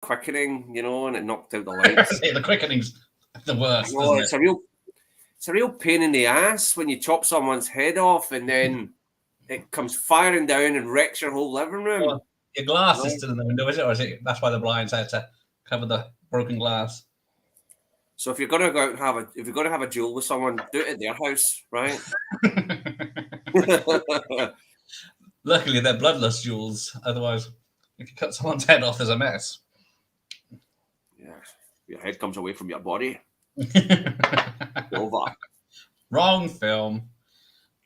Quickening, and it knocked out the lights. The Quickening's the worst, No, isn't it's it? it's a real pain in the ass when you chop someone's head off and then it comes firing down and wrecks your whole living room. Well, your glass is still in the window, is it? Or is it? That's why the blinds had to cover the broken glass. So if you're gonna go out and if you're gonna have a duel with someone, do it at their house, right? Luckily, they're bloodless duels. Otherwise, if you cut someone's head off, there's a mess. Yeah, your head comes away from your body. Over. Wrong film.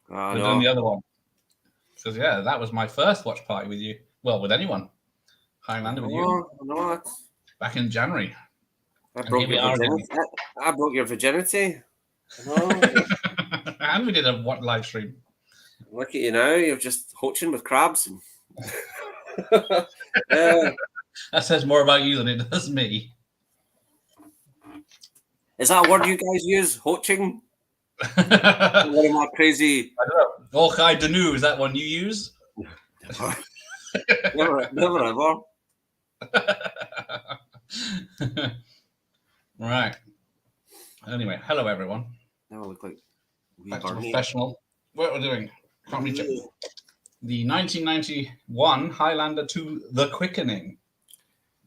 We've done the other one. Because that was my first watch party with you. Well, with anyone. Highlander with you. No, back in January. I broke your virginity. And we did a live stream. Look at you now. You're just hoaching with crabs. That says more about you than it does me. Is that a word you guys use? Hoaching? One of my crazy. I don't know. Orchai Danu, is that one you use? Never ever. Right. Anyway, hello everyone. Now I look like professional. What we're doing? Can't reach it. The 1991 Highlander 2: The Quickening.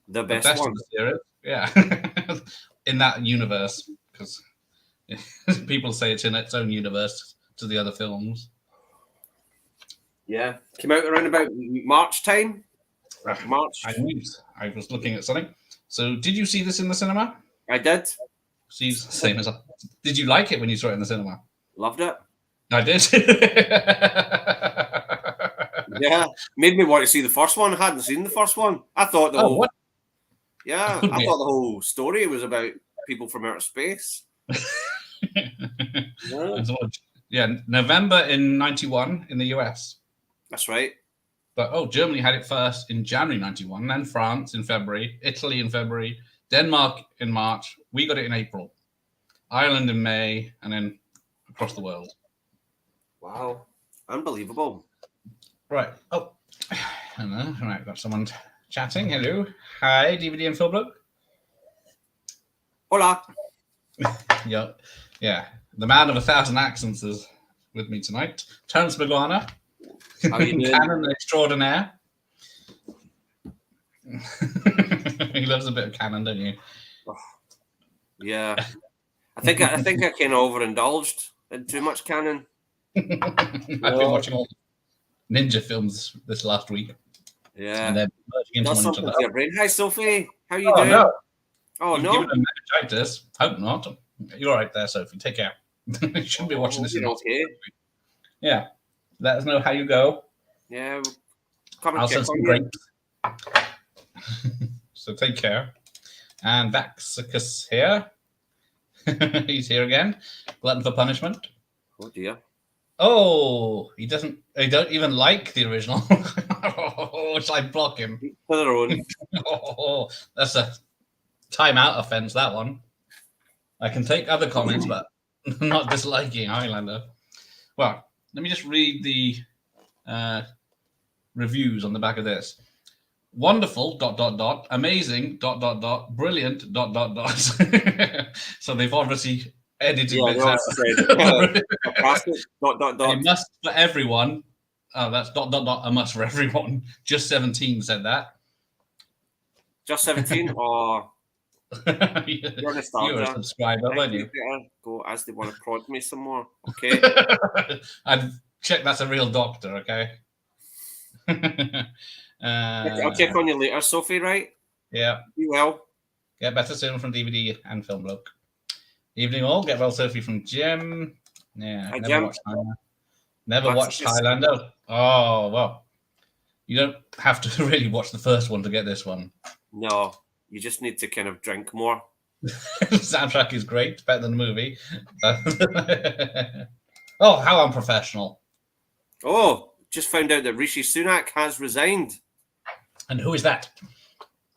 The best one. Of the series. Yeah. In that universe, because people say it's in its own universe to the other films. Yeah, came out around about March time. March. I was looking at something. So, did you see this in the cinema? I did. She's the same as. Did you like it when you saw it in the cinema? Loved it. I did. Yeah, made me want to see the first one. I hadn't seen the first one. I thought the whole. What? Yeah, I thought the whole story was about people from outer space. Yeah, November in 91 in the US. That's right. But Germany had it first in January 91, then France in February, Italy in February, Denmark in March. We got it in April, Ireland in May, and then across the world. Wow, unbelievable. Right. Oh, hello. Right, got someone chatting. Hello. Hi, DVD and Phil Bloke. Hola. Yeah. The man of 1,000 accents is with me tonight. Terence McGuana. How you doing? Canon extraordinaire. He loves a bit of Canon, don't you? Yeah. I think I kind of overindulged in too much Canon. I've been watching all ninja films this last week. Yeah. And they're merging into one something to your brain. Hi, Sophie. How are you doing? No. Oh, You've no. given them meningitis. Hope not. You're right there, Sophie. Take care. You shouldn't be watching this. Okay. Yeah. Let us know how you go. Yeah. Come and I'll check send some on grapes. So take care. And Vaxicus here. He's here again. Glutton for punishment. Oh dear. Oh, he don't even like the original. Shall I block him? For their own. Oh, that's a timeout offense, that one. I can take other comments, but not disliking Highlander. Well, let me just read the reviews on the back of this. Wonderful, ... amazing, ... brilliant, ... So they've obviously edited bits out. A must for everyone. Oh, that's ... a must for everyone. Just 17 said that. Just 17 or you're a subscriber, weren't you? Go as they want to prod me some more. Okay. I'd check that's a real doctor, okay? I'll check on you later, Sophie, right? Yeah. You will. Get better soon from DVD and Film Bloke. Evening all. Get well, Sophie from Jim. Yeah. Hi, never Jim. watched Highlander. Never watched Highlander. Oh, well. You don't have to really watch the first one to get this one. No. You just need to kind of drink more. The soundtrack is great. Better than the movie. Oh, how unprofessional. Oh, just found out that Rishi Sunak has resigned. And who is that?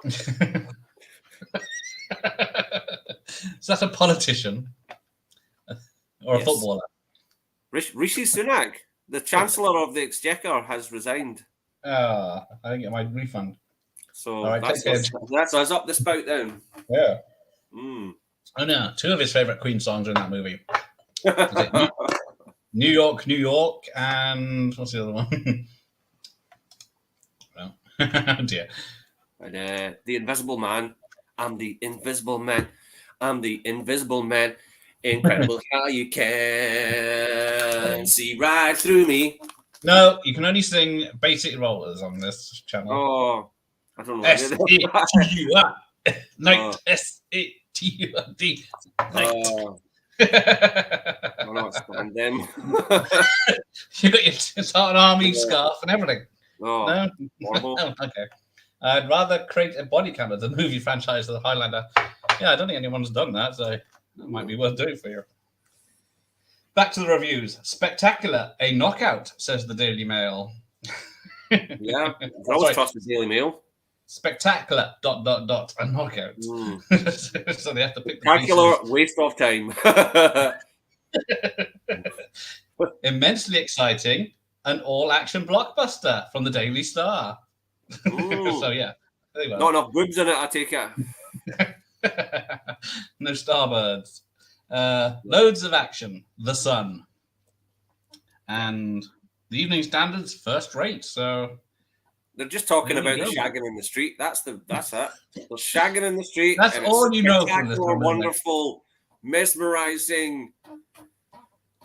Is that a politician? Or a footballer? Rishi Sunak, the Chancellor of the Exchequer, has resigned. I didn't get my refund. So right, that's us up the spout then. Yeah. Mm. Oh no, 2 of his favorite Queen songs are in that movie. Is it New York, New York, and what's the other one? Well, oh dear. And the Invisible Man. I'm the Invisible Man. I'm the Invisible Man. Incredible how you can see right through me. No, you can only sing Basic Rollers on this channel. Oh, I don't know. S-A-T-U-R. Night. S-A-T-U-R-D. Night. I don't stand them. You got your Tartan Army scarf and everything. Oh, no? Horrible. Oh, okay. I'd rather create a body cam of the movie franchise of the Highlander. Yeah, I don't think anyone's done that, so it might be worth doing for you. Back to the reviews. Spectacular, a knockout, says the Daily Mail. Yeah, I always trust the Daily Mail. Spectacular, ... a knockout. So they have to pick spectacular waste of time. Immensely exciting, an all-action blockbuster from the Daily Star. So yeah, there you go. Not enough boobs in it, I take it. No starbirds. Loads of action. The Sun. And the Evening Standard's first rate. So they're just talking about the shagging in the street. That's it. They're shagging in the street. That's all you know from this film, wonderful, mesmerizing,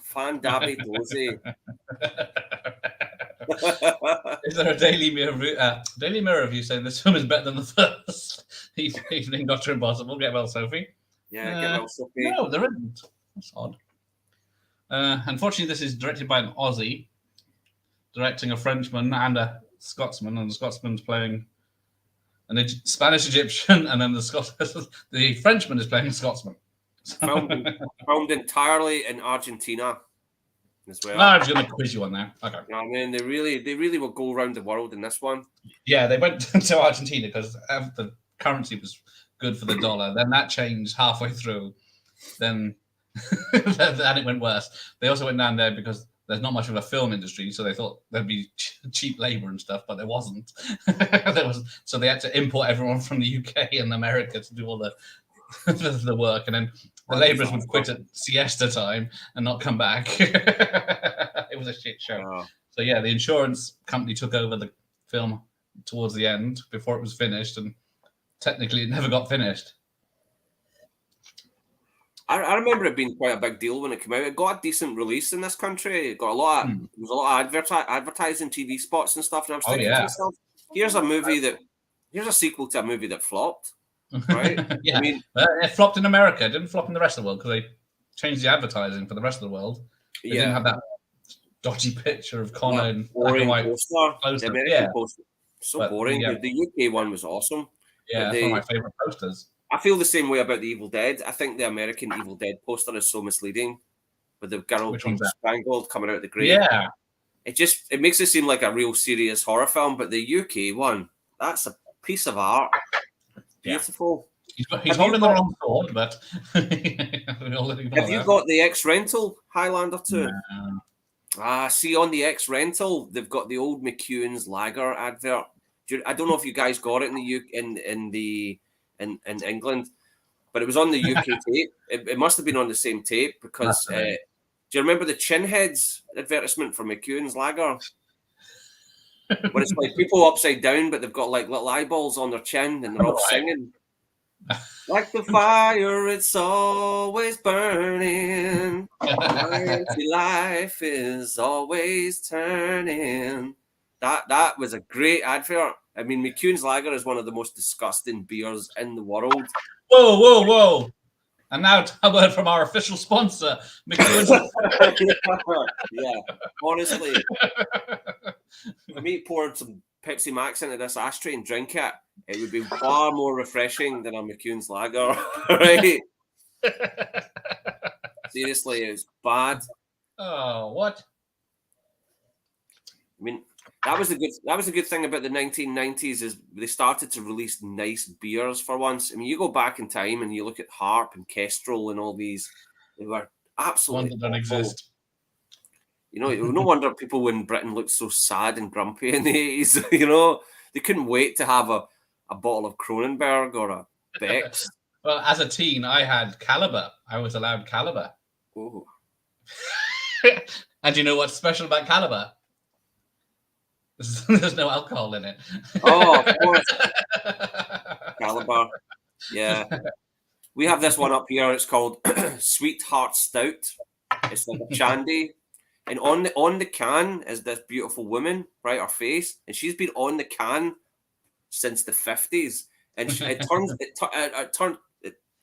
fan dabby dozy. Is there a Daily Mirror review saying this film is better than the first Evening Doctor Impossible? Get well, Sophie. Yeah, get well, Sophie. No, there isn't. That's odd. Unfortunately, this is directed by an Aussie, directing a Frenchman and a Scotsman, and the Scotsman's playing an Spanish Egyptian, and then the Frenchman is playing a Scotsman. Filmed entirely in Argentina as well. I was going to quiz you on that. Okay. I mean, they really will go around the world in this one. Yeah, they went to Argentina because the currency was good for the dollar. Then that changed halfway through. Then it went worse. They also went down there because there's not much of a film industry, so they thought there'd be cheap labor and stuff, but there wasn't. So they had to import everyone from the UK and America to do all the work, and then the laborers would quit at siesta time and not come back. It was a shit show. Oh. So yeah, the insurance company took over the film towards the end before it was finished, and technically it never got finished. I remember it being quite a big deal when it came out. It got a decent release in this country. It got a lot. There was a lot of advertising, TV spots and stuff. And I was thinking to myself, here's a sequel to a movie that flopped. Right? Yeah, I mean, it flopped in America. It didn't flop in the rest of the world because they changed the advertising for the rest of the world. They didn't have that dodgy picture of Connor and black and white poster. The American poster, so boring. The UK one was awesome. Yeah, it's one of my favorite posters. I feel the same way about the Evil Dead. I think the American Evil Dead poster is so misleading, with the girl being strangled coming out of the grave. Yeah, it makes it seem like a real serious horror film. But the UK one, that's a piece of art. Beautiful. He's holding the wrong sword, but have you got the X rental Highlander 2? No. See, on the X rental, they've got the old McEwen's Lager advert. I don't know if you guys got it in the UK, in England, but it was on the UK tape. It must have been on the same tape because do you remember the Chinheads advertisement for McEwen's Lager? Where it's like people upside down, but they've got like little eyeballs on their chin and they're all singing. Like the fire, it's always burning. Life is always turning. That was a great advert. I mean, McEwen's Lager is one of the most disgusting beers in the world. Whoa. And now a word from our official sponsor, McEwen's. Yeah, honestly. For me, pouring some Pepsi Max into this ashtray and drink it, it would be far more refreshing than a McEwen's Lager, right? Seriously, it's bad. Oh, what? I mean, that was the good thing about the 1990s is they started to release nice beers for once. I mean, you go back in time and you look at Harp and Kestrel and all these, they were absolutely ones that don't exist. You know, no wonder people in Britain looked so sad and grumpy in the 80s. You know, they couldn't wait to have a bottle of Kronenberg or a Beck's. Well, as a teen, I had Caliber. I was allowed Caliber. Ooh. And you know what's special about Caliber? There's no alcohol in it. Oh, of course. Caliber. Yeah. We have this one up here. It's called Sweetheart Stout. It's like a shandy. And on the can is this beautiful woman, right? Her face. And she's been on the can since the 50s. And it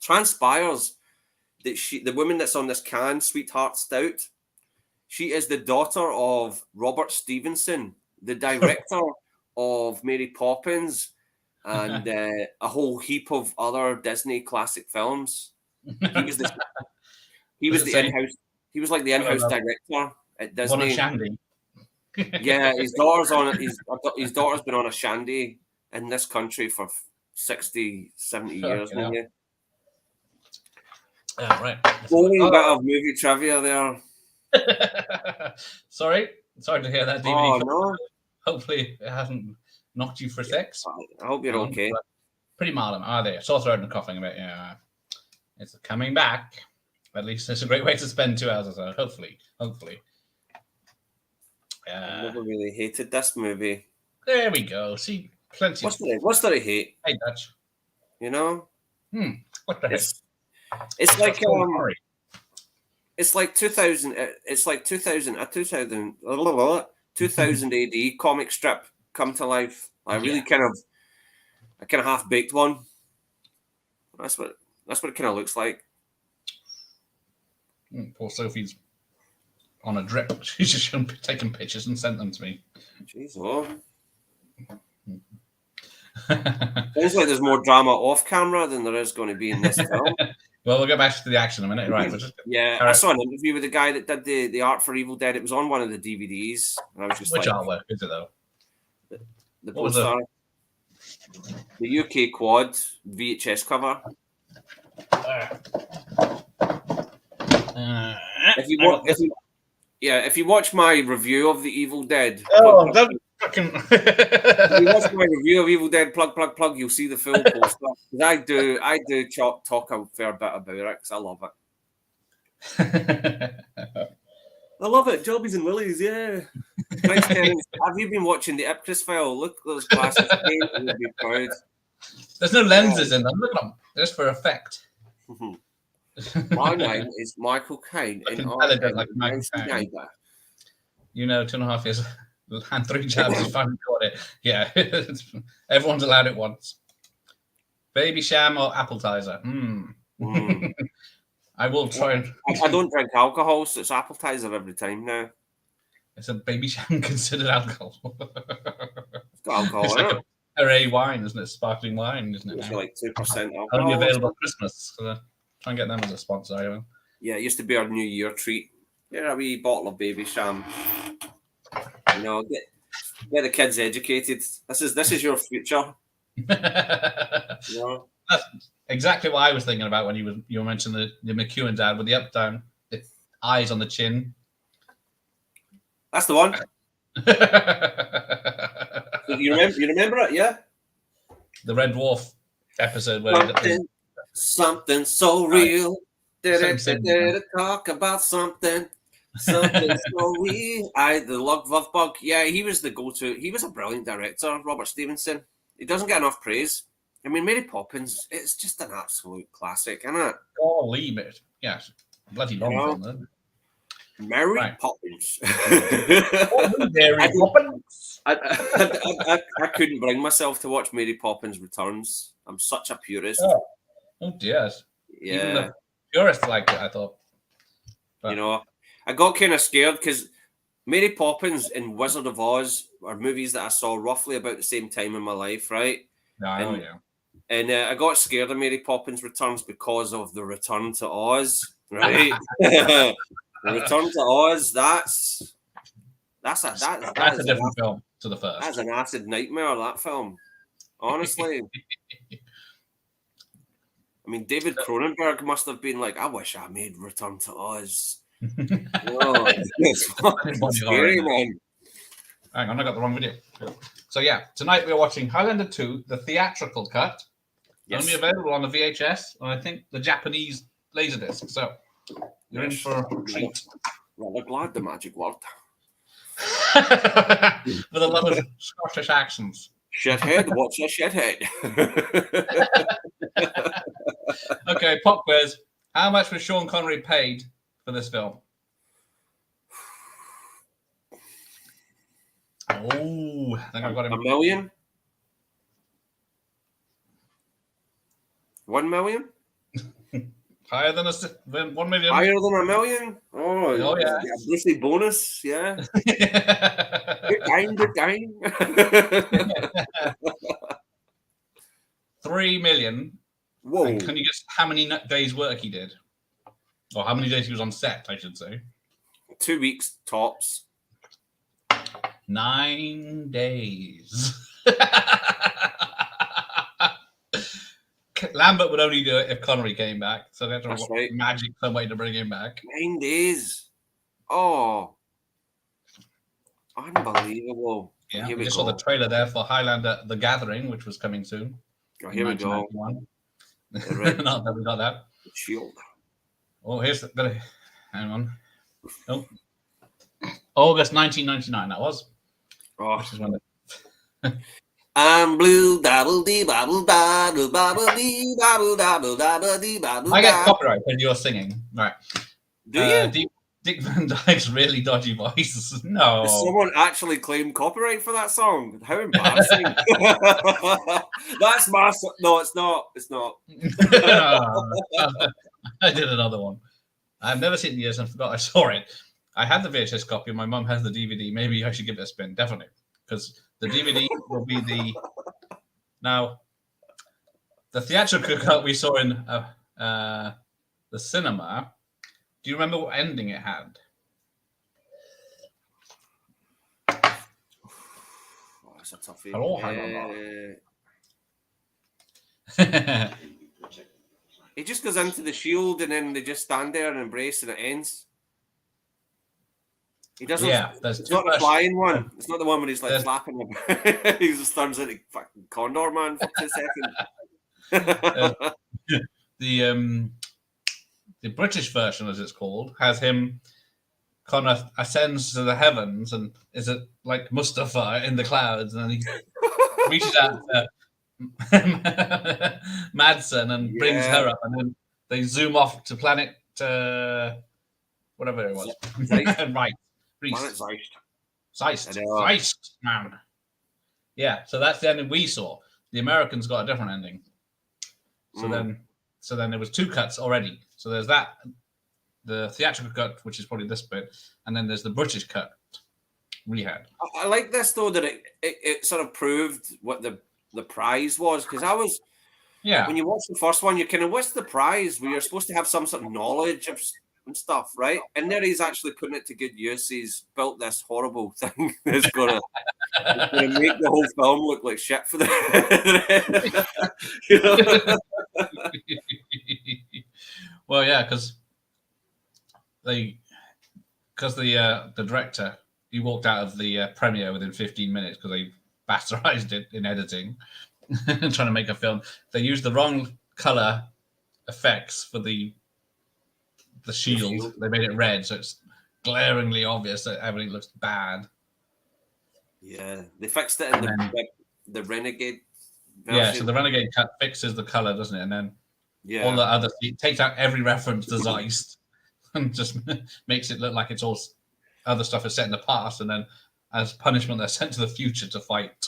transpires that the woman that's on this can, Sweetheart Stout, she is the daughter of Robert Stevenson, the director of Mary Poppins and a whole heap of other Disney classic films. He was the in-house. He was like the in-house director at Disney. On a shandy. Yeah, his daughter's on it. His daughter's been on a shandy in this country for 60, 70 years. Yeah. Right. Only a bit of movie trivia there. Sorry to hear that, DVD. Oh, no. Hopefully it hasn't knocked you for six. I hope you're okay. Pretty mild. Oh, there. Sore throat and coughing a bit. Yeah. It's coming back. At least it's a great way to spend 2 hours or so. Hopefully. I never really hated this movie. There we go. See, plenty. What's there to hate? Hey, Dutch. You know? What the heck? It's like it's like 2000. It's like 2000 AD comic strip come to life. I kind of half baked one. That's what it kind of looks like. Poor Sophie's on a drip. She's just taken pictures and sent them to me. Jeez, oh. Sounds like there's more drama off camera than there is going to be in this film. Well, we'll get back to the action in a minute, right? I saw an interview with the guy that did the art for Evil Dead. It was on one of the DVDs, and I was just which artwork is it though? The poster, the UK Quad VHS cover. If you watch my review of the Evil Dead, if you watch my review of Evil Dead, plug, you'll see the full poster. I do talk a fair bit about it because I love it. I love it. Jobbies and Willies, yeah. Have you been watching the Ipcris file? Look at those glasses. You'll be proud. There's no lenses in them. Look at them. Just for effect. My name is Michael Caine. And like Michael Caine. You know, 2.5 years and 3 jabs, you finally got it. Yeah. Everyone's allowed it once. Baby sham or appetizer? I will try and... I don't drink alcohol, so it's appetizer every time now. It's a baby sham considered alcohol. It's got alcohol in it. A wine, isn't it? Sparkling wine, isn't it? It's like 2% alcohol. Only available at Christmas. So try and get them as a sponsor, anyway. Yeah, it used to be our New Year treat. Yeah, a wee bottle of baby sham. You know, get the kids educated. This is your future. You know? That's exactly what I was thinking about when you were mentioning the McEwen dad with the up down, the eyes on the chin. That's the one. You remember it, yeah? The Red Dwarf episode where something so real. Talk about something so real. The Love Bug. Yeah, he was the go-to. He was a brilliant director, Robert Stevenson. He doesn't get enough praise. I mean, Mary Poppins, it's just an absolute classic, isn't it? Golly, mate. Yes. Bloody long film, isn't it? Mary Poppins. Mary Poppins. I couldn't bring myself to watch Mary Poppins Returns. I'm such a purist. Oh dear. Yeah. Even the purists liked it, I thought. But, you know, I got kind of scared because Mary Poppins and Wizard of Oz are movies that I saw roughly about the same time in my life, right? And I got scared of Mary Poppins Returns because of the Return to Oz, right? The Return to Oz, that's a different film to the first. That's an acid nightmare, that film. Honestly. I mean, David Cronenberg must have been like, I wish I made Return to Oz. Whoa, it's fucking scary, man. Hang on, I got the wrong video. So yeah, tonight we're watching Highlander 2, the theatrical cut. Yes. Only available on the VHS, and I think the Japanese Laserdisc. So you're in for a treat. Rather glad the magic word. With a lot of Scottish accents. Shithead, what's a shithead? Okay, pop quiz. How much was Sean Connery paid for this film? Oh, I think I've got him. $1 million? 1 million? Higher than 1 million. Higher than $1 million? Oh yeah. Bruce Lee bonus, yeah. Good time. 3 million. Whoa. And can you guess how many days work he did? Or how many days he was on set, I should say. 2 weeks tops. 9 days. Lambert would only do it if Connery came back, so they have to magic some way to bring him back. 9 days. Oh, unbelievable. Yeah, we just saw the trailer there for Highlander: The Gathering, which was coming soon. Oh, here we go. Not that we got that. Shield. Oh, here's the. Hang on. Oh, August 1999. That was. Oh, which is when I'm blue, dabble dee, babble dabble, babble dee, babble dabble, dabble dee, babble. I get copyright when you're singing, right? Do you? Dick Van Dyke's really dodgy voice. No. Does someone actually claim copyright for that song? How embarrassing! That's my. No, it's not. It's not. I did another one. I've never seen it in years and forgot I saw it. I had the VHS copy. My mum has the DVD. Maybe I should give it a spin. Definitely, because the DVD will be the. Now, the theatrical cut we saw in the cinema. Do you remember what ending it had? Oh, that's a toughie. Hello. He just goes into the shield and then they just stand there and embrace and it ends. He doesn't. Yeah, it's not the flying one. It's not the one where he's like slapping him. He just turns into fucking Condor Man for 2 seconds. The British version, as it's called, has him kind of ascends to the heavens and is it like Mustafa in the clouds, and then he reaches out to Madsen and brings her up, and then they zoom off to planet whatever it was. Right. Zeist, man. Yeah, so that's the ending we saw. The Americans got a different ending. So then there was 2 cuts already. So there's that, the theatrical cut, which is probably this bit, and then there's the British cut we had. I like this though that it sort of proved what the prize was, because I was when you watch the first one, you kind of what's the prize where you're supposed to have some sort of knowledge of and stuff, right? And there he's actually putting it to good use. He's built this horrible thing that's gonna make the whole film look like shit for the you know? Well, yeah, because the director, he walked out of the premiere within 15 minutes because they bastardized it in editing, trying to make a film. They used the wrong color effects for the shield. They made it red, so it's glaringly obvious that everything looks bad. Yeah, they fixed it in the Renegade version. Yeah, so the Renegade cut fixes the color, doesn't it? And then all the other, it takes out every reference to Zeist and just makes it look like it's all other stuff is set in the past, and then as punishment they're sent to the future to fight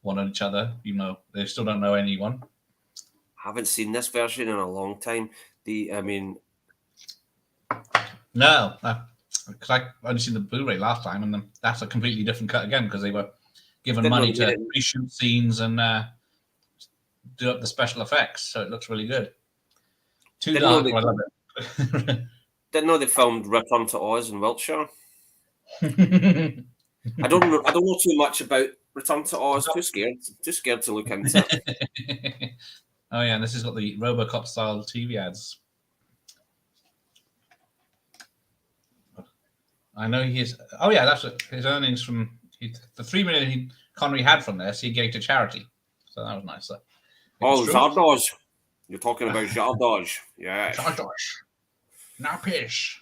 one on each other, even though they still don't know anyone. I haven't seen this version in a long time. No, because I only seen the Blu-ray last time, and that's a completely different cut again because they were given money to reshoot scenes and do up the special effects, so it looks really good. Too dark, I love it. Didn't know they filmed Return to Oz in Wiltshire. I don't know too much about Return to Oz. Too scared to look into it. Oh yeah, and this has got the RoboCop style TV ads. I know he is. Oh yeah, that's it. His earnings from the $3 million Connery had from this, he gave to charity. So that was nice. Oh, Zardoz. You're talking about Zardoz. Yeah. Zardoz. Napish.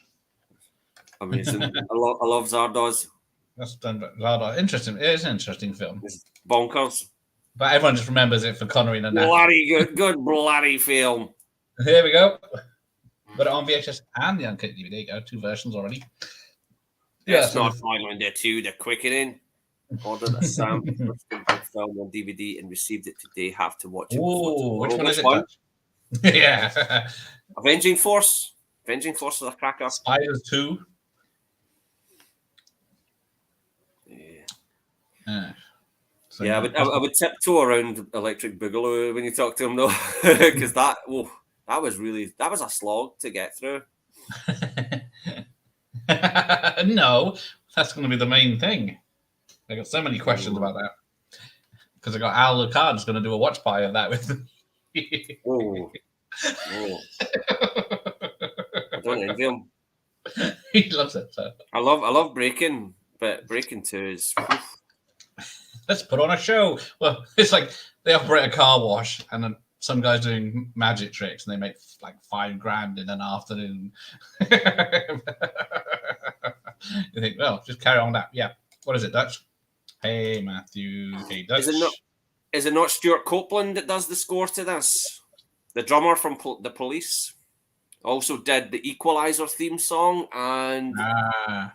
Amazing. I love Zardoz. That's done Zardoz. Interesting. It is an interesting film. It's bonkers. But everyone just remembers it for Connery and the bloody good bloody film. Here we go. Got it on VHS and the uncut DVD. Go 2 versions already. Yeah, it's not Highlander 2, The Quickening. Ordered a sample film on DVD and received it today. Have to watch it. Oh, which one is it? Yeah. Avenging Force. Avenging Force is a cracker. Spiders 2. Yeah. So yeah, I would tiptoe around Electric Boogaloo when you talk to him though, because that was a slog to get through. No, that's going to be the main thing. I got so many questions about that because I got Al Lucard's going to do a watch party of that with me. Oh. I don't envy him. He loves it. So. I love Breaking, but Breaking 2 is. Let's put on a show. Well, it's like they operate a car wash and then some guy's doing magic tricks and they make like $5,000 in an afternoon. You think, well, just carry on that. Yeah. What is it, Dutch? Hey, Matthew. Hey, Dutch. Is it not Stuart Copeland that does the score to this? The drummer from The Police also did the Equalizer theme song and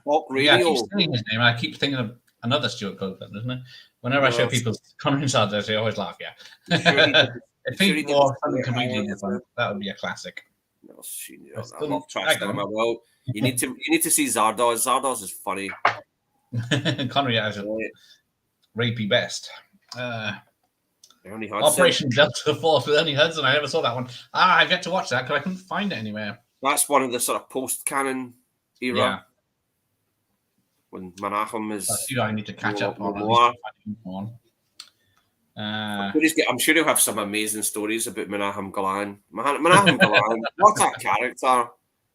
Pop Radio. Yeah, I keep saying his name. I keep thinking of another Stuart Copeland, isn't it? Whenever I show people Connery Zardoz, they always laugh. Yeah. If he more funny comedian, that would be a classic. No, I love trash down my well. You need to see Zardoz. Zardoz is funny. Connery has a rapey best. Ernie Operation Delta Force with Ernie Hudson. I never saw that one. I've yet to watch that because I couldn't find it anywhere. That's one of the sort of post-canon era. Yeah. When Menachem is. I need to catch up on. I'm sure he'll have some amazing stories about Menachem Golan. Menachem Golan, what a character,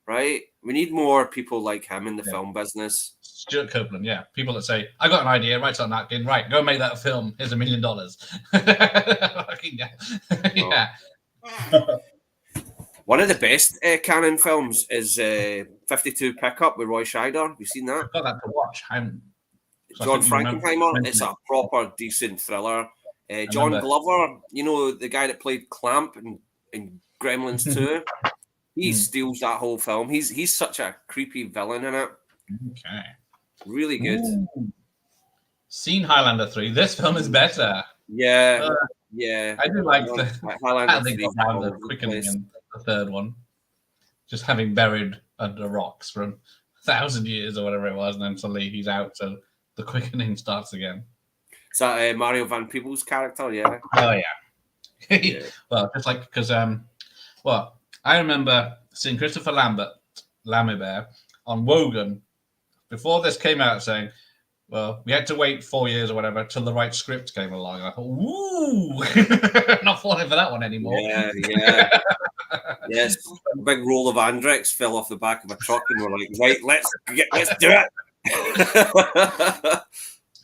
right? We need more people like him in the film business. Stuart Copeland, yeah. People that say, I got an idea, write on that napkin, right, go make that film, here's $1 million. Yeah. One of the best Cannon films is 52 Pickup with Roy Scheider. Have you seen that? I've got that to watch. John Frankenheimer. It's a proper decent thriller. John Glover, you know, the guy that played Clamp in Gremlins 2, he steals that whole film. He's such a creepy villain in it. Okay. Really good. Ooh. Seen Highlander 3. This film is better. Yeah. Yeah. I do like Highlander 3. The Quickening and the third one. Just having buried under rocks for 1,000 years or whatever it was, and then suddenly he's out, so the Quickening starts again. Is that Mario Van Peebles' character? Yeah. Oh, yeah. Yeah. Well, just like, because, I remember seeing Christopher Lambert on Wogan before this came out saying, well, we had to wait 4 years or whatever till the right script came along. And I thought, ooh, not falling for that one anymore. Yeah. Yes. A big roll of Andrex fell off the back of a truck and we're like, right, let's do it.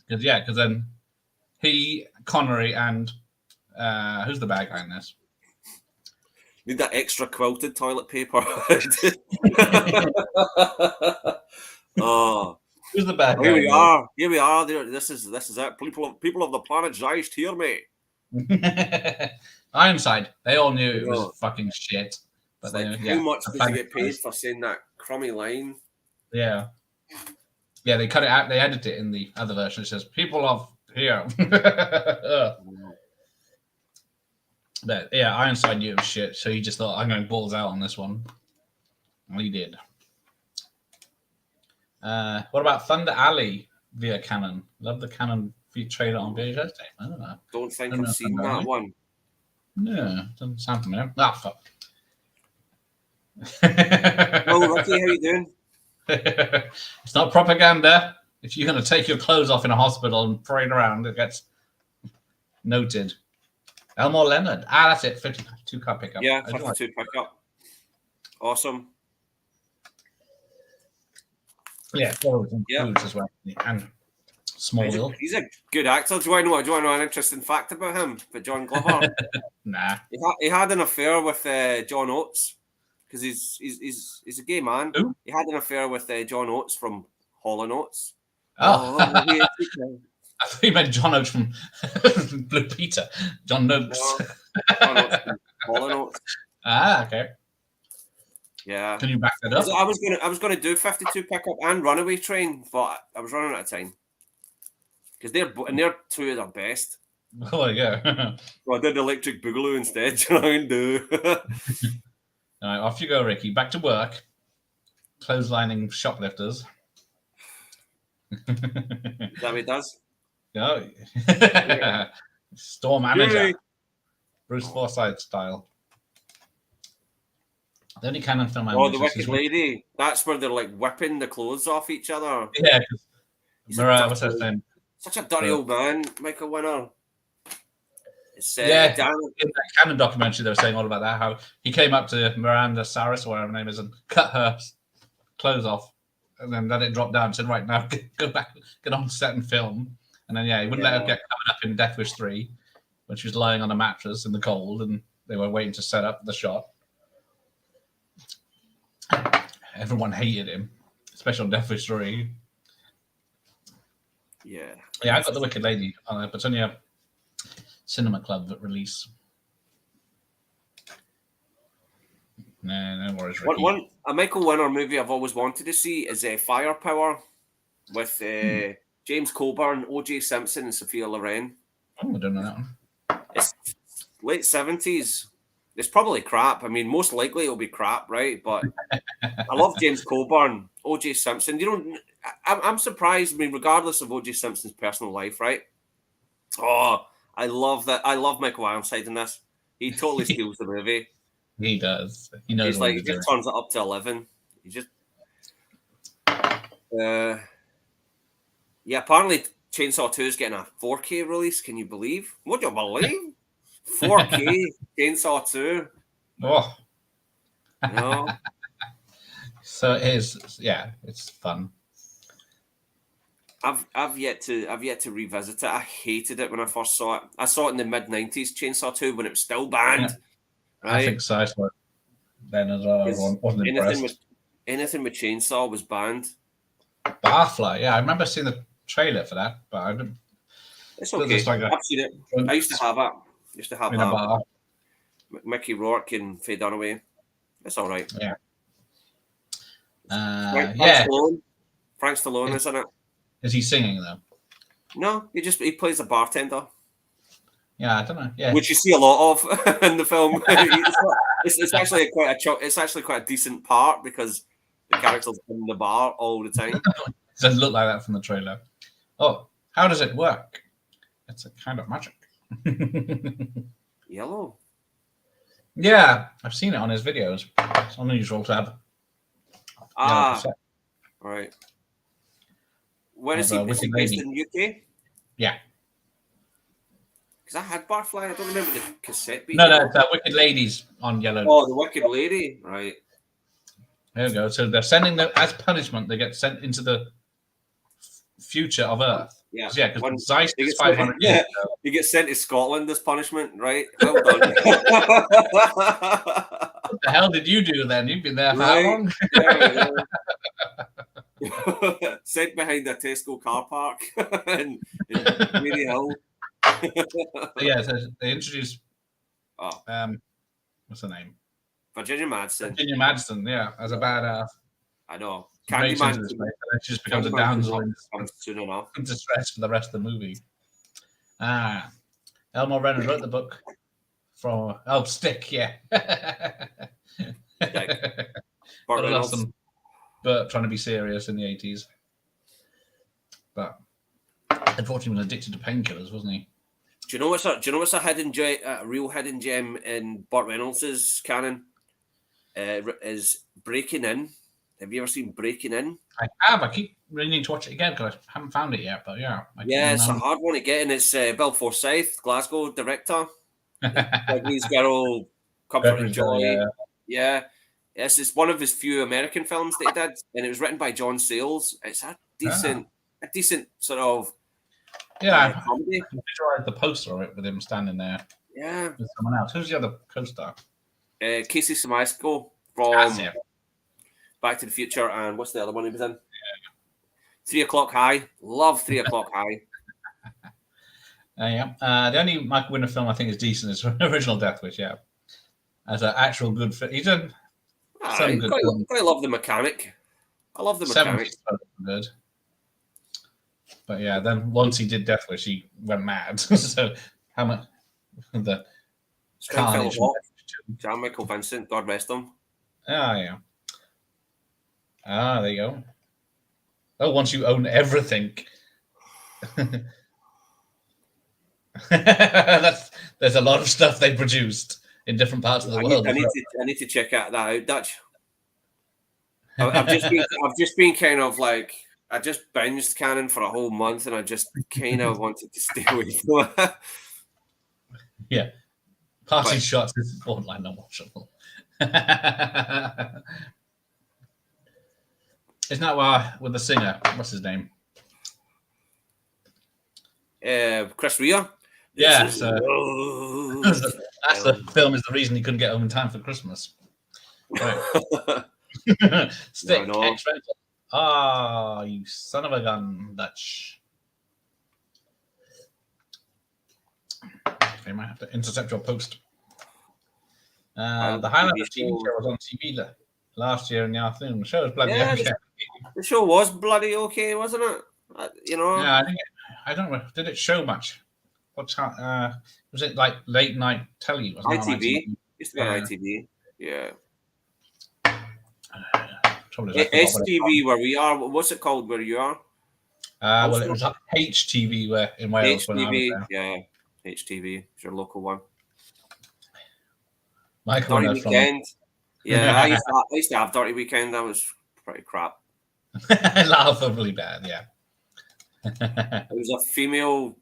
Because then Connery, and who's the bad guy in this? Need that extra quilted toilet paper. Oh, who's the bad guy? Here we are. This is it. People of the planet Zeist, hear me. Ironside. They all knew it was fucking shit. But how much did you get paid for saying that crummy line? Yeah. Yeah, they cut it out. They edited it in the other version. It says, people of here. But yeah, Ironside knew it was shit, so he just thought, I'm going balls out on this one. And he did. What about Thunder Alley via Canon? Love the Canon trailer on VHS tape. I don't know. Don't think I've seen that one. No, doesn't sound familiar. Ah, fuck. Well, Ricky, how you doing? It's not propaganda. If you're going to take your clothes off in a hospital and parade around, it gets noted. Elmore Leonard. That's it. 52 car pickup. Yeah, 52 pickup. Awesome. Yeah, photos and foods as well. And Smallville. He's a good actor. Do you want to know an interesting fact about him? But John Glover. Nah. He had an affair with John Oates because he's a gay man. Who? He had an affair with John Oates from Hall & Oates. Oh. I thought you meant John Oates from Blue Peter. John Noakes. No, John Oates from Hall & Oates. Ah, okay. Yeah. Can you back that up? I was gonna do 52 Pickup and Runaway Train, but I was running out of time because they're two of their best. Oh yeah. Well, I did Electric Boogaloo instead. You know what I do? All right, off you go, Ricky. Back to work. Clotheslining shoplifters. Is that what he does? Go. Store manager. Bruce Forsyth style. The only canon film I watched. Oh, the Wicked Lady. That's where they're like whipping the clothes off each other. Yeah. What's his name? Such a dirty old man, Michael Winner. In that canon documentary, they were saying all about that. How he came up to Miranda Saris, or whatever her name is, and cut her clothes off, and then let it drop down. Said, "Right now, go back, get on set and film." And then he wouldn't let her get covered up in Death Wish 3 when she was lying on a mattress in the cold, and they were waiting to set up the shot. Everyone hated him, especially on Death Wish 3. Yeah, I got the Wicked Lady on a Petunia Cinema Club release. No worries, Ricky. A Michael Winner movie I've always wanted to see is Firepower with James Coburn, O.J. Simpson, and Sophia Loren. Oh, I don't know that one. It's late 70s. It's probably crap. I mean, most likely it'll be crap, right? But I love James Coburn, O.J. Simpson. I'm surprised. I mean, regardless of O.J. Simpson's personal life, right? Oh, I love that. I love Michael Ironside in this. He totally steals the movie. He does. He knows. He just turns it up to 11. He just. Apparently Chainsaw 2 is getting a 4K release. Can you believe? Would you believe? 4K Chainsaw 2. Oh. No. So it is. Yeah, it's fun. I've yet to revisit it. I hated it when I first saw it. I saw it in the mid-90s, Chainsaw 2, when it was still banned. Yeah. Right? I think so. I saw it then as well. I wasn't impressed. Anything with Chainsaw was banned. Barfly, yeah, I remember seeing the trailer for that, but I didn't. It's okay. I've seen it. I used to have it. In a bar. Mickey Rourke and Faye Dunaway. It's all right. Yeah. Frank Stallone is in it. Is he singing though? No, he plays a bartender. Yeah, I don't know. Yeah, which you see a lot of in the film. it's actually quite a decent part because the character's in the bar all the time. It doesn't look like that from the trailer. Oh, how does it work? It's a kind of magic. Yellow. Yeah, I've seen it on his videos. It's unusual to have. Right. Where is he? Is he based in the UK? Yeah. Because I had Barfly. I don't remember the cassette. No, it's Wicked Ladies on yellow. Oh, the Wicked Lady. Right. There we go. So they're sending them as punishment. They get sent into the future of Earth. Yeah. Yeah, because Zeiss is 500 years ago. You get sent to Scotland as punishment, right? Well done. What the hell did you do then? You've been there for how long? Sent behind a Tesco car park in Mary Hill. Yeah, so they introduced what's her name? Virginia Madsen. Virginia Madsen, yeah, as a badass. I know. Candyman. And then she just becomes a damsel in distress for the rest of the movie. Elmore Renner wrote the book from Stick, yeah. Burt trying to be serious in the 80s. But unfortunately he was addicted to painkillers, wasn't he? Do you know what's a real hidden gem in Burt Reynolds' canon? Is Breaking In. Have you ever seen Breaking In? I have. I keep needing to watch it again because I haven't found it yet. But yeah. It's a hard one to get, and it's Bill Forsyth, Glasgow director. He's got all Comfort and Joy. Yeah. Yes, it's one of his few American films that he did, and it was written by John Sayles. It's a decent sort of Yeah, comedy. I can visualize the poster of it with him standing there. Yeah. With someone else. Who's the other co-star? Casey Siemaszko That's from it. Back to the Future, and what's the other one he was in? 3 O'Clock High. Love 3 O'Clock High. Yeah. The only Michael Winner film I think is decent is Original Death Wish. Yeah, as an actual good film. He's done some good films. I love The Mechanic. I love The Mechanic. Good. But yeah, then once he did Death Wish, he went mad. So how much the carnage? Jan Michael Vincent, God rest him. Yeah. There you go. Oh, once you own everything. There's a lot of stuff they produced in different parts of the world. I need to check that out, Dutch. I've just been kind of like, I just binged Canon for a whole month, and I just kind of wanted to stay away from it. Yeah, Party Shots is borderline unwatchable. Isn't that with the singer? What's his name? Chris Rea. Yeah, that's the film. Is the reason he couldn't get home in time for Christmas. Right. Stick. No. You son of a gun, Dutch. They might have to intercept your post. The Highlander TV show was on TV last year in the afternoon. The show was bloody okay. The show was bloody okay, wasn't it? Yeah, I don't know. Did it show much? What time? Was it like late night telly? ITV. Used to be on ITV. Yeah. STV where we are. What's it called where you are? Well, it was HTV where in Wales. HTV, yeah. HTV is your local one. Dirty Weekend. Yeah, I used to have Dirty Weekend. That was pretty crap. Laughably bad, yeah. It was a female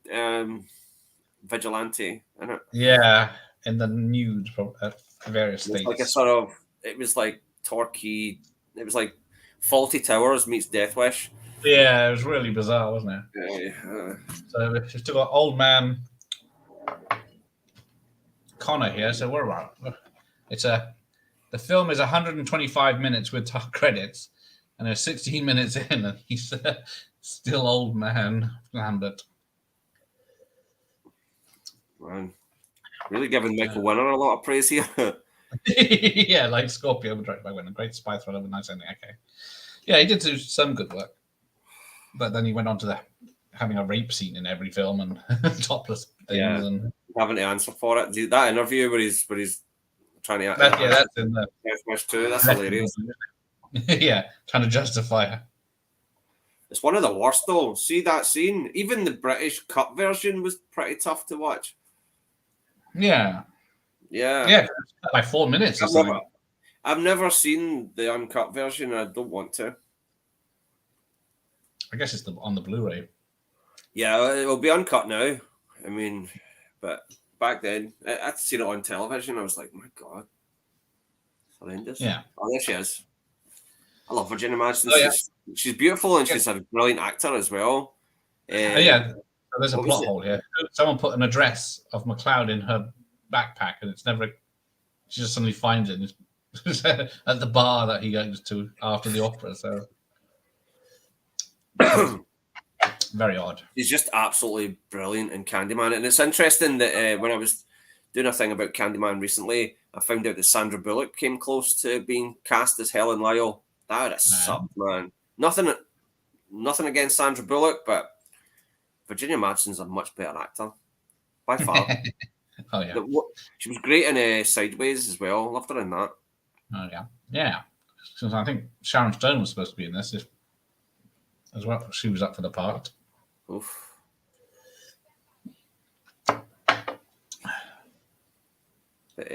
vigilante, isn't it? Yeah, in the nude at various states. Like it was like Torquay. It was like Fawlty Towers meets Death Wish. Yeah, it was really bizarre, wasn't it? Yeah. So we've still got old man Connor here. So we're around. The film is 125 minutes with credits, and there's 16 minutes in, and he's still old man Lambert. Man, really giving Michael Winner a lot of praise here. Yeah, like Scorpio, directed by Winner, great spy thriller with nice ending. Okay, yeah, he did do some good work, but then he went on to having a rape scene in every film and topless things and having to answer for it. That interview where he's trying to that's in the Death too. That's hilarious. Yeah, trying to justify it. It's one of the worst though. See that scene? Even the British cut version was pretty tough to watch. Yeah. Like 4 minutes. I've never seen the uncut version, and I don't want to. I guess it's on the Blu-ray. Yeah, it will be uncut now. I mean, but back then, I'd seen it on television. I was like, my God, it's horrendous. Yeah. Oh, there she is. I love Virginia Madsen. She's beautiful, and she's a brilliant actor as well. So there's a plot hole here. Someone put an address of McLeod in her backpack, and it's never. She just suddenly finds it at the bar that he goes to after the opera. So very odd. He's just absolutely brilliant in Candyman, and it's interesting that when I was doing a thing about Candyman recently, I found out that Sandra Bullock came close to being cast as Helen Lyle. That would have sucked, man. Nothing against Sandra Bullock, but Virginia Madsen's a much better actor by far. Oh yeah, she was great in Sideways as well. Loved her in that. Oh yeah. So I think Sharon Stone was supposed to be in this as well. She was up for the part. Oof. But,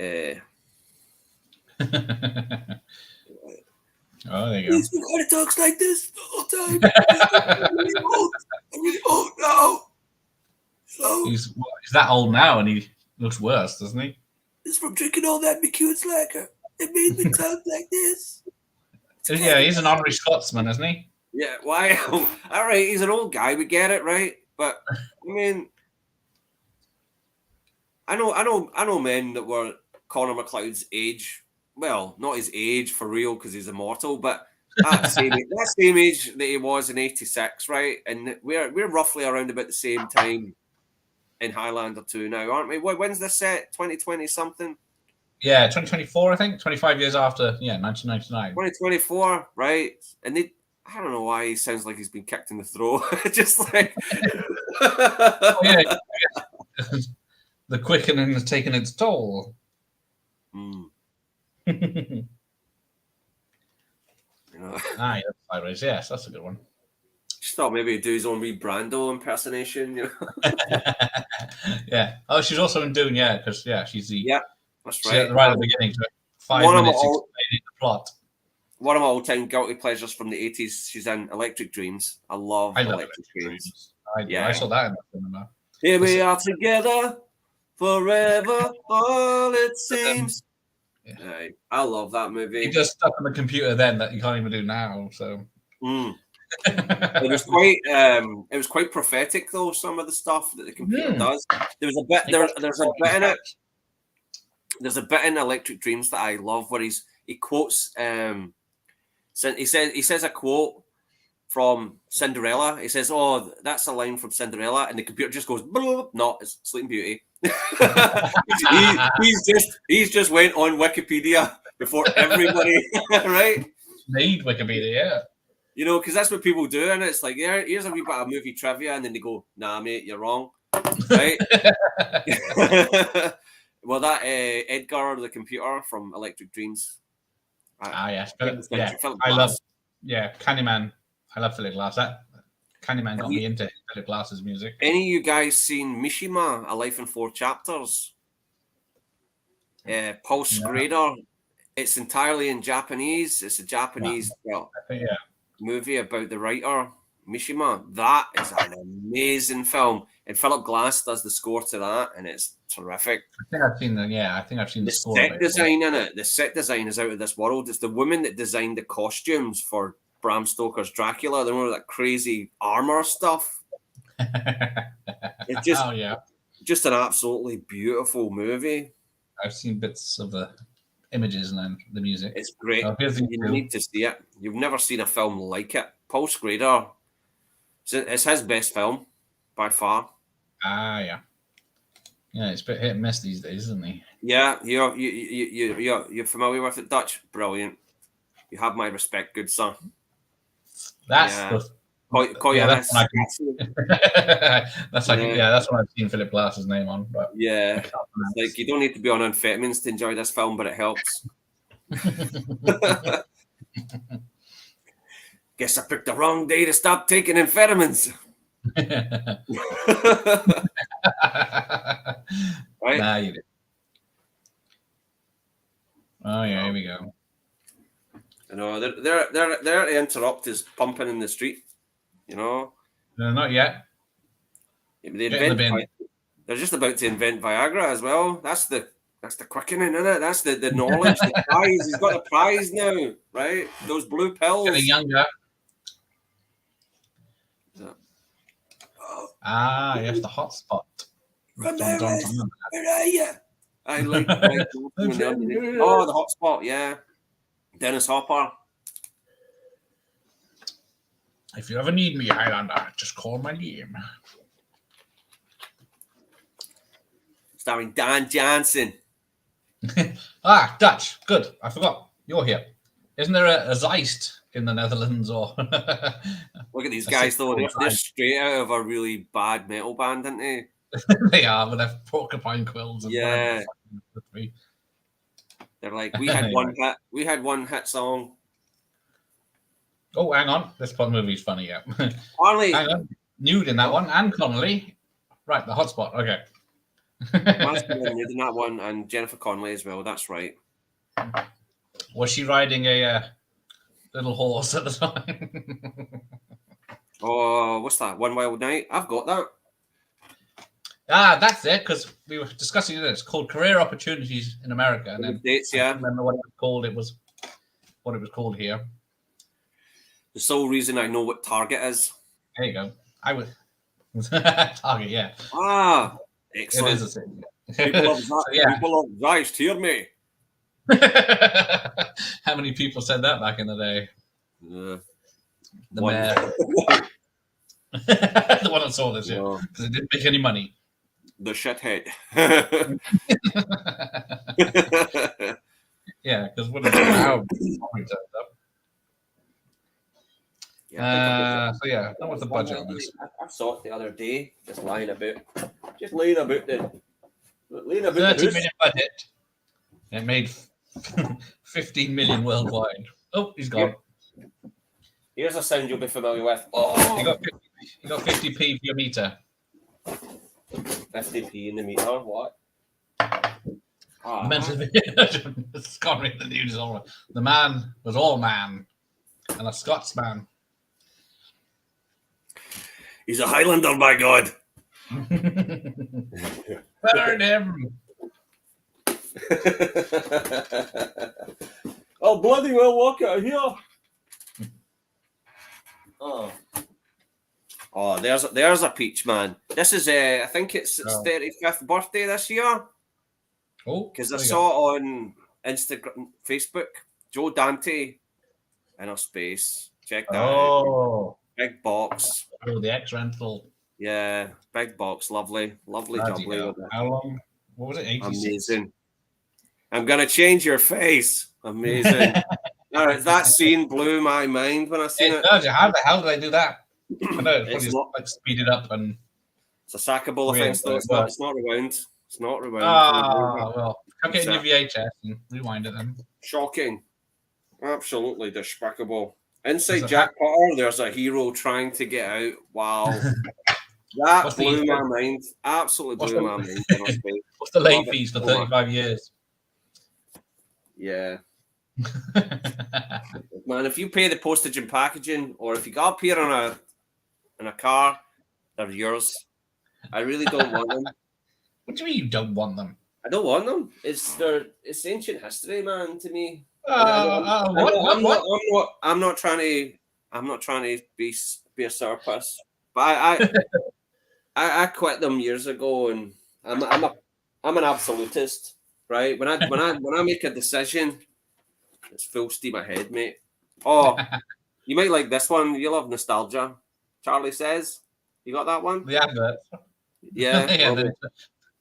oh, there you go. He's the guy that talks like this the whole time. I'm really old now. So he's that old now, and he looks worse, doesn't he? It's from drinking all that McEwen's lager. It made me talk like this. Yeah, he's an honorary Scotsman, isn't he? Yeah, why? All right, he's an old guy. We get it, right? But I mean, I know men that were Connor McLeod's age. Well, not his age for real because he's immortal, but that same age that he was in '86, right? And we're roughly around about the same time in Highlander 2 now, aren't we? When's this set? 2020 something? Yeah, 2024, I think. 25 years after, 1999. 2024, right? And I don't know why he sounds like he's been kicked in the throat. Just like... Oh, yeah. The quickening has taken its toll. Sideways. Yes, that's a good one. Just thought maybe he'd do his own wee Brando impersonation, Yeah. Oh, she's also in Dune, because she's the that's right. Right at the beginning. 5 minutes explaining the plot. One of my all-time guilty pleasures from the 80s. She's in Electric Dreams. I love Electric Dreams. I saw that in the cinema. Here we are together forever, all it seems. Yeah. I love that movie. He just stuck on the computer then that you can't even do now. So it was quite prophetic though. Some of the stuff that the computer does. There's a bit in it. There's a bit in Electric Dreams that I love where he quotes. He says a quote from Cinderella. He says, "Oh, that's a line from Cinderella," and the computer just goes, "No, it's Sleeping Beauty." he's just went on Wikipedia before everybody, right? Made Wikipedia, because that's what people do, and it's like, here's a wee bit of movie trivia, and then they go, "Nah, mate, you're wrong," right? Well, that Edgar, the computer from Electric Dreams. Yes, I love Candyman. I love Philip Glass. That Candyman got me into Philip Glass's music. Any of you guys seen Mishima, A Life in 4 Chapters? Paul Schrader. It's entirely in Japanese. It's a Japanese movie about the writer Mishima. That is an amazing film, and Philip Glass does the score to that, and it's terrific. I think I've seen the score. Set design in it. The set design is out of this world. It's the woman that designed the costumes for Bram Stoker's Dracula. They were that crazy armor stuff. It's just an absolutely beautiful movie. I've seen bits of the images and then the music. It's great. You need to see it. You've never seen a film like it. Paul Schrader. It's his best film by far. Yeah, it's a bit hit and miss these days, isn't he? Yeah, you're familiar with it, Dutch? Brilliant. You have my respect, good son. That's that's when I've seen Philip Glass's name on. But it's like you don't need to be on amphetamines to enjoy this film, but it helps. Guess I picked the wrong day to stop taking amphetamines. Right? Nah, you did. Oh yeah, here we go. Their interrupt is pumping in the street. No, not yet. They're just about to invent Viagra as well. That's the quickening, isn't it? That's the knowledge, the prize. He's got a prize now, right? Those blue pills. Getting younger. Yes, the hotspot. Ramirez, where are you? I like oh, the hotspot, yeah. Dennis Hopper. If you ever need me, Highlander, just call my name. Starring Dan Jansen. Dutch. Good. I forgot. You're here. Isn't there a Zeist in the Netherlands? Or look at these guys, though. They're straight out of a really bad metal band, aren't they? They are, with their porcupine quills. And they're like, we had one hit song. Oh, hang on. This movie's funny, yeah. Connolly. Hang on. Nude in that one, and Connolly. Right, the hotspot. Okay. Nude in that one, and Jennifer Connelly as well. That's right. Was she riding a little horse at the time? Oh, what's that? One Wild Night? I've got that. That's it, because we were discussing it. It's called Career Opportunities in America. And then dates, yeah. I don't remember what it was called. It was what it was called here. The sole reason I know what Target is. There you go. Target, yeah. Ah, excellent. It is a city. People love People love Zeist, hear me. How many people said that back in the day? The One. mayor. The one that saw this, yeah. No. Because it didn't make any money. The shithead. Yeah, because what is how turns up. Yeah, so yeah, that was the budget on this. I saw it the other day, just laying about the 30 million budget. It made 15 million worldwide. Oh, he's gone. Here's a sound you'll be familiar with. Oh, You got 50p for your meter. 50p in the meter. What? It's gone in the news. The man was all man, and a Scotsman. He's a Highlander, by God. Burn him. I'll bloody well walk out of here. Oh, there's a peach, man. This is I think it's its 35th birthday this year. Oh, because I saw it on Instagram, Facebook. Joe Dante, Inner Space. Check that out. Big box. Oh, the X rental. Yeah, big box. Lovely jubbly. How long? What was it? 86? Amazing. I'm gonna change your face. Amazing. All right, that scene blew my mind when I seen it. How the hell did I do that? I know it's not like speed it up and. It's a sackable offense, though. It's not rewound. It's not rewound. Well, chuck it in your VHS and rewind it then. Shocking. Absolutely despicable. Inside Jack Potter, there's a hero trying to get out. Wow. That blew my mind. Absolutely blew my mind. What's the late fees for 35 years? Yeah. Man, if you pay the postage and packaging, or if you got up here in a car, they're yours. I really don't want them. What do you mean you don't want them? I don't want them. It's ancient history, man. To me, I'm not trying to be a surplus, but I quit them years ago, and I'm an absolutist, right? When I make a decision, it's full steam ahead, mate. Oh, you might like this one. You love nostalgia. Charlie Says. You got that one? The advert. Yeah. Yeah.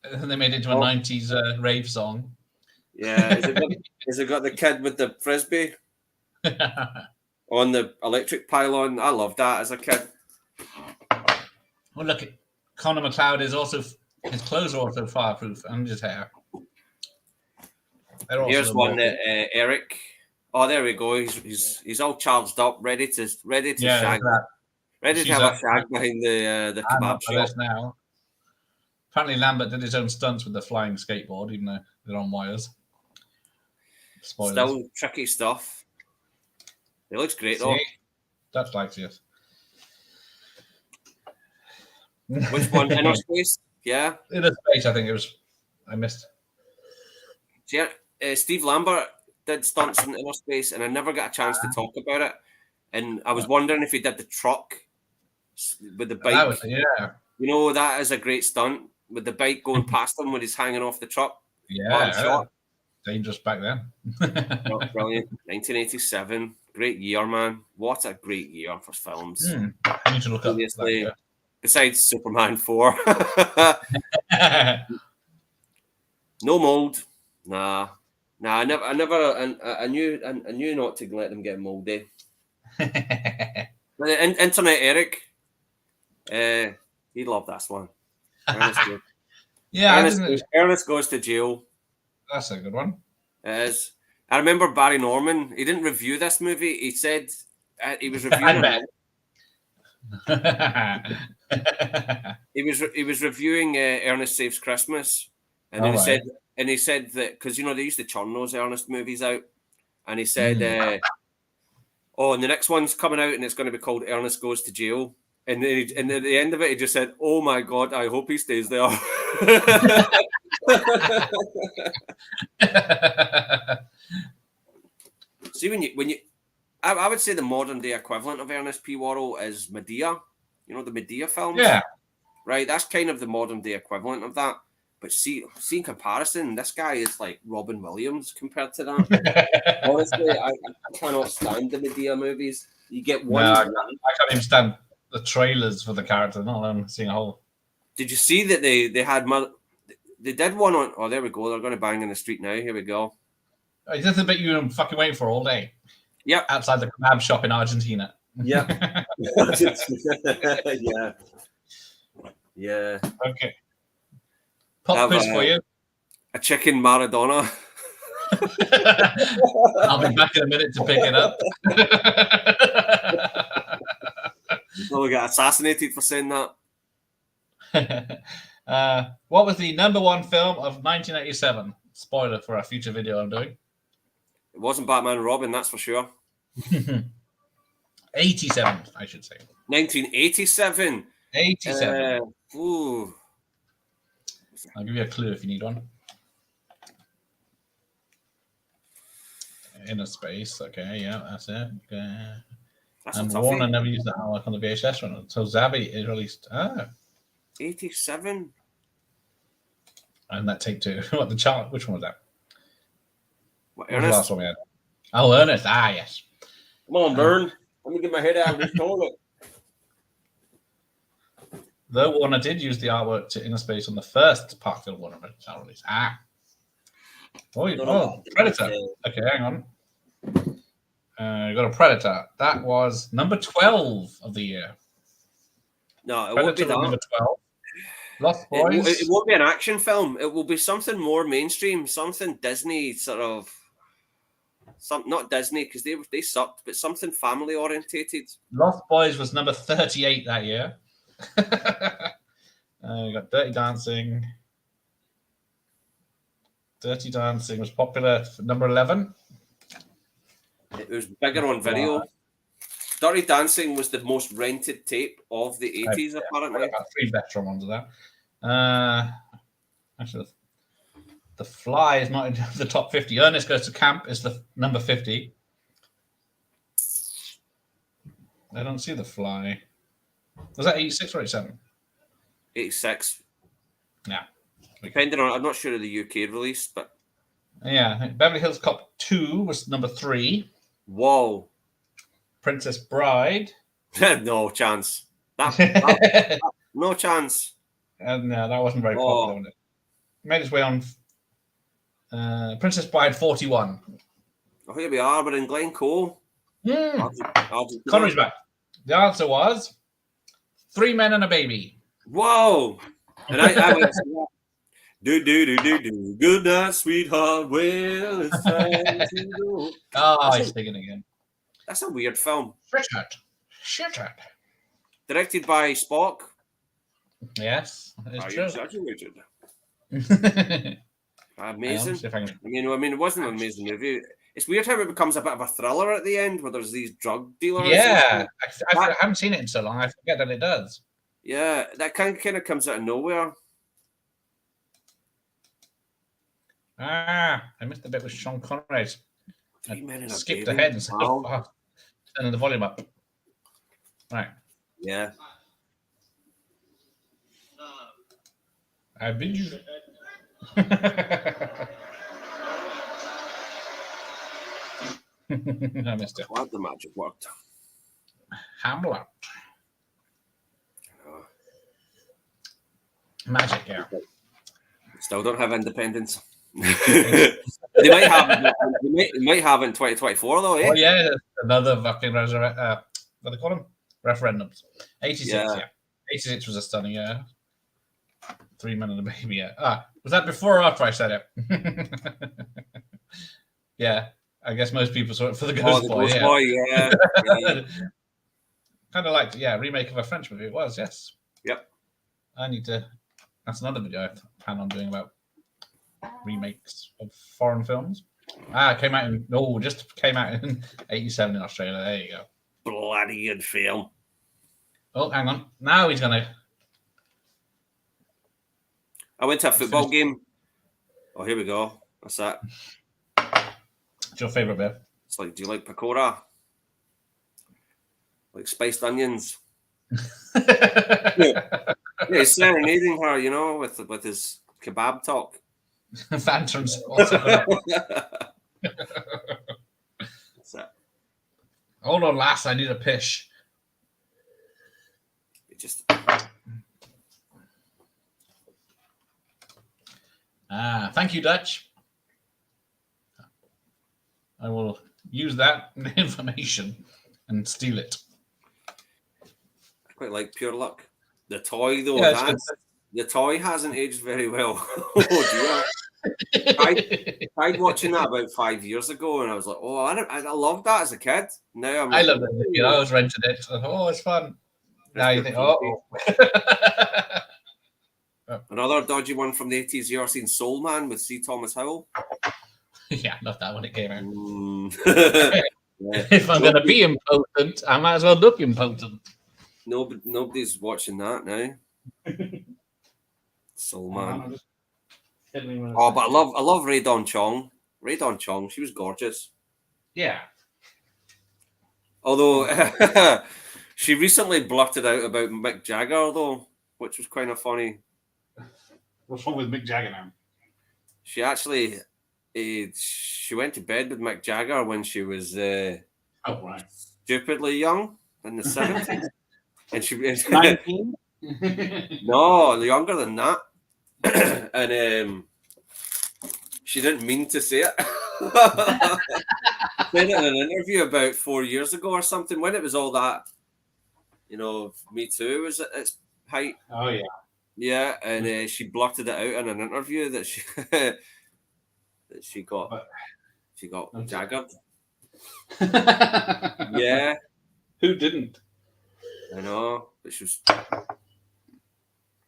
They made it into a 90s rave song. Yeah. Has it got the kid with the frisbee on the electric pylon? I loved that as a kid. Well, look, Connor McLeod is also, his clothes are also fireproof and his hair. Here's one that Eric. Oh, there we go. He's all charged up, ready to shag. Ready to have a shag behind the kebab shop now. Apparently, Lambert did his own stunts with the flying skateboard, even though they're on wires. Spoilers. Still tricky stuff. It looks great, though. That's like this. Which one? Inner Space? Yeah. Inner Space, I think it was. I missed. Yeah, Steve Lambert did stunts in Inner Space, and I never got a chance to talk about it. And I was wondering if he did the truck with the bike. Yeah. You know, that is a great stunt with the bike going past him when he's hanging off the truck. Yeah. Dangerous back then. Brilliant. 1987. Great year, man. What a great year for films. I need to look up that. Besides Superman 4. No mold. Nah. I knew not to let them get moldy. Internet Eric. He'd love this one. Ernest Goes to Jail. That's a good one. It is. I remember Barry Norman. He didn't review this movie. He said he was reviewing he was reviewing Ernest Saves Christmas, and then he said that because they used to churn those Ernest movies out, and he said, and the next one's coming out, and it's going to be called Ernest Goes to Jail. And then at the end of it, he just said, "Oh my God, I hope he stays there." See, I would say the modern day equivalent of Ernest P. Worrell is Medea. You know the Medea films. Yeah. right? That's kind of the modern day equivalent of that. But see in comparison, this guy is like Robin Williams compared to that. Honestly, I cannot stand the Medea movies. You get one. No, I can't even stand the trailers for the character, not alone seeing a whole. Did you see that they did one on? Oh, there we go. They're going to bang in the street now. Here we go. Is this the bit you've been fucking waiting for all day? Yep. Outside the kebab shop in Argentina. Yep. Yeah. Yeah. Okay. Pop quiz for you. A chicken Maradona. I'll be back in a minute to pick it up. Oh, we got assassinated for saying that. What was the #1 film of 1987? Spoiler for a future video I'm doing. It wasn't Batman and Robin, that's for sure. 87, I should say. 1987. 87. Ooh. I'll give you a clue if you need one. Inner Space. Okay, yeah, that's it. Okay. And Warner never used that artwork on the VHS run until Zabby is released. 87. And that Take Two. What the chart? Which one was that? What, was the last one we had? Oh, Ernest. Ah, yes. Come on, Vern. Let me get my head out of this toilet. Though Warner did use the artwork to Inner Space on the first Parkville Warner title release. Predator. Okay, hang on. You got a Predator. That was number 12 of the year. No, it Predator won't be that. Number 12. Lost Boys. It won't be an action film. It will be something more mainstream, something Disney sort of. Not Disney because they sucked, but something family orientated. Lost Boys was number 38 that year. You got Dirty Dancing. Dirty Dancing was popular for number 11. It was bigger on video. Dirty Dancing was the most rented tape of the 80s, apparently. About 3 veteran ones of that. Actually, The Fly is not in the top 50. Ernest Goes to Camp is the number 50. I don't see The Fly. Was that 86 or 87? 86. Yeah. Depending on, I'm not sure of the UK release, but. Yeah. Beverly Hills Cop 2 was number 3. Whoa. Princess Bride. No chance. That no chance. And no, that wasn't very popular, was it? Made its way on. Princess Bride 41. Oh, here we are. We're in Glencoe. Connery's back. The answer was 3 Men and a Baby. Whoa! And I went do. Good night, sweetheart. Well, it's time to go. Oh, he's singing again. That's a weird film. Shit. Directed by Spock. Yes, it's true. Exaggerated. Amazing. I mean, it wasn't an amazing movie. It's weird how it becomes a bit of a thriller at the end, where there's these drug dealers. Yeah, I haven't seen it in so long. I forget that it does. Yeah, that kind of comes out of nowhere. I missed the bit with Sean Connery. 3 Men and a skipped Baby. ahead and said, turning the volume up. Right. Yeah. I bid you. I missed it. Glad the magic worked. Hamlet. Magic, yeah. Still don't have independence. They might have it in 2024 though, eh? Oh yeah, another fucking what do they call them? Referendums. 86, yeah. 86 was a stunning year. 3 Men and a Baby, yeah. Was that before or after I said it? Yeah, I guess most people saw it for the Ghost Boy. Ghost Boy, yeah. Kind of like, remake of a French movie. It was, yes. Yep. That's another video I plan on doing about remakes of foreign films. Just came out in 87 in Australia. There you go. Bloody good film. Oh, hang on. Now he's going to... I went to a football game. Oh, here we go. What's that? What's your favourite bit? It's like, do you like pakora? Like spiced onions? Yeah, he's serenading her, with his kebab talk. Phantoms. Hold on, lass. I need a pish. Thank you, Dutch. I will use that information and steal it. I quite like Pure Luck. The toy, though, the toy hasn't aged very well. Oh, dear. I tried watching that about 5 years ago, and I was like, "Oh, I loved that as a kid." Now I'm like, I loved it as a kid. I always rented it. Oh, it's fun. Now you think, oh. Another dodgy one from the 80s. You ever seen Soul Man with C. Thomas Howell? Yeah, I loved that when it came out. Yeah. If I'm going to be impotent, I might as well look impotent. Nobody's watching that now. Soul Man. Oh, but I love Rae Dawn Chong. Rae Dawn Chong, she was gorgeous. Yeah. Although she recently blurted out about Mick Jagger, though, which was kind of funny. What's wrong with Mick Jagger now? She actually she went to bed with Mick Jagger when she was stupidly young in the 70s. And she 19? No, younger than that. And she didn't mean to say it. Said it in an interview about 4 years ago or something, when it was all that, Me Too was at its height. Oh, yeah. Yeah, and she blurted it out in an interview that she got jaggered. Yeah. Who didn't? I know, but she was.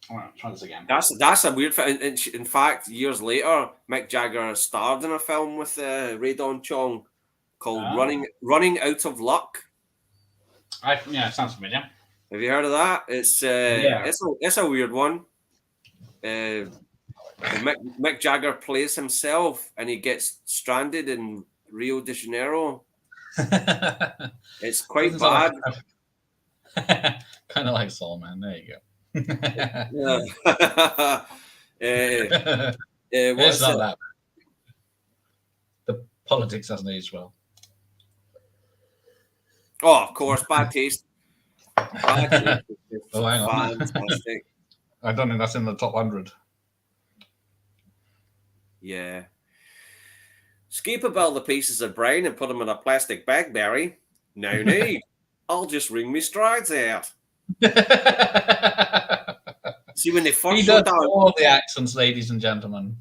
All right, try this again. That's a weird thing. In fact, years later, Mick Jagger starred in a film with Rae Dawn Chong called Running Out of Luck. It sounds familiar. Have you heard of that? It's a weird one. Mick Jagger plays himself, and he gets stranded in Rio de Janeiro. It's quite bad. Kind of like Soul Man. There you go. It's not that bad. The politics hasn't aged well. Oh, of course, Bad Taste. Bad Taste is hang on. Fantastic. I don't think that's in the top 100. Yeah. Scoop up all the pieces of brain and put them in a plastic bag, Barry. No need. I'll just wring me strides out. See, when they first showed all the accents, ladies and gentlemen.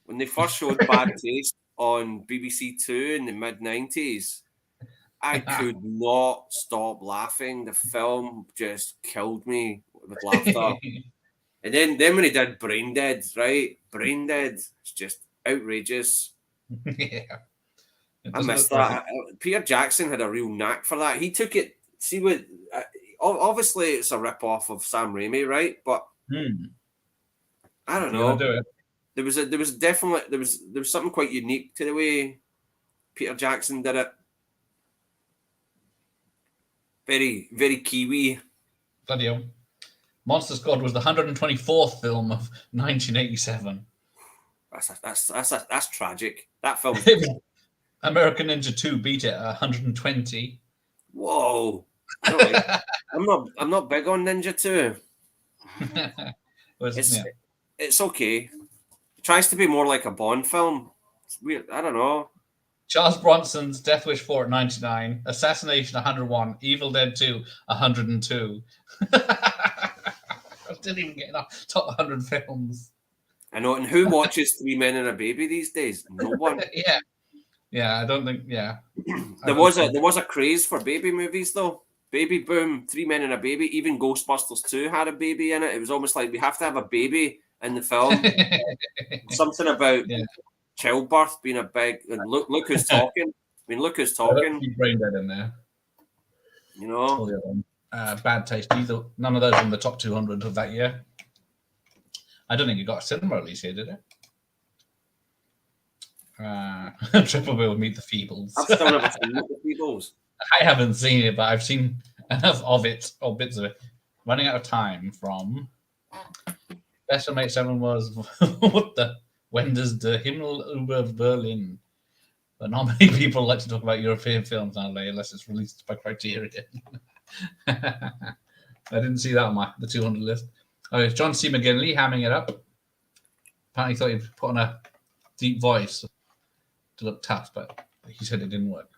When they first showed Bad Taste on BBC Two in the mid-90s, I could not stop laughing. The film just killed me with laughter. And then when he did Brain Dead, right? Brain Dead, it's just outrageous. Yeah. I missed that. Peter Jackson had a real knack for that. He took it. See what? Obviously, it's a rip-off of Sam Raimi, right? But I don't know. Do it. There was definitely something quite unique to the way Peter Jackson did it. Very, very Kiwi. Bloody hell. Monster Squad was the 124th film of 1987. That's tragic. That film. American Ninja 2 beat it at 120. Whoa! I'm not big on Ninja 2. It's okay. It tries to be more like a Bond film. It's weird. I don't know. Charles Bronson's Death Wish 4 at 99, Assassination 101, Evil Dead 2 102. I didn't even get enough top 100 films. I know, and who watches Three Men and a Baby these days? No one. Yeah, I don't think. Yeah, there was a craze for baby movies though. Baby boom, Three Men and a Baby. Even Ghostbusters 2 had a baby in it. It was almost like we have to have a baby in the film. Something about childbirth being a big. And look who's talking. I mean, look who's talking. Brain Dead in there. You know. Bad Taste. None of those in the top 200 of that year. I don't think it got a cinema release here, did it? Triple Bill Meet the Feebles. I've still never seen Meet the Feebles. I haven't seen it, but I've seen enough of it, or bits of it. Running Out of Time from Best of Mate 7 was what the when does the Himmel über Berlin? But not many people like to talk about European films nowadays unless it's released by Criterion. I didn't see that on the 200 list. Oh, it's John C. McGinley hamming it up. Apparently thought he'd put on a deep voice to look tough, but he said it didn't work.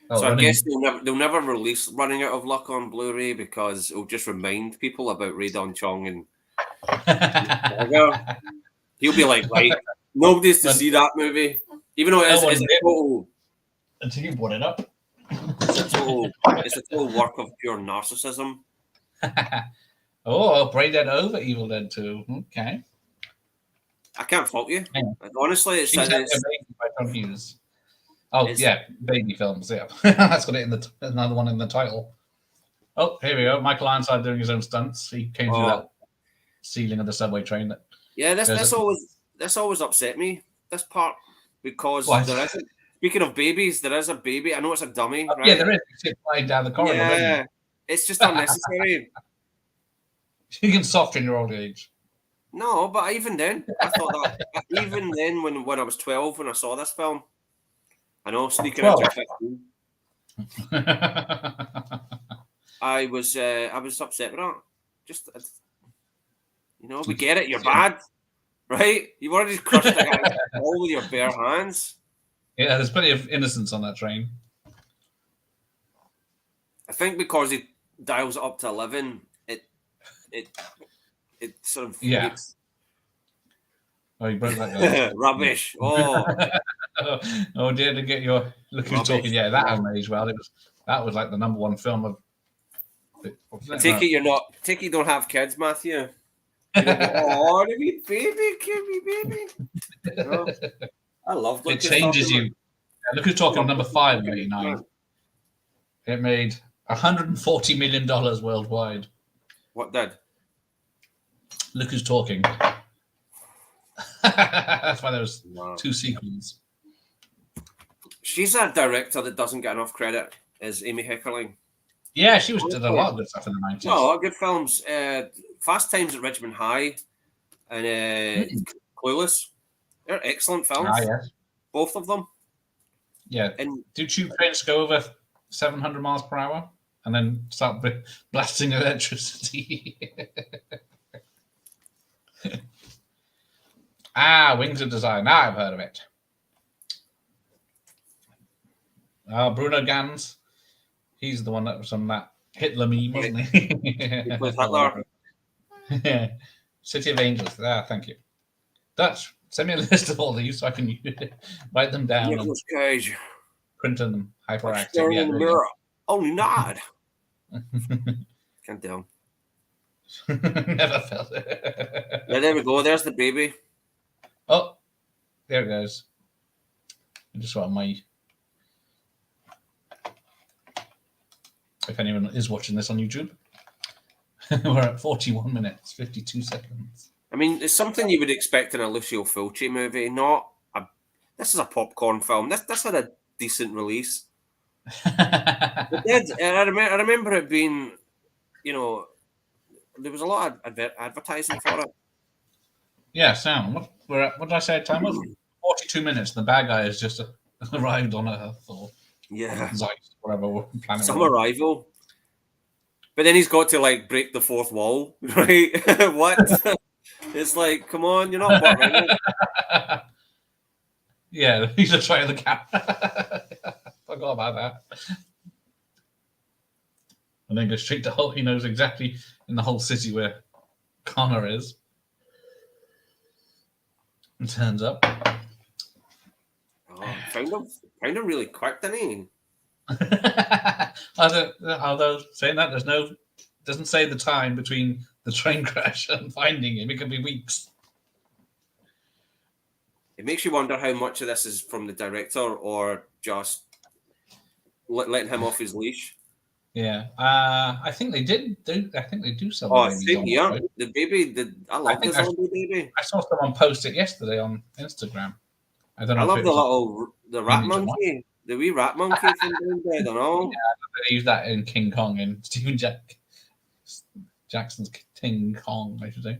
Oh, so I guess they'll never release Running Out of Luck on Blu-ray because it'll just remind people about Ray Don Chong and he'll be like, nobody's to see that movie. Even though it's a total... Until you brought it up. It's a total work of pure narcissism. Brain Dead over Evil Dead 2. Okay. I can't fault you. Yeah. Honestly, it's by Tom Hughes. Oh, yeah, baby films, yeah. That's got it in another one in the title. Oh, here we go. Michael Ironside doing his own stunts. He came through that ceiling of the subway train. This always upset me, this part, because there isn't. Speaking of babies, there is a baby. I know it's a dummy, right? Yeah, there is. It's flying down the corridor. Yeah, it's just unnecessary. You can soften your old age. No, but even then, I thought that. Even then, when I was 12, when I saw this film, I know sneaking into 15, I was upset with that. Just, we get it. You're bad, right? You've already crushed the guy's all with your bare hands. Yeah, there's plenty of innocence on that train. I think because he dials it up to 11, it sort of makes... Oh, you broke that guy. Rubbish. Oh dear, to get your look who's talking. Yeah, that hasn't aged well. That was like the number one film of. I take it you don't have kids, Matthew. Oh, baby, give me baby. No. I love it. Changes you. Look who's talking. Number 5 in '89. It made $140 million worldwide. What did? Look who's talking. That's why there was 2 sequels. She's a director that doesn't get enough credit, is Amy Heckerling. Yeah, she did a lot of good stuff in the 90s. Oh, a lot of good films. Fast Times at Ridgemont High and Clueless. They're excellent films. Yes. Both of them. Yeah. And do tube trains go over 700 miles per hour and then start blasting electricity? Wings of Desire. Now I've heard of it. Bruno Ganz. He's the one that was on that Hitler meme, wasn't he? He plays Hitler. City of Angels. Thank you. Dutch, send me a list of all these so I can write them down. Nicolas Cage. Print them. Hyperactive. Staring in the mirror. Only nod. Can't tell. Never felt it. There we go. There's the baby. Oh, there it goes. I just want my... If anyone is watching this on YouTube, we're at 41 minutes, 52 seconds. I mean, it's something you would expect in a Lucio Fulci movie, this is a popcorn film. This had a decent release. It did. I remember it being, there was a lot of advertising for it. Yeah, Sam. What did I say time was? 42 minutes. The bad guy has just arrived on Earth, or Zeiss, whatever planet. Some arrival. But then he's got to break the fourth wall, right? What? It's like, come on, you're not buttering it. Yeah, he's just trying the camera. Forgot about that. And then go straight to Hull. He knows exactly in the whole city where Connor is. And turns up. Oh, found him really quick, didn't he? Although saying that, doesn't say the time between the train crash and finding him. It could be weeks. It makes you wonder how much of this is from the director or just letting him off his leash. Yeah, I think they did. I think they do sell. Oh, the baby. I love this zombie baby. I saw someone post it yesterday on Instagram. I don't know. I love the rat monkey, the wee rat monkey from Brain Dead and all. Yeah, they use that in King Kong and Stephen Jack. Jackson's King Kong, I should say.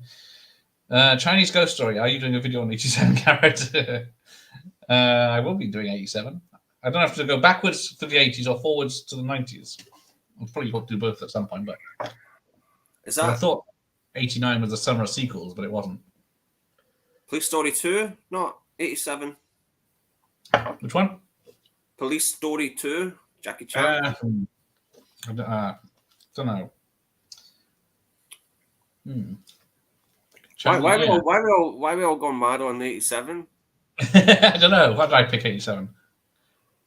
Chinese Ghost Story. Are you doing a video on 87 character? I will be doing 87. I don't have to go backwards to the 80s or forwards to the 90s. I'll probably hope to do both at some point, but is that? I thought 89 was the summer of sequels, but it wasn't. Police Story 2, not 87. Which one? Police Story 2, Jackie Chan. I don't know. Why we all gone mad on 87? I don't know. Why did I pick 87?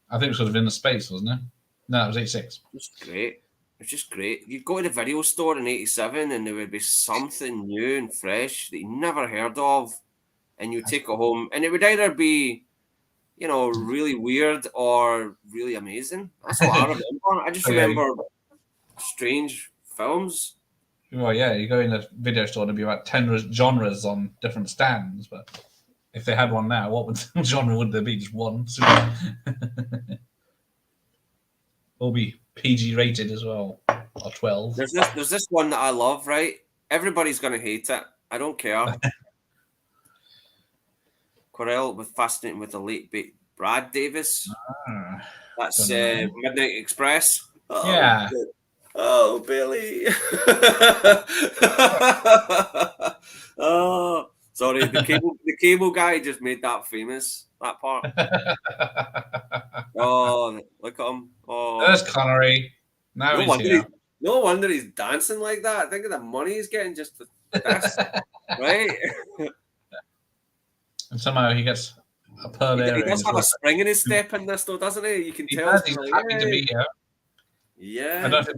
I think it was in the space, wasn't it? No, it was 86. It's great. It's just great. You'd go to the video store in 87 and there would be something new and fresh that you never heard of, and you take it home, and it would either be, you know, really weird or really amazing. That's what I remember. I just remember strange films. Well, yeah, you go in a video store and there'd be about 10 genres on different stands, but if they had one now, what genre would there be? Just one? Will be PG rated as well, or 12. There's this one that I love, right? Everybody's gonna hate it. I don't care. Corel with Fascinating with the Late Brad Davis. That's Midnight Express. Oh, yeah. Good. Oh, Billy. Oh, sorry. The cable guy just made that famous. That part. Oh, look at him. Oh, there's Connery. Now no wonder he's dancing like that. Think of the money he's getting just for this, right? And somehow he gets a pearl earring. He does have a spring in his step in this, though, doesn't he? You can tell. He's happy to be here. Yeah. I don't know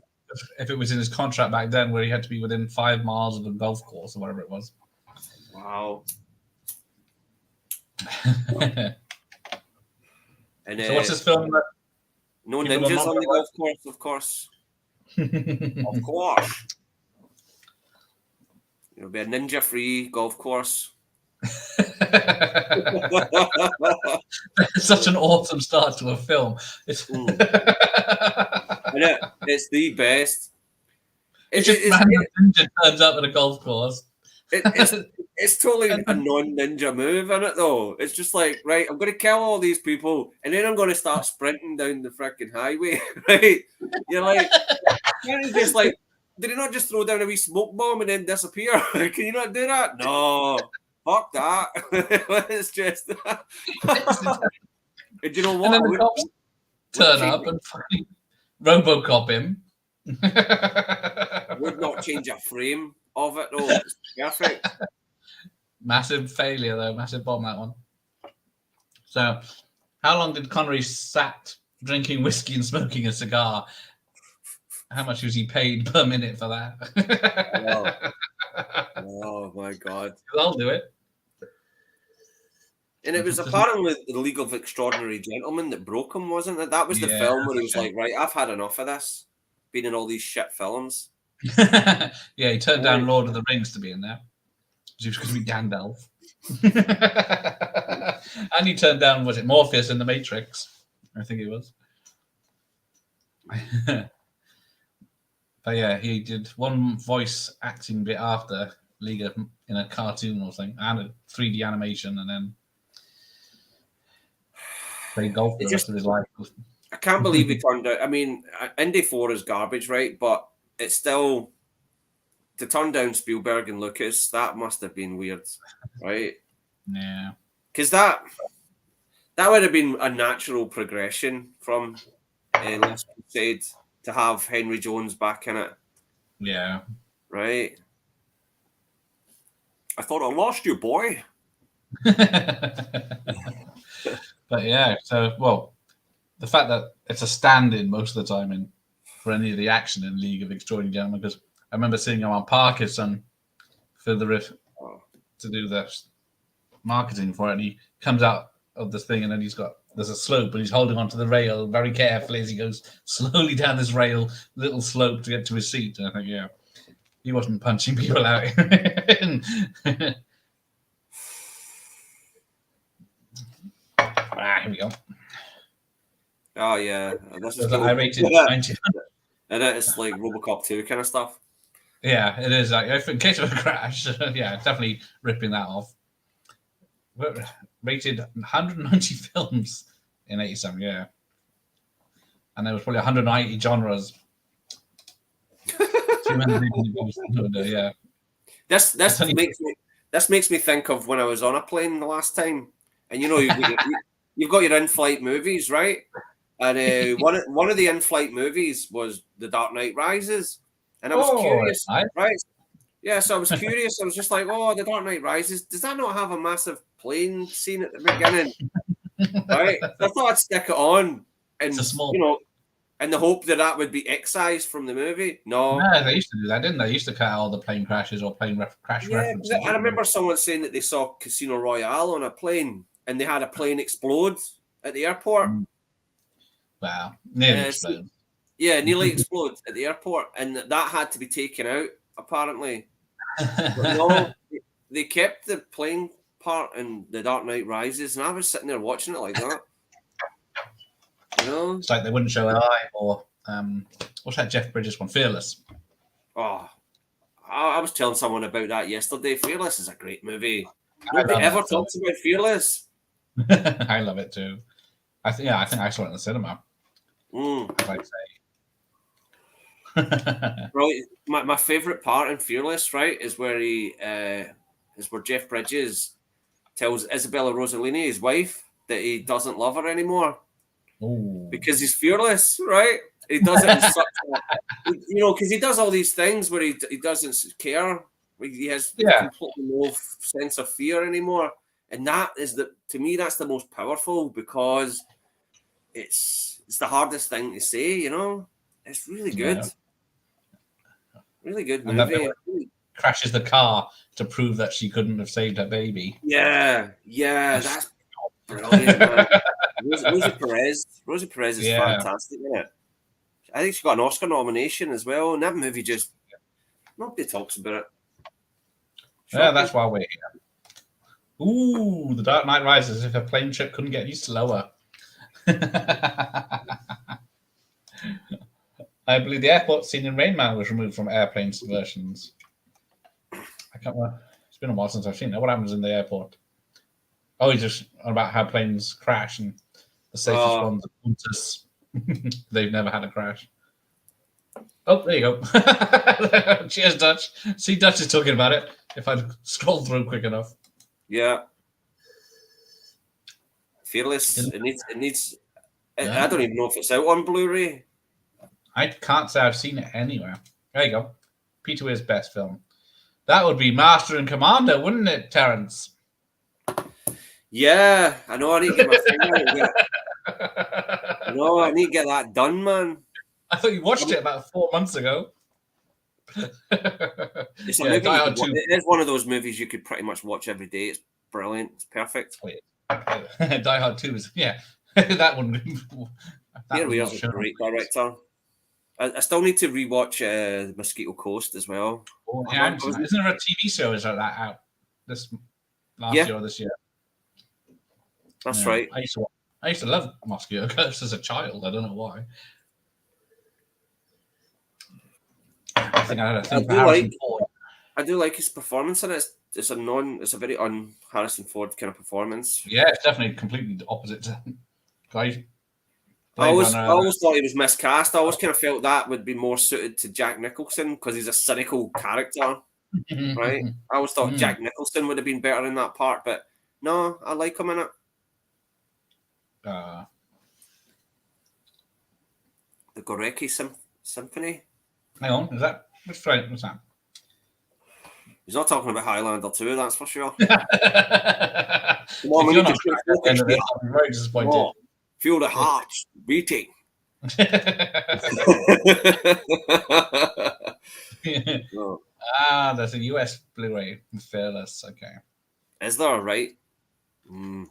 if it was in his contract back then where he had to be within 5 miles of the golf course or whatever it was. Wow. And so what's this film? No ninjas on the golf course, of course. Of course. It'll be a ninja-free golf course. Such an awesome start to a film. It's the best. Ninja turns up at a golf course. It's totally a non-ninja move, isn't it, though? It's just like, right, I'm going to kill all these people, and then I'm going to start sprinting down the freaking highway, right? You're like, just like, did he not just throw down a wee smoke bomb and then disappear? Can you not do that? No. Fuck that. It's just... And you know what? And then the cops turn up and fucking Robocop him. Would not change a frame of it, though. It's perfect. Massive failure, though. Massive bomb, that one. So, how long did Connery sat drinking whiskey and smoking a cigar? How much was he paid per minute for that? Oh my God. I'll do it. And it was apparently the League of Extraordinary Gentlemen that broke him, wasn't it? That was the film where he was like, right, I've had enough of this. Being in all these shit films. Yeah, he turned down Lord of the Rings to be in there. He was going to be Gandalf. And he turned down, was it Morpheus in The Matrix? I think it was. But yeah, he did one voice acting bit after League of, in a cartoon or something, and a 3D animation, and then played golf the rest of his life. I can't believe he turned out. I mean, Indy 4 is garbage, right? But it's still, to turn down Spielberg and Lucas, that must have been weird, right? Yeah. Because that would have been a natural progression from Last Crusade to have Henry Jones back in it. Yeah. Right? I thought I lost you, boy. But yeah, so, well, the fact that it's a stand-in most of the time for any of the action in League of Extraordinary Gentlemen, because I remember seeing him on Parkinson for to do the marketing for it, and he comes out of this thing, and then there's a slope, and he's holding onto the rail very carefully as he goes slowly down this little slope to get to his seat. And I think, yeah, he wasn't punching people out. Here we go. Oh yeah, I rated 90. And it's like RoboCop 2 kind of stuff. Yeah, it is. If in case of a crash, yeah, definitely ripping that off. Rated 190 films in 87, yeah. And there was probably 190 genres. Yeah. This makes me think of when I was on a plane the last time, and you've got your in-flight movies, right? And one of the in-flight movies was The Dark Knight Rises, and I was curious, nice. right? Yeah, so I was curious. I was just like, "Oh, The Dark Knight Rises. Does that not have a massive plane scene at the beginning?" Right? I thought I'd stick it on, and in the hope that would be excised from the movie. No, they used to do that, didn't they? They used to cut out all the plane crashes or plane crash references. I remember someone saying that they saw Casino Royale on a plane, and they had a plane explode at the airport. Wow, nearly exploded. Yeah, nearly explode at the airport, and that had to be taken out, apparently. But no, they kept the plane part in The Dark Knight Rises, and I was sitting there watching it like that. It's like they wouldn't show an eye, or what's that Jeff Bridges one? Fearless. Oh, I was telling someone about that yesterday. Fearless is a great movie. Nobody ever talks about Fearless. I love it too. I think I saw it in the cinema. I'd like to say. Right, my favorite part in Fearless, right, is where Jeff Bridges tells Isabella Rossellini, his wife, that he doesn't love her anymore. Ooh. Because he's fearless, right? He does it in such a, because he does all these things where he doesn't care. He has completely no sense of fear anymore. And that is to me, that's the most powerful, because it's the hardest thing to say, It's really good. Yeah. Really good movie. Crashes the car to prove that she couldn't have saved her baby. Yeah, that's brilliant, man. Rosie Perez is fantastic, isn't it? I think she got an Oscar nomination as well, and that movie just nobody talks about it. Yeah, that's why we're here. Ooh, The Dark Knight Rises. If a plane trip couldn't get any slower. I believe the airport scene in Rain Man was removed from airplane versions. I can't remember. It's been a while since I've seen that. What happens in the airport? Oh, he's just about how planes crash, and the safest ones are Qantas. They've never had a crash. Oh, there you go. Cheers, Dutch. See, Dutch is talking about it. If I scroll through quick enough. Yeah. Fearless. It needs. I don't even know if it's out on Blu-ray. I can't say I've seen it anywhere. There you go. Peter Weir's best film. That would be Master and Commander, wouldn't it, Terrence? Yeah, I know. I need to get my finger out. No, I need to get that done, man. I thought you watched it about 4 months ago. It's a movie. It is one of those movies you could pretty much watch every day. It's brilliant. It's perfect. Oh, yeah. Die Hard 2 is that one. Peter Weir's a great director. I still need to rewatch Mosquito Coast as well. Oh, yeah, isn't there a TV series like that out this last year or this year? That's right. I used to love Mosquito Coast as a child. I don't know why. I think I had a thing for Harrison Ford. I do like his performance in it. It's a very un-Harrison Ford kind of performance. Yeah, it's definitely completely opposite to guys. I always thought he was miscast. I always kind of felt that would be more suited to Jack Nicholson because he's a cynical character, right? I always thought Jack Nicholson would have been better in that part, but no, I like him in it. The Gorecki Symphony. Hang on, is that which friend was that? He's not talking about Highlander 2, that's for sure. Come on, I'm very disappointed. Oh, feel the hearts beating. There's a US Blu-ray, Fearless. Okay. Is there, right? I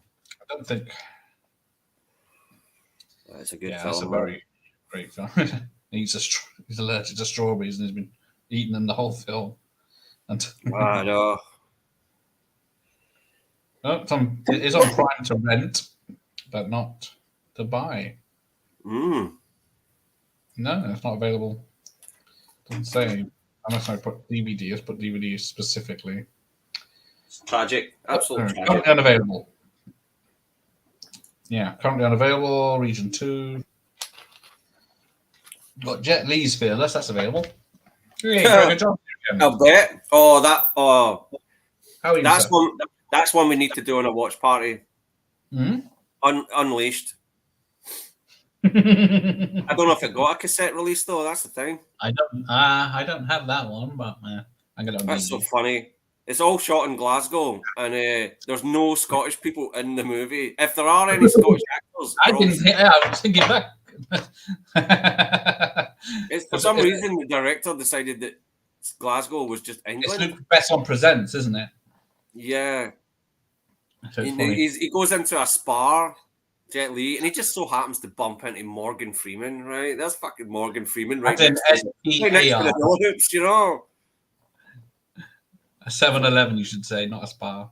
don't think. That's a good film. That's a very great film. He's allergic to strawberries and he's been eating them the whole film. And I know. It's on Prime to rent, but not to buy. No, it's not available. Doesn't say. Unless I put DVD, let's put DVD specifically. It's tragic. Absolutely tragic. Currently unavailable. Yeah, currently unavailable. Region 2. Got Jet Li's Fearless. That's available. Yeah, good job. I'll bet. Oh, that. Oh, how are you? That's sir? one. That's one we need to do on a watch party. Hmm? Unleashed. I don't know if it got a cassette release though. That's the thing. I don't have that one, but I'm gonna. That's so funny. It's all shot in Glasgow, and there's no Scottish people in the movie. If there are any Scottish actors, I was thinking back. It's for some reason the director decided that Glasgow was just England. It's Luke Besson Presents, isn't it? Yeah. So He goes into a spa, Jet Li, and he just so happens to bump into Morgan Freeman, right? That's fucking Morgan Freeman, right? That's next to the hula hoops, you know. A 7-Eleven, you should say, not a spa.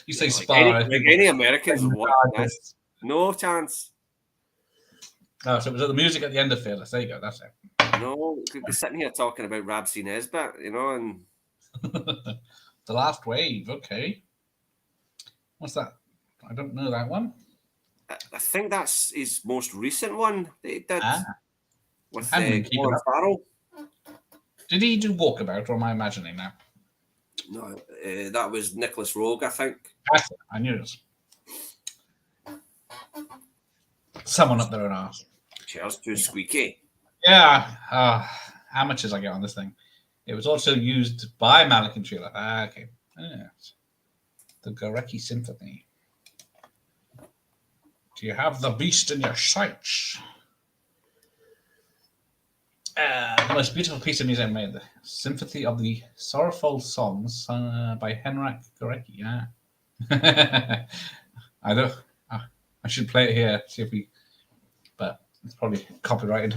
You say spa. Any Americans would watch that. No chance. Oh, so it was the music at the end of Fearless. There you go. That's it. No, we could be sitting here talking about Rabsy Nesbitt, you know, and The Last Wave. Okay. What's that? I don't know that one. I think that's his most recent one that he did with Colin Farrell. Did he do Walkabout, or am I imagining now? No, that was Nicholas Rogue, I think. That's it. I knew it. Someone up their own arse. Cheers to Squeaky. Yeah. Amateurs I get on this thing. It was also used by Malik and Sheila. Okay. Yes. The Gorecki Symphony. Do you have the beast in your sights? The most beautiful piece of music made, the Symphony of the Sorrowful Songs by Henrik Gorecki. Yeah. I should play it here, see if we, but it's probably copyrighted.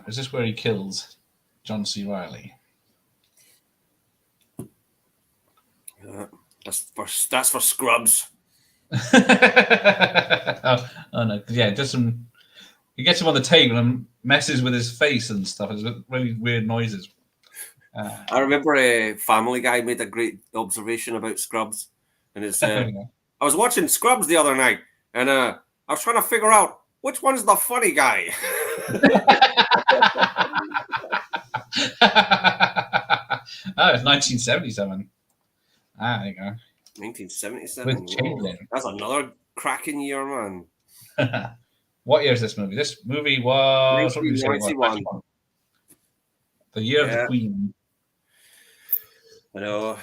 Is this where he kills John C. Reilly? That's for Scrubs. oh no, yeah, just some. He gets him on the table and messes with his face and stuff. It's really weird noises. I remember Family Guy made a great observation about Scrubs, and it's. I was watching Scrubs the other night, and I was trying to figure out which one's the funny guy. Oh, it's 1977. There you go. 1977. That's another cracking year, man. What year is this movie? This movie was 1991. The year of the Queen. I know.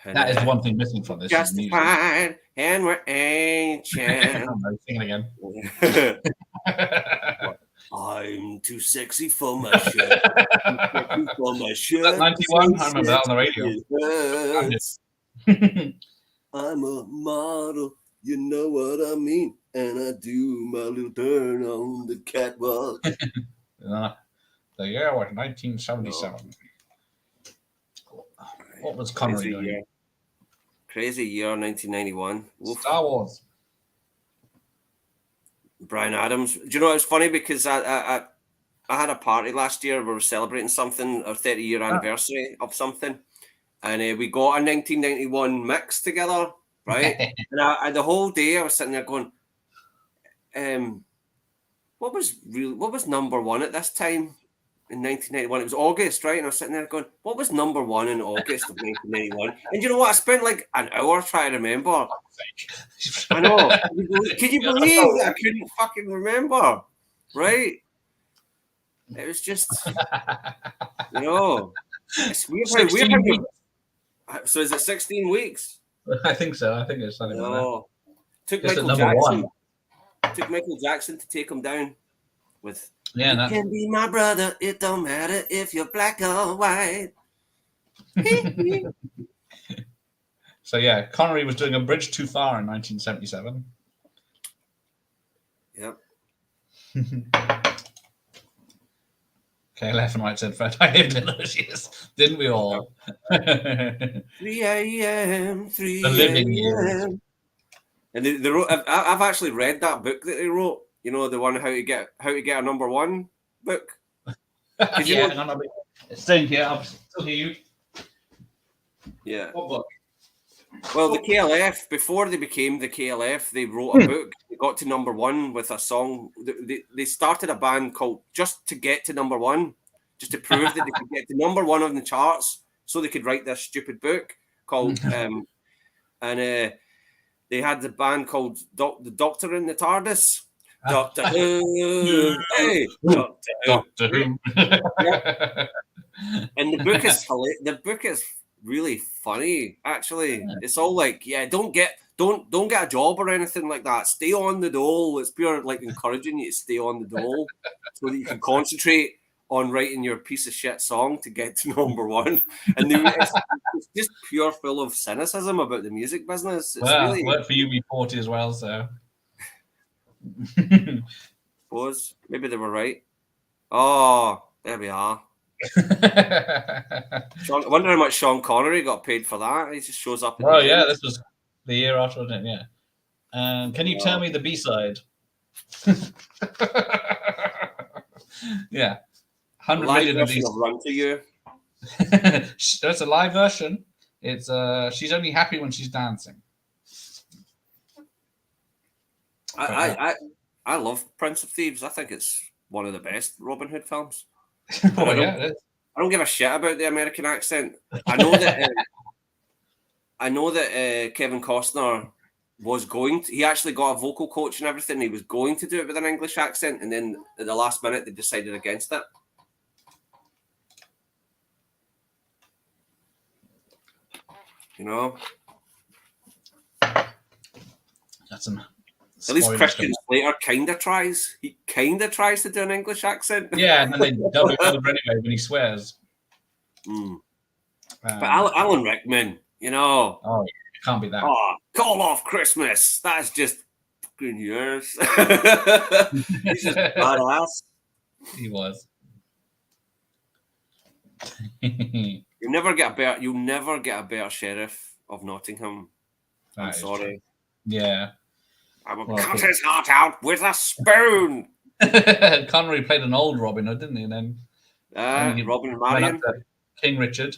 That is the one thing missing from this. Justified and we're ancient. I'm singing again. I'm too sexy for my shirt. For my shirt. 91. I remember that on the radio. I'm a model, you know what I mean, and I do my little turn on the catwalk. The year was 1977. What was Connery doing? Crazy year, 1991. Oof. Star Wars. Bryan Adams. Do you know, it's funny because I had a party last year. We were celebrating something, our 30-year anniversary of something. And we got a 1991 mix together, right? And the whole day I was sitting there going, what was number one at this time in 1991? It was August, right? And I was sitting there going, what was number one in August of 1991? And you know what? I spent like an hour trying to remember. I know. Can you believe that I couldn't fucking remember? Right? It was just, you know, it's weird. So is it 16 weeks? I think so. I think it's something like that. Took Michael Jackson. Took Michael Jackson to take him down with "You can be my brother. It don't matter if you're black or white." So yeah, Connery was doing A Bridge Too Far in 1977. Yep. Okay, left and right said Fred. I lived in those years, didn't we all? 3 a.m. 3 The living a.m. years. And they wrote. I've actually read that book that they wrote. You know, the one how to get a number one book. Yeah, hang on, it's staying here. I'll still hear you. Yeah. What book? Well, the KLF, before they became the KLF, they wrote a book. They got to number one with a song. They started a band called Just to Get to Number One, just to prove that they could get to number one on the charts, so they could write this stupid book called. They had the band called The Doctor in the TARDIS. Doctor Who, hey, Doctor Who. Yeah. And the book is hilarious. The book is really funny, actually. Yeah. It's all like, don't get a job or anything like that. Stay on the dole. It's pure like encouraging you to stay on the dole so that you can concentrate on writing your piece of shit song to get to number one. And it's just pure full of cynicism about the music business. It's really worked for UB40 as well, so suppose maybe they were right. Oh, there we are. I wonder how much Sean Connery got paid for that. He just shows up. Oh yeah, this was the year after, wasn't it? Yeah. Can you tell me the B-side? Yeah, 100 million of these. Run to you. That's a live version. It's she's only happy when she's dancing. I love Prince of Thieves. I think it's one of the best Robin Hood films. I don't give a shit about the American accent. I know that Kevin Costner was going to, he actually got a vocal coach and everything. He was going to do it with an English accent, and then at the last minute they decided against it. You know, that's an. At least Christian Slater kind of tries. He kind of tries to do an English accent. Yeah, and then they dub it over anyway when he swears. But Alan Rickman, you know. Oh, it can't be that. Oh, Call Off Christmas. That's just fucking yours. He's just badass. He was. You'll never get a better sheriff of Nottingham. I'm sorry. Yeah. I will cut his heart out with a spoon. Connery played an old Robin Hood, didn't he? And then Robin and Marion. King Richard.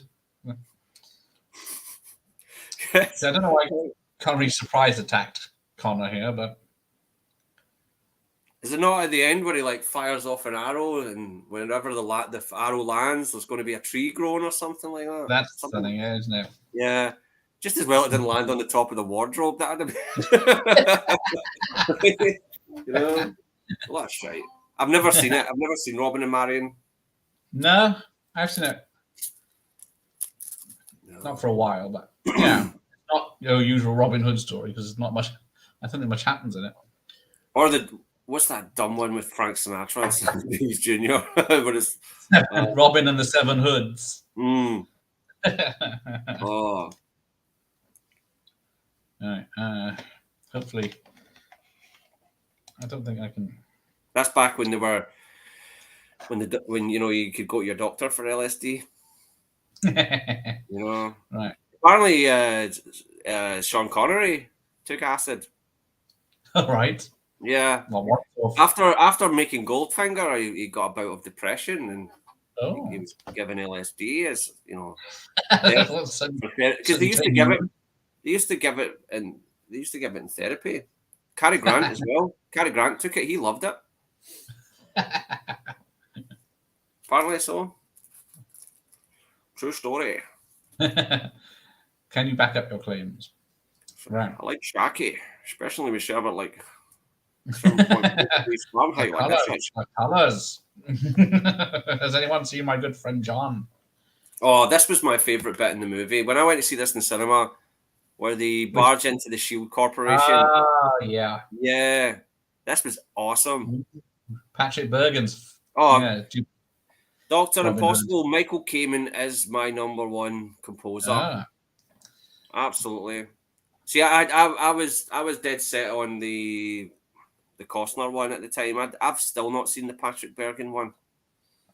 Yes. So I don't know why Connery surprise attacked Connor here, but is it not at the end where he like fires off an arrow, and whenever the arrow lands, there's going to be a tree growing or something like that? That's something, isn't it? Yeah. Just as well it didn't land on the top of the wardrobe. That'd have been, you know, a lot of shite. I've never seen it. I've never seen Robin and Marion. No, I've seen it. No. Not for a while, but yeah, not your usual Robin Hood story because it's not much. I don't think much happens in it. Or what's that dumb one with Frank Sinatra? He's Junior, but it's Robin and the Seven Hoods. Oh. All right. Hopefully, I don't think I can. That's back when they were, when you know you could go to your doctor for LSD. You know, right? Apparently, Sean Connery took acid. All right. Yeah. Well, after making Goldfinger, he got a bout of depression, and he was given LSD as you know, because they used to give it. They used to give it in therapy. Cary Grant as well. Cary Grant took it. He loved it. Apparently so. True story. Can you back up your claims? Right. I like Shaki, especially with Sherbert like 7.3 height like Colors. Has anyone seen my good friend John? Oh, this was my favourite bit in the movie. When I went to see this in the cinema, where they barge into the Shield Corporation. Yeah. Yeah. This was awesome. Patrick Bergen's. Dr. Impossible, Michael Kamen is my number one composer. Absolutely. See, I was dead set on the Costner one at the time. I've still not seen the Patrick Bergen one.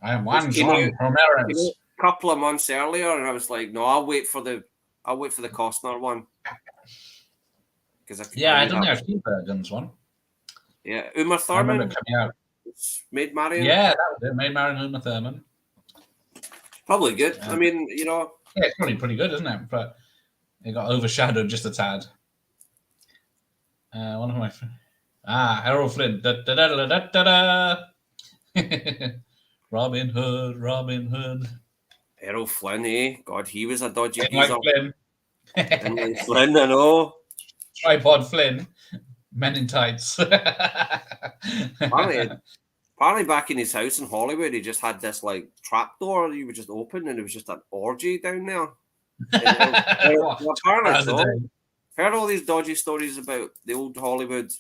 I am one John Ramirez. A couple of months earlier, and I was like, no, I'll wait for the Costner one. because I don't think I've seen Bergen's one. Yeah, Uma I Thurman. remember coming out. Maid Marian. Yeah, that was it. Maid Marian, Uma Thurman. Probably good. I mean, yeah, it's probably pretty good, isn't it? But it got overshadowed just a tad. One of my Errol Flynn. Da, da, da, da, da, da. Robin Hood. Errol Flynn, eh? God, he was a dodgy Like Flynn. Like Flynn, I know. Tripod Flynn. Men in tights. Apparently back in his house in Hollywood, he just had this like trapdoor you would just open and it was just an orgy down there. Apparently so. Heard all these dodgy stories about the old Hollywood.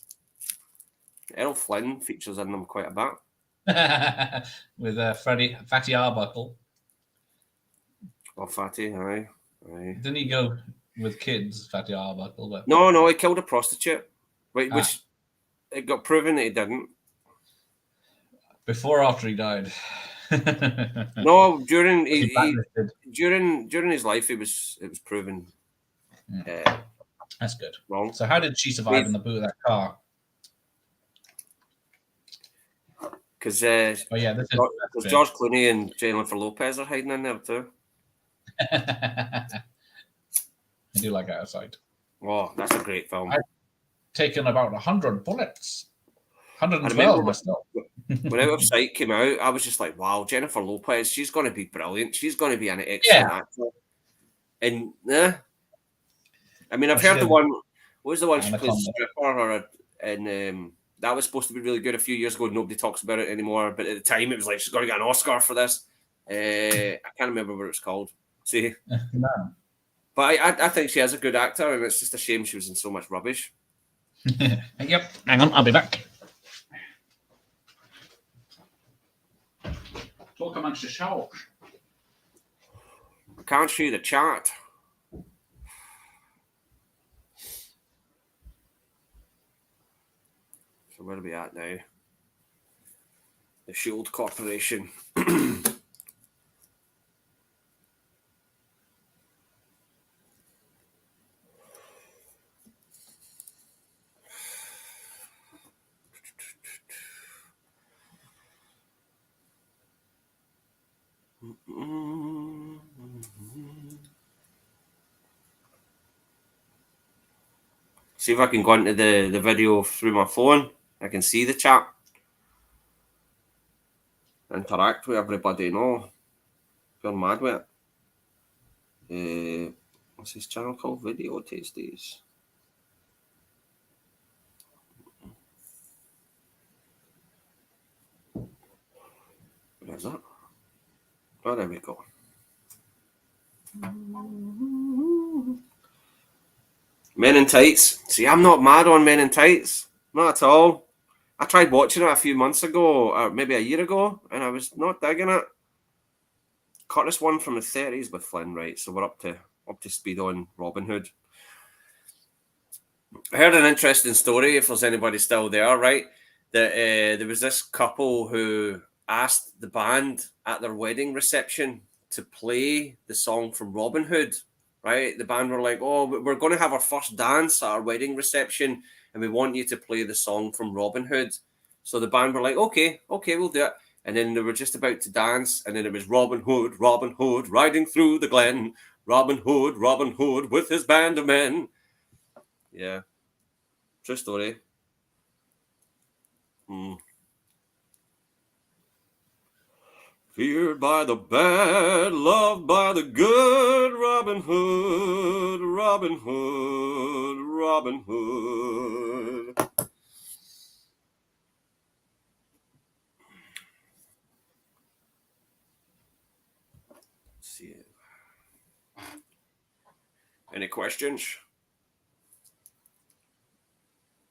Errol Flynn features in them quite a bit. With Fatty Arbuckle. Oh, Fatty, aye. Didn't he go with kids, Fatty Arbuckle? But... No, he killed a prostitute. Which it got proven that he didn't. Before or after he died? No, during his life, it was proven. That's good. Wrong. So how did she survive in the boot of that car? Because this is George Clooney and Jennifer Lopez are hiding in there too. I do like Outside. Oh, that's a great film. I've taken about 100 bullets. 112 myself. When Out of Sight came out, I was just like, wow, Jennifer Lopez, she's going to be brilliant. She's going to be an excellent actor. And, I mean, I've heard the one, what was the one she plays stripper, and that was supposed to be really good a few years ago. Nobody talks about it anymore. But at the time, it was like, she's going to get an Oscar for this. I can't remember what it's called. See? No. But I think she is a good actor, and it's just a shame she was in so much rubbish. Yep. Hang on, I'll be back. Talk amongst yourselves. I can't see the chat. So where are we at now? The Shield Corporation. See if I can go into the video through my phone. I can see the chat. Interact with everybody, no. You're mad with it. What's this channel called? Video Tasties. Where is that? Oh, there we go. Men in Tights. See, I'm not mad on Men in Tights. Not at all. I tried watching it a few months ago, or maybe a year ago, and I was not digging it. Caught this one from the 30s with Flynn, right? So we're up to speed on Robin Hood. I heard an interesting story, if there's anybody still there, right? That there was this couple who asked the band at their wedding reception to play the song from Robin Hood, right? The band were like, oh, we're going to have our first dance at our wedding reception, and we want you to play the song from Robin Hood. So the band were like, okay, we'll do it. And then they were just about to dance, and then it was Robin Hood, riding through the glen. Robin Hood, with his band of men. Yeah. True story. Feared by the bad, loved by the good. Robin Hood, Robin Hood, Robin Hood. Let's see. Any questions?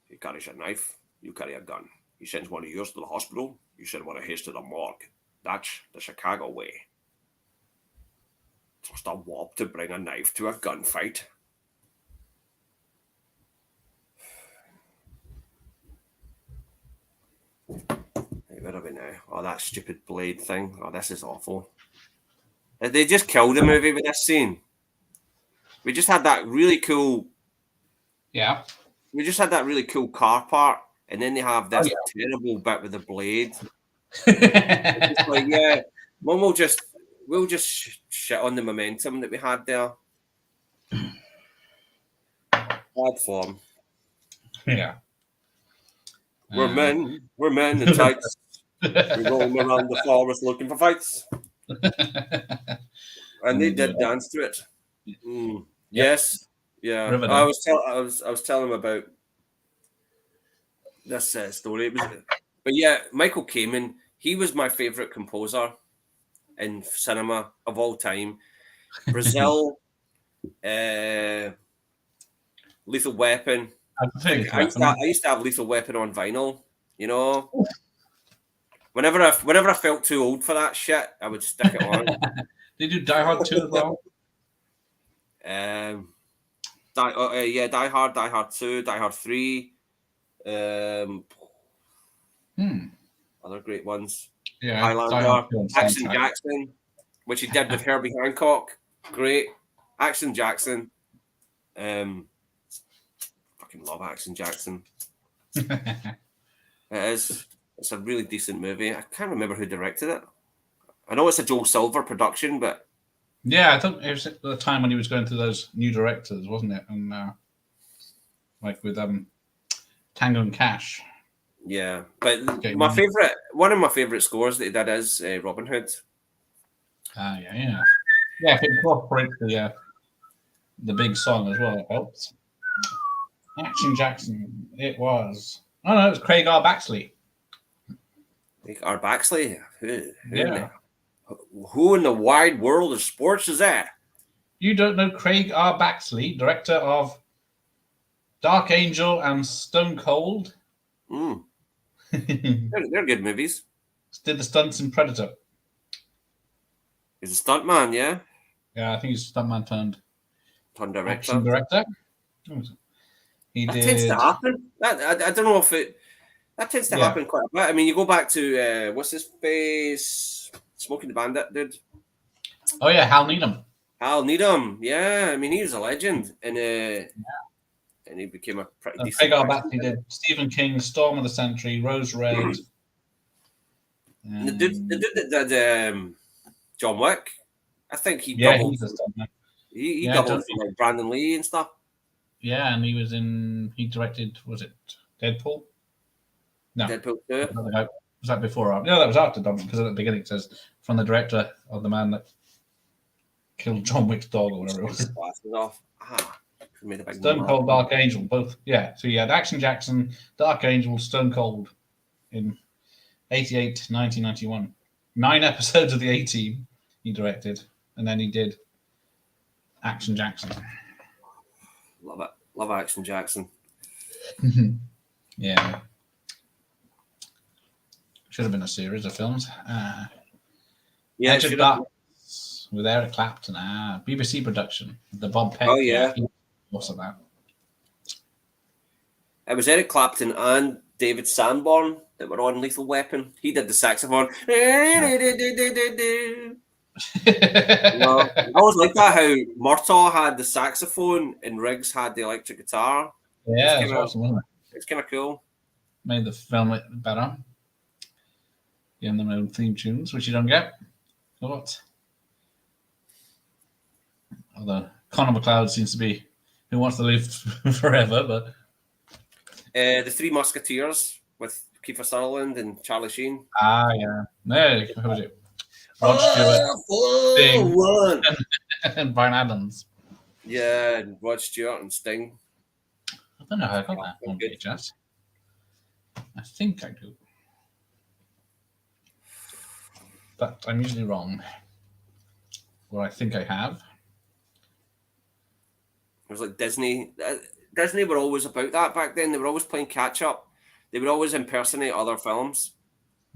He carries a knife, you carry a gun. He sends one of yours to the hospital, you send one of his to the morgue. That's the Chicago way. Just a wop to bring a knife to a gunfight. Hey, where are we now? Oh, that stupid blade thing. Oh, this is awful. They just killed the movie with this scene. We just had that really cool... Yeah. we just had that really cool car part, and then they have this terrible bit with the blade. It's just like, yeah, we'll just shit on the momentum that we had there. Bad form. Yeah. We're men in tights. We're rolling around the forest looking for fights. And they did dance to it. Mm. Yep. Yes. Yeah. I was telling him about this story. But yeah, Michael Kamen, he was my favorite composer in cinema of all time. Brazil, Lethal Weapon. I used to have Lethal Weapon on vinyl, you know. Whenever I felt too old for that shit, I would stick it on. Did you do Die Hard 2 as well? Die Hard, Die Hard 2, Die Hard 3. Other great ones. Yeah, Highlander, Action Jackson, which he did with Herbie Hancock. Great. Action Jackson. Fucking love Action Jackson. It is. It's a really decent movie. I can't remember who directed it. I know it's a Joel Silver production, but yeah, I think it was at the time when he was going through those new directors, wasn't it? And like with Tango and Cash. Yeah, but one of my favorite scores that he did is Robin Hood. Yeah. If it incorporates the big song as well, it helps. Action Jackson, it was. Oh no, it was Craig R. Baxley. Craig R. Baxley? Who in the wide world of sports is that? You don't know Craig R. Baxley, director of Dark Angel and Stone Cold? They're good movies. Did the stunts in Predator. He's a stuntman, yeah? Yeah, I think he's a stuntman turned director. Action director. That tends to happen. I don't know if that tends to happen quite a bit. I mean, you go back to what's his face, Smoking the Bandit dude. Oh yeah, Hal Needham. Yeah. I mean, he was a legend, and he became a pretty decent. Craig R. Baxley did Stephen King's Storm of the Century, Rose Red. The dude that did John Wick, I think he doubled. He doubled for like Brandon Lee and stuff. Yeah, and he directed, was it Deadpool? No. Deadpool 2. Was that before? No, that was after Dominic, because at the beginning it says, from the director of the man that killed John Wick's dog or whatever it was. Stone Cold, Dark Angel, both. Yeah, so you had Action Jackson, Dark Angel, Stone Cold in 88, 1991. 9 episodes of the A-Team he directed, and then he did Action Jackson. Love it. Love Action Jackson. Yeah. Should have been a series of films. Edge of Darkness with Eric Clapton. BBC production. The Bob Peck. Oh, yeah. What's that? It was Eric Clapton and David Sanborn that were on Lethal Weapon. He did the saxophone. I always like that how Murtaugh had the saxophone and Riggs had the electric guitar. Yeah, it's awesome, wasn't it? It's kind of cool. Made the film better. Giving them own theme tunes, which you don't get. What? Although Conor McLeod seems to be who wants to live forever, but the Three Musketeers with Kiefer Sutherland and Charlie Sheen. Yeah. No, who was it? Rod Stewart, Sting, and Bryan Adams. Yeah, and Rod Stewart and Sting. I don't know how I got that on VHS. I think I do. But I'm usually wrong. Well, I think I have. It was like Disney. Disney were always about that back then. They were always playing catch up. They would always impersonate other films.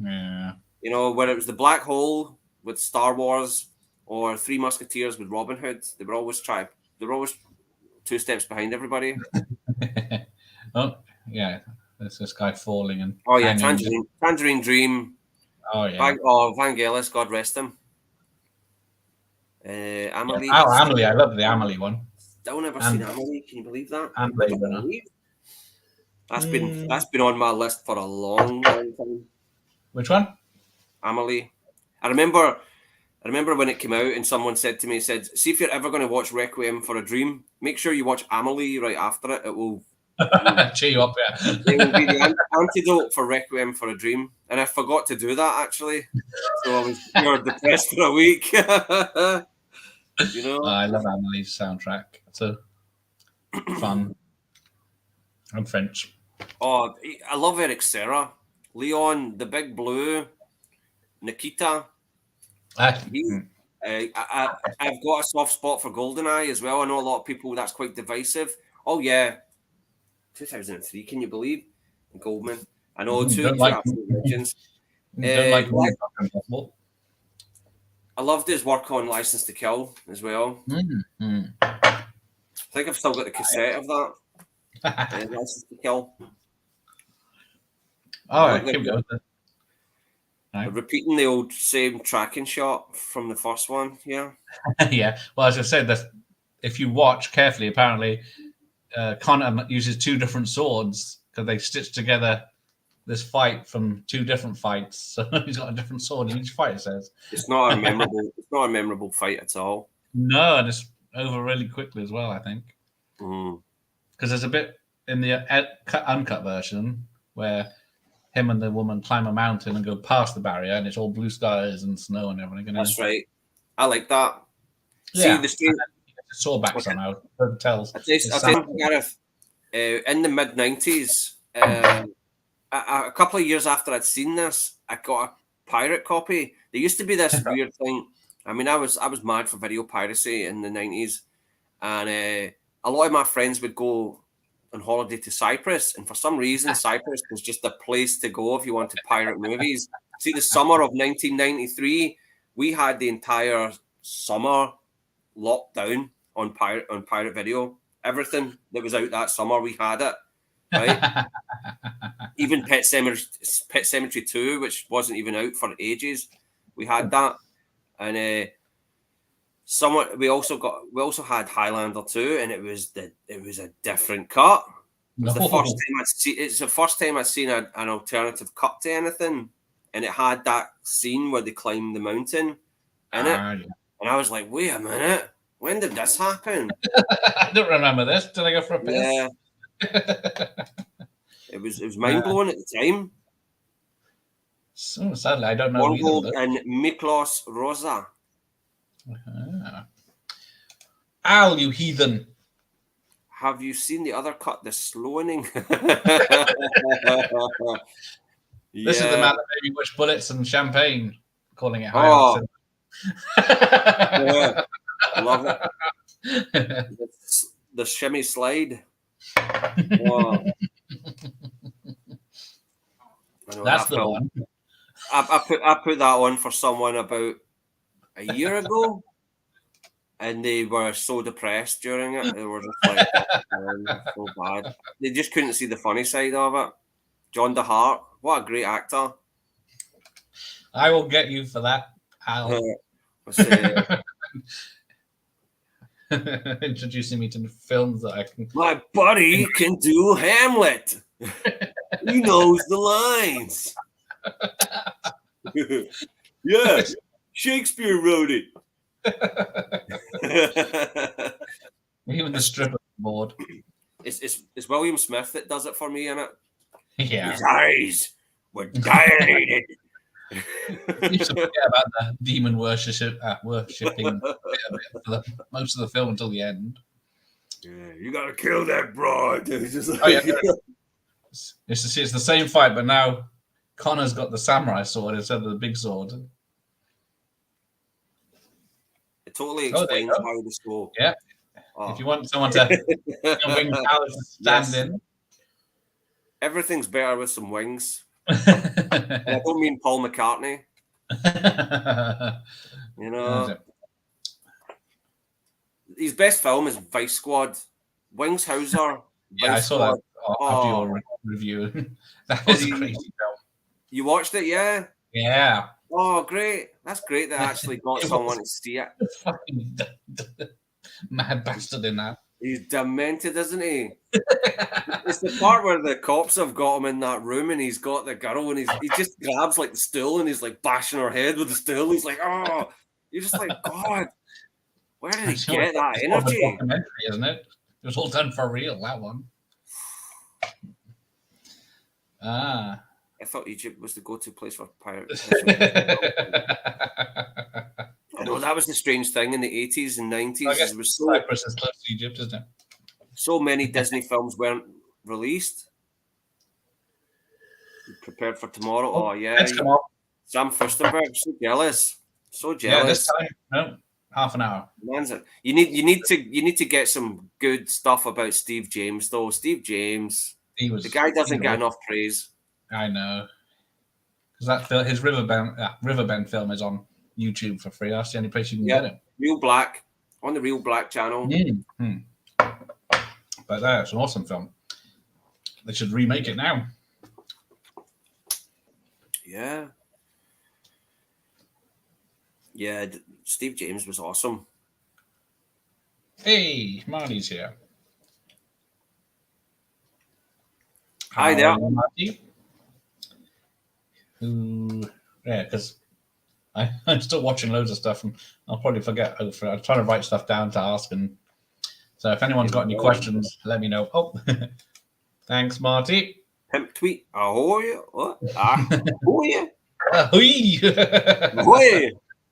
Yeah. You know, whether it was The Black Hole with Star Wars or Three Musketeers with Robin Hood, they were always 2 steps behind everybody. Oh, yeah. There's this guy falling and. Oh, yeah. Tangerine Dream. Oh, yeah. Vangelis, God rest him. Amelie. Oh, Amelie. I love the Amelie one. Still never seen Amelie. Can you believe that? Amelie. That's been on my list for a long time. Which one? Amelie. I remember when it came out and someone said to me, see if you're ever going to watch Requiem for a Dream, make sure you watch Amelie right after it. It will cheer you up, yeah. It will be the antidote for Requiem for a Dream. And I forgot to do that, actually. So I was depressed for a week. You know? I love Amelie's soundtrack. It's a fun. I'm French. Oh, I love Eric Serra. Leon, the Big Blue, Nikita. I've got a soft spot for GoldenEye as well. I know a lot of people, that's quite divisive. Oh, yeah. 2003, can you believe? Goldman. I know, two absolute legends. I loved his work on License to Kill as well. I think I've still got the cassette of that. License to Kill. Oh, keep going. Repeating the old same tracking shot from the first one, yeah. Yeah. Well, as I said, if you watch carefully, apparently Connor uses two different swords because they stitch together this fight from two different fights. So he's got a different sword in each fight, it says. It's not a memorable fight at all. No, and it's over really quickly as well, I think. Because there's a bit in the uncut version where him and the woman climb a mountain and go past the barrier, and it's all blue skies and snow and everything. That's right. I like that. Yeah. See, the street saw back somehow. Tells. I'll tell you, Gareth, in the mid-90s, a couple of years after I'd seen this, I got a pirate copy. There used to be this weird thing. I mean, I was mad for video piracy in the 90s, and a lot of my friends would go on holiday to Cyprus, and for some reason, Cyprus was just a place to go if you wanted pirate movies. See, the summer of 1993, we had the entire summer locked down on pirate video. Everything that was out that summer, we had it. Right? Even Pet Sematary 2, which wasn't even out for ages, we had that. And we also had Highlander 2, and it was a different cut. It's the first time I'd seen an alternative cut to anything, and it had that scene where they climb the mountain in it. Yeah. And I was like, wait a minute, when did this happen? I don't remember this. Did I go for a piss? Yeah. It was mind blowing at the time. So sadly, I don't know. Wargold and Miklos Rosa. Al, you heathen! Have you seen the other cut, the Sloaning? This is the man that made me wish bullets and champagne, calling it Highlander. Yeah, I love it. The shimmy slide. Wow. That's the one. I put that on for someone about a year ago, and they were so depressed during it. They were just like, so bad. They just couldn't see the funny side of it. John DeHart, what a great actor. I will get you for that, Al. Introducing me to the films that I can. My buddy can do Hamlet. He knows the lines. Yes, Shakespeare wrote it. Even the stripper board. It's William Smith that does it for me, innit? Yeah. His eyes were dilated. You should forget about the demon worshipping for most of the film until the end. Yeah, you gotta kill that broad. It's the same fight, but now Connor's got the samurai sword instead of the big sword. It totally explains how this goes. Yeah. Oh. If you want someone to wing powers stand in. Everything's better with some wings. I don't mean Paul McCartney. You know, his best film is Vice Squad. Wings Hauser. Yeah, I saw that after your review. That is a crazy film. You watched it, yeah? Yeah. Oh, great! That's great. That I actually got someone to see it. Fucking mad bastard in that. He's demented, isn't he? It's the part where the cops have got him in that room and he's got the girl and he just grabs like the stool and he's like bashing her head with the stool. He's like, oh, you're just like, God, where did he get that energy? Documentary, isn't it? It was all done for real, that one. I thought Egypt was the go-to place for pirates. I know that was the strange thing in the 80s and 90s. I guess It was Cyprus is close to Egypt, isn't it? So many Disney films weren't released. Prepared for Tomorrow. Oh yeah. Sam Furstenberg, so jealous. So jealous. Yeah, this time, no, half an hour. You need to get some good stuff about Steve James though. Steve James, the guy doesn't get enough praise. I know, because that his Riverbend film is on YouTube for free. That's the only place you can get it. Real Black on the Real Black channel. Mm-hmm. But that's an awesome film. They should remake it now. Yeah. Yeah, Steve James was awesome. Hey, Marty's here. Hi there. Marty. Yeah, because I'm still watching loads of stuff and I'll probably forget. I'm trying to write stuff down to ask. And so if anyone's got any questions, let me know. Oh, thanks, Marty. Pimp tweet. Ahoy. What? Ahoy. Ahoy. Ahoy.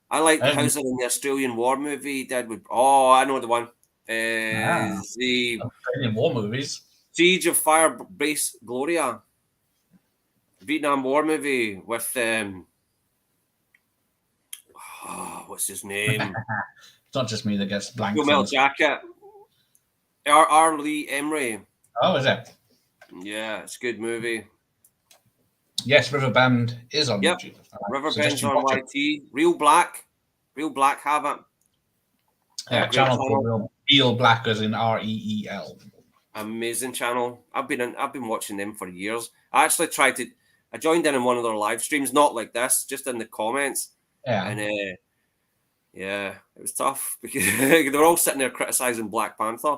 I like the Hauser in the Australian War movie he did with. Oh, I know the one. The Australian War movies. Siege of Firebase Gloria. Vietnam War movie with what's his name? It's not just me that gets blank. Full Metal Jacket. R. Lee Emery. Oh, is it? Yeah, it's a good movie. Yes, Riverbend is on YouTube. Riverbend's on YT. Real Black have it. Yeah, channel called Real Black as in REEL. Amazing channel. I've been watching them for years. I actually I joined in one of their live streams, not like this, just in the comments. Yeah. And it was tough because they were all sitting there criticizing Black Panther.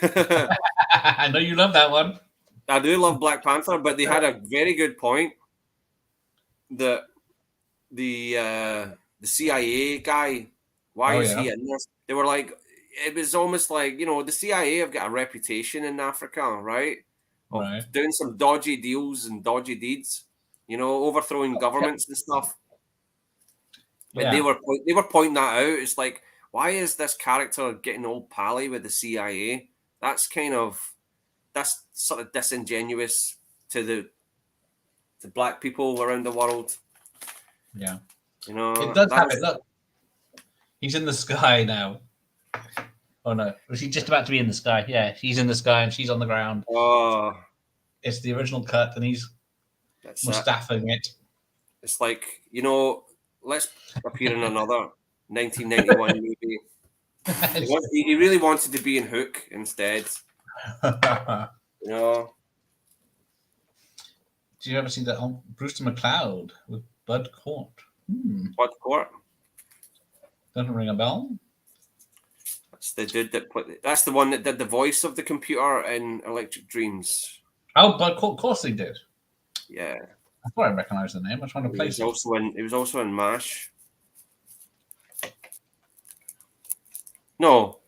I know you love that one. I do love Black Panther, but they had a very good point that the CIA guy, why is he in this? They were like, it was almost like, the CIA have got a reputation in Africa, right? Of doing some dodgy deals and dodgy deeds, overthrowing governments and stuff. And they were pointing that out. It's like, why is this character getting all pally with the CIA? That's sort of disingenuous to the black people around the world. Yeah. It does have it. Look. He's in the sky now. Oh no. Was he just about to be in the sky? Yeah, he's in the sky and she's on the ground. Oh. It's the original cut and he's mustaffing it. It's like, let's appear in another 1991 movie. He really wanted to be in Hook instead. Do you ever see that on Brewster McCloud with Bud Cort? Bud Cort? Doesn't ring a bell. That's the dude that's the one that did the voice of the computer in Electric Dreams. Oh, Bud Cort, of course he did. Yeah. I thought I recognized the name. I was trying to place it. He was also in MASH. No.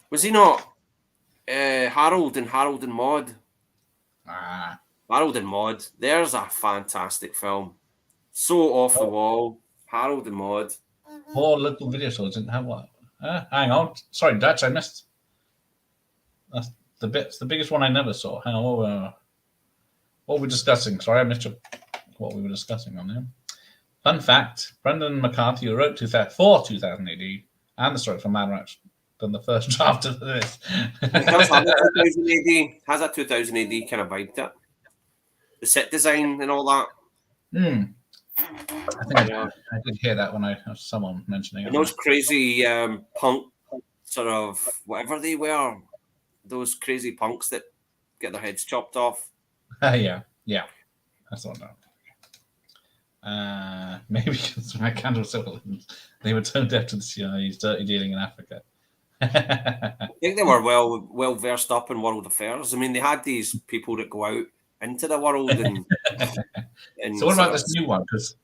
Was he not Harold and Maude? Harold and Maude. There's a fantastic film. So off the wall. Harold and Maude. 4 little video shows didn't have what? Hang on. Sorry, Dutch, I missed. That's the biggest one I never saw. Hang on. What were we discussing? Sorry, I missed what we were discussing on there. Fun fact, Brendan McCarthy, who wrote 2000 AD and the story for Man Ratch, done the first draft of this. It does have that 2000 AD. Has that 2000 AD kind of vibe to it? The set design and all that. I think I did hear that when someone mentioning it. And those crazy punk sort of whatever they were, those crazy punks that get their heads chopped off. Yeah. That's what maybe because my candle they were turned deaf to the CIA's dirty dealing in Africa. I think they were well versed up in world affairs. I mean, they had these people that go out into the world and So what about this new one? Because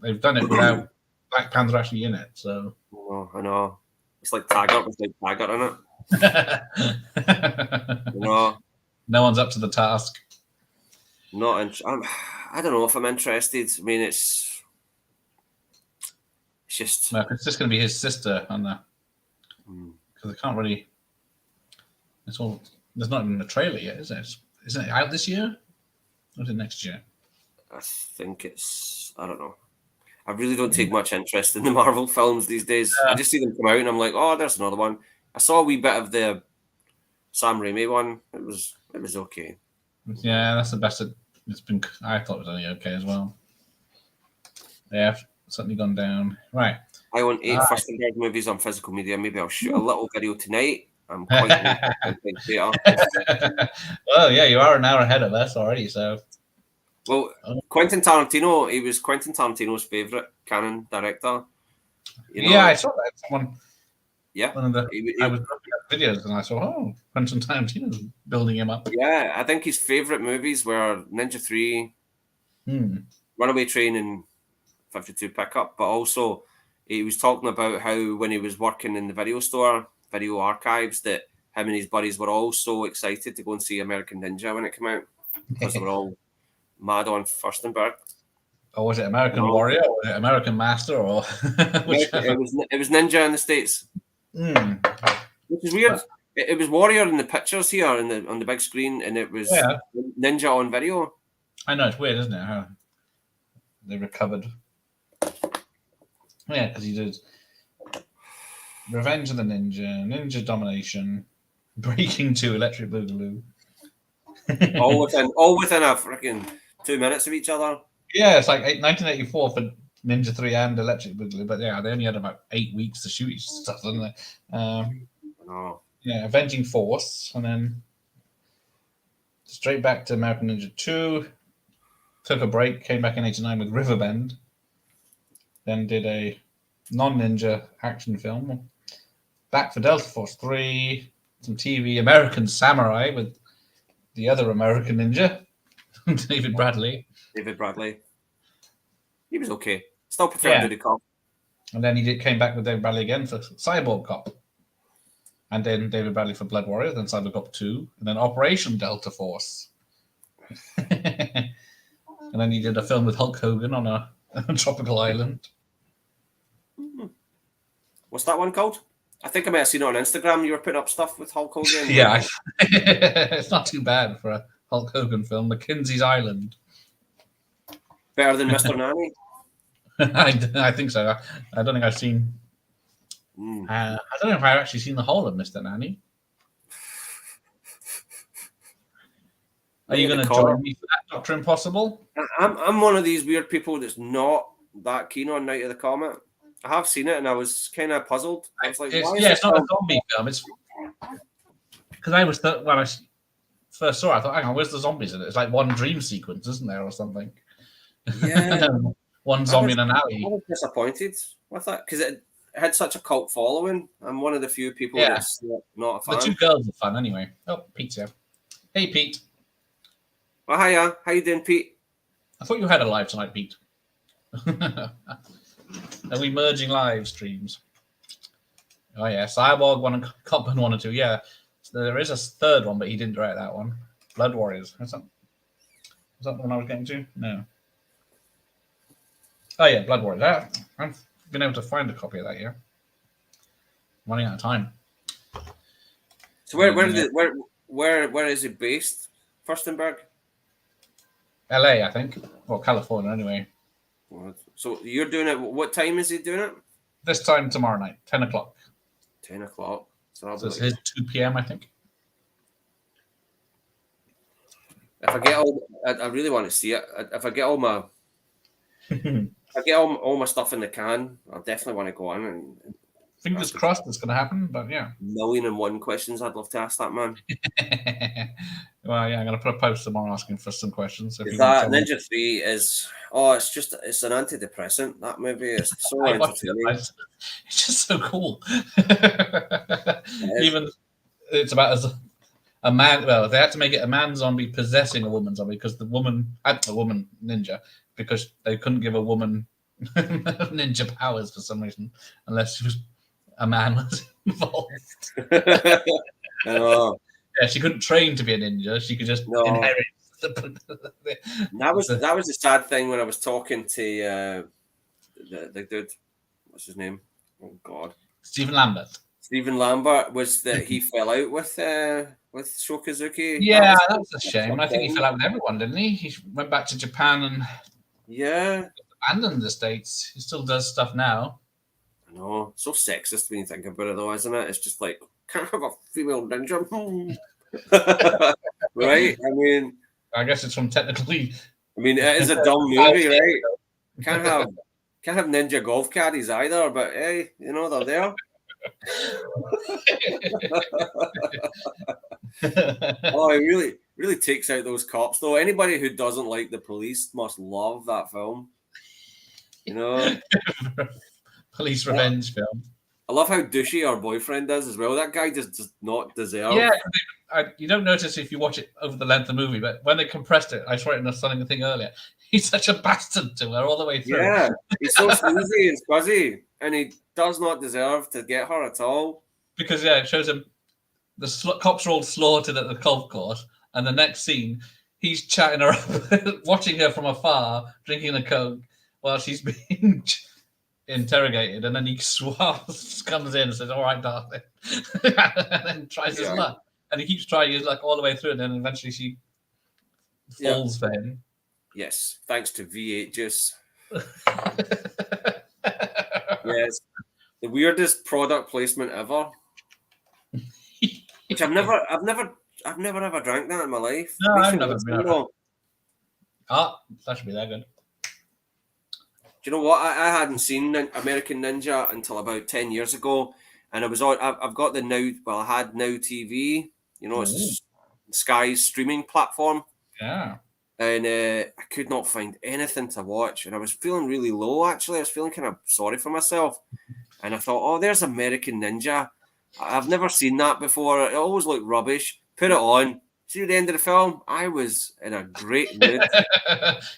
they've done it without Black Panther actually in it. So I know. It's like Taggart with like Taggart in it. No one's up to the task. I don't know if I'm interested. I mean, it's just. No, it's just going to be his sister on that. Because I can't really. It's all. There's not even a trailer yet, is it? Isn't it out this year? Or is it next year? I think it's. I don't know. I really don't take much interest in the Marvel films these days. I just see them come out and I'm like, oh, there's another one. I saw a wee bit of the Sam Raimi one. It was okay. Yeah, that's the best it's been. I thought it was only okay as well. Yeah, certainly gone down. Right. I own 8 Furstenberg movies on physical media. Maybe I'll shoot a little video tonight. I'm quite Well, yeah, you are an hour ahead of us already, so. Well, Quentin Tarantino, he was Quentin Tarantino's favourite canon director. Yeah, I saw that. Someone, yeah. I was looking at videos and I saw, oh, Quentin Tarantino's building him up. Yeah, I think his favourite movies were Ninja 3, Runaway Train, and 52 Pickup. But also, he was talking about how when he was working in the video store, Video Archives, that him and his buddies were all so excited to go and see American Ninja when it came out because they were all mad on Furstenberg. Or was it American Warrior? Or was it American Master? Or it was Ninja in the States, which is weird. It was Warrior in the pictures here on the big screen, and it was Ninja on video. I know, it's weird, isn't it? How they recovered. Yeah, because he did Revenge of the Ninja, Ninja Domination, Breaking 2, Electric Boogaloo. all within a freaking 2 minutes of each other. Yeah, it's like 1984 for Ninja 3 and Electric Boogaloo, but yeah, they only had about 8 weeks to shoot each stuff, didn't they? Yeah, Avenging Force, and then straight back to American Ninja 2. Took a break, came back in 89 with Riverbend. Then did a non-ninja action film. Back for Delta Force 3. Some TV, American Samurai with the other American ninja, David Bradley. He was okay. Still prefer Duty Cop. And then he came back with David Bradley again for Cyborg Cop. And then David Bradley for Blood Warrior, then Cyborg Cop 2, and then Operation Delta Force. And then he did a film with Hulk Hogan on a tropical island. What's that one called? I think I might have seen it on Instagram. You were putting up stuff with Hulk Hogan. Yeah, it's not too bad for a Hulk Hogan film. Mackenzie's Island. Better than Mr. Nanny? I think so. I don't think I've seen... I don't know if I've actually seen the whole of Mr. Nanny. Are you going to join me for that, Dr. Impossible? I'm one of these weird people that's not that keen on Night of the Comet. I have seen it and I was kind of puzzled. I was like, it's not a zombie film. It's because I was when I first saw it, I thought, hang on, where's the zombies in it? It's like one dream sequence, isn't there, or something? Yeah. One zombie in an alley. I was disappointed with that because it had such a cult following. I'm one of the few people that's not a fan. The two girls are fun anyway. Oh, Pete's here. Hey, Pete. Oh, hiya. How you doing, Pete? I thought you had a live tonight, Pete. Are we merging live streams? Oh, yeah. Cyborg 1 and Copman 1 and 2. Yeah. So there is a third one, but he didn't direct that one. Blood Warriors. Was that the one I was getting to? No. Oh, yeah. Blood Warriors. I've been able to find a copy of that, yeah. I'm running out of time. So where is it based? Furstenberg? LA, I think. Or California, anyway. So you're doing it. What time is he doing it? This time tomorrow night, 10 o'clock. 10 o'clock. So it's his 2 p.m., I think. If I get I really want to see it. If I get all my, all my stuff in the can, I definitely want to go on and Fingers crossed it's going to happen, but yeah. 1,000,001 questions I'd love to ask that man. Well, yeah, I'm going to put a post tomorrow asking for some questions. Is that Ninja 3 is... Oh, it's an antidepressant, that movie. It's so entertaining. It's just so cool. Even it's about a man. Well, they had to make it a man zombie possessing a woman zombie because a woman ninja, because they couldn't give a woman ninja powers for some reason unless she was a man was involved. Yeah, she couldn't train to be a ninja. She could just inherit. That was the sad thing when I was talking to the dude. What's his name? Oh God, Stephen Lambert. Stephen Lambert was that he fell out with Shokazuki. Yeah, that was a shame. I think he fell out with everyone, didn't he? He went back to Japan and abandoned the States. He still does stuff now. I know, so sexist when you think about it, though, isn't it? It's just like, can't have a female ninja, right? I mean, I guess it's from technically. I mean, it is a dumb movie, right? Can't have ninja golf caddies either, but hey, you know, they're there. Oh, it really takes out those cops, though. Anybody who doesn't like the police must love that film. You know, police revenge film. I love how douchey our boyfriend is as well. That guy just does not deserve. Yeah, you don't notice if you watch it over the length of the movie, but when they compressed it, I saw it in the thing earlier. He's such a bastard to her all the way through. Yeah, he's so sleazy and fuzzy, and he does not deserve to get her at all. Because it shows him the cops are all slaughtered at the golf course, and the next scene, he's chatting her up, watching her from afar, drinking a Coke while she's being interrogated, and then he comes in and says, "All right, darling," and then tries his luck, and he keeps trying his luck all the way through, and then eventually she falls for him. Yes, thanks to V8 juice. Yes, the weirdest product placement ever. Which I've never ever drank that in my life. No, I've never been. That should be that good. Do you know what? I hadn't seen American Ninja until about 10 years ago, and I've got the Now. Well, I had Now TV. You know, it's Sky's streaming platform. Yeah. And I could not find anything to watch, and I was feeling really low. Actually, I was feeling kind of sorry for myself, and I thought, "Oh, there's American Ninja. I've never seen that before. It always looked rubbish. Put it on. See the end of the film. I was in a great mood.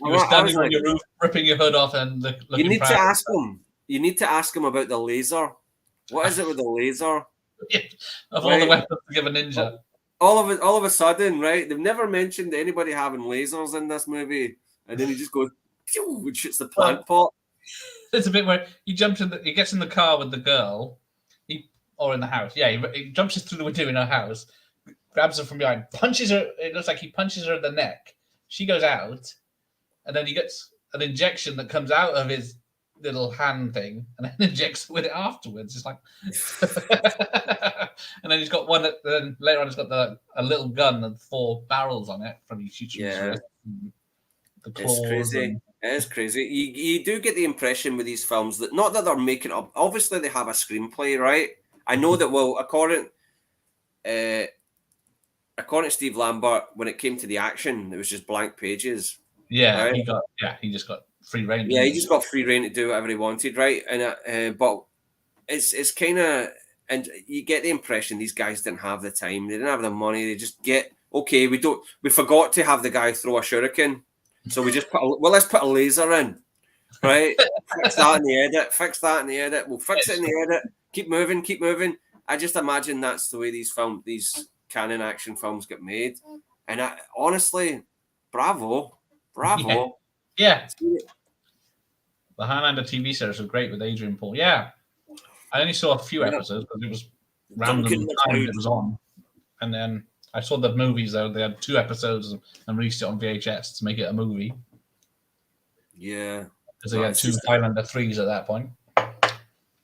You were standing on your roof, ripping your hood off, and looking. You need to ask him. You need to ask him about the laser. What is it with the laser? Of all the weapons to give a ninja. All of a sudden, right? They've never mentioned anybody having lasers in this movie, and then he just goes, pew, and shoots the plant pot. There's a bit where he gets in the car with the girl, or in the house. Yeah, he jumps through the window in her house, grabs her from behind, punches her. It looks like he punches her in the neck. She goes out, and then he gets an injection that comes out of his little hand thing, and then injects with it afterwards. It's like, and then he's got one. Then later on, he's got a little gun and 4 barrels on it from his shoots. Yeah, it's crazy. It is crazy. You do get the impression with these films that not that they're making up. Obviously, they have a screenplay, right? I know that. Well, according to Steve Lambert, when it came to the action, it was just blank pages. Yeah, right? He just got free reign. Yeah, he just got free reign to do whatever he wanted, right? And but it's kind of, and you get the impression these guys didn't have the time, they didn't have the money. They just we forgot to have the guy throw a shuriken, so we just let's put a laser in, right? Fix that in the edit. We'll fix it in the edit. Keep moving. I just imagine that's the way these canon action films get made, and honestly, bravo. Yeah. The Highlander TV series was great with Adrian Paul. Yeah. I only saw a few episodes because it was random time it was on. And then I saw the movies, though. They had 2 episodes and released it on VHS to make it a movie. Yeah. Because they had 2 Highlander 3s at that point.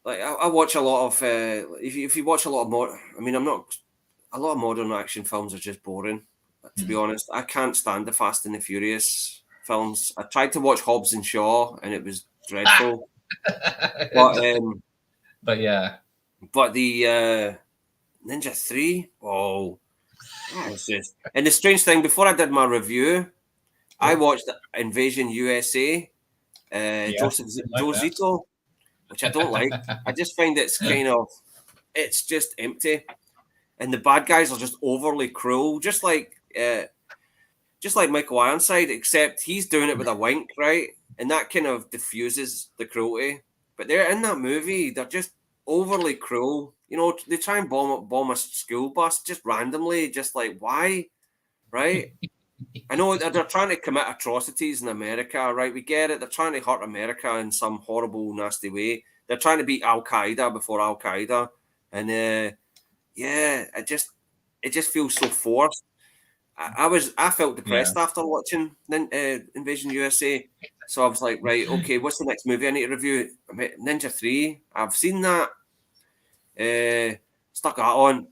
Like, I watch a lot of... if you watch a lot of more... I mean, a lot of modern action films are just boring, to be honest. I can't stand the Fast and the Furious films. I tried to watch Hobbs and Shaw, and it was dreadful. But yeah, But the Ninja 3, it's just... And the strange thing, before I did my review, I watched Invasion USA, Joe Zito, which I don't like. I just find it's it's just empty. And the bad guys are just overly cruel, just like Michael Ironside, except he's doing it with a wink, right? And that kind of diffuses the cruelty. But they're in that movie, they're just overly cruel. You know, they try and bomb a school bus just randomly, just like, why? Right? I know they're trying to commit atrocities in America, right? We get it. They're trying to hurt America in some horrible, nasty way. They're trying to beat Al Qaeda before Al Qaeda, and it just feels so forced. I felt depressed after watching Invasion USA, so I was like, right, okay, what's the next movie I need to review? Ninja 3. I've seen that. Stuck that on.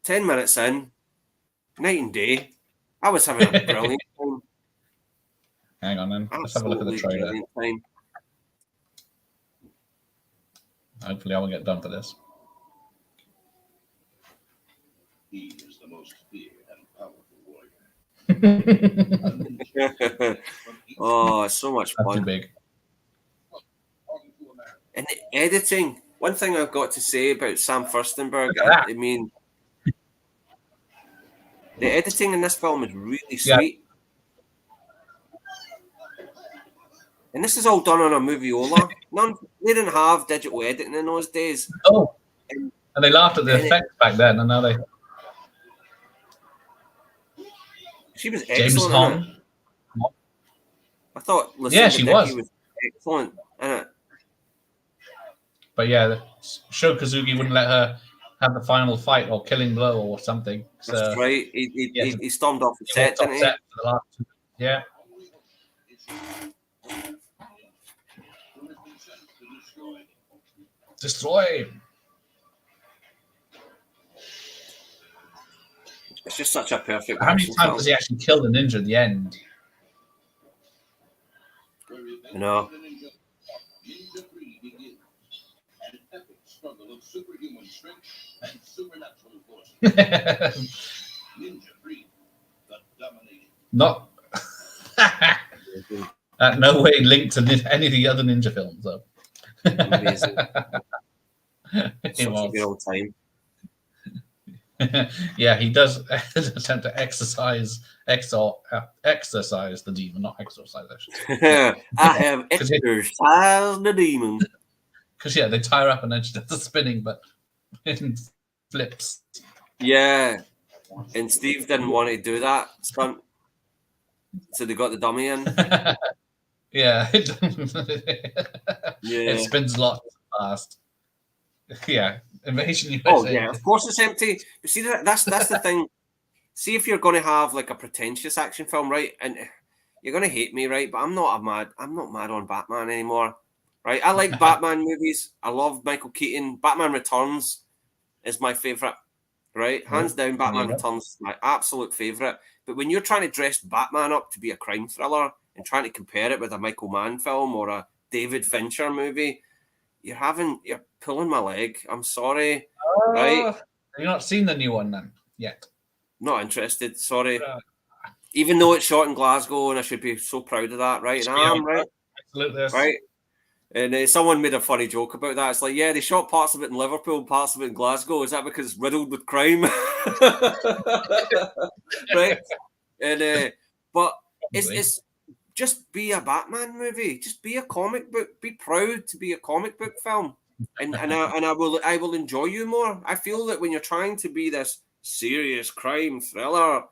10 minutes in, night and day. I was having a brilliant time. Hang on, then. Let's have a look at the trailer. Time. Hopefully, I will get done for this. He is the most feared and powerful warrior. It's so much fun. Too big. And the editing. One thing I've got to say about Sam Furstenberg, I mean, the editing in this film is really sweet. And this is all done on a Moviola. They didn't have digital editing in those days. Oh, and they laughed at the effects back then, and now they... She was James excellent. Hong. I thought she was excellent in it. But yeah, Sho Kazuki wouldn't let her have the final fight or killing blow or something. So that's right. He stormed off the set, didn't he? Yeah. Destroy. It's just such a perfect. How many times does he actually kill the ninja at the end? You know. Not no way linked to any of the other ninja films, though. Amazing. Such a good old time. Yeah, he does attempt to exercise the demon, not exorcise. I have exorcised the demon. Because they tie her up and then she does the spinning, but in flips. Yeah, and Steve didn't want to do that stunt, so they got the dummy in. Yeah, it spins a lot fast. Yeah, Invasion USA. Oh yeah, of course it's empty. But see, that's the thing. See, if you're going to have like a pretentious action film, right, and you're going to hate me, right, but I'm not mad on Batman anymore, right? I like Batman movies. I love Michael Keaton. Batman Returns is my favorite, right? Hands down, Batman Returns is my absolute favorite. But when you're trying to dress Batman up to be a crime thriller and trying to compare it with a Michael Mann film or a David Fincher movie, you're pulling my leg. I'm sorry. Right? Have you not seen the new one then yet? Not interested. Sorry. Even though it's shot in Glasgow and I should be so proud of that, right? And I am, right? Absolutely. Right? And someone made a funny joke about that. It's like, yeah, they shot parts of it in Liverpool, parts of it in Glasgow. Is that because it's riddled with crime? Right? And but it's just be a Batman movie. Just be a comic book. Be proud to be a comic book film, and I will enjoy you more. I feel that when you're trying to be this serious crime thriller,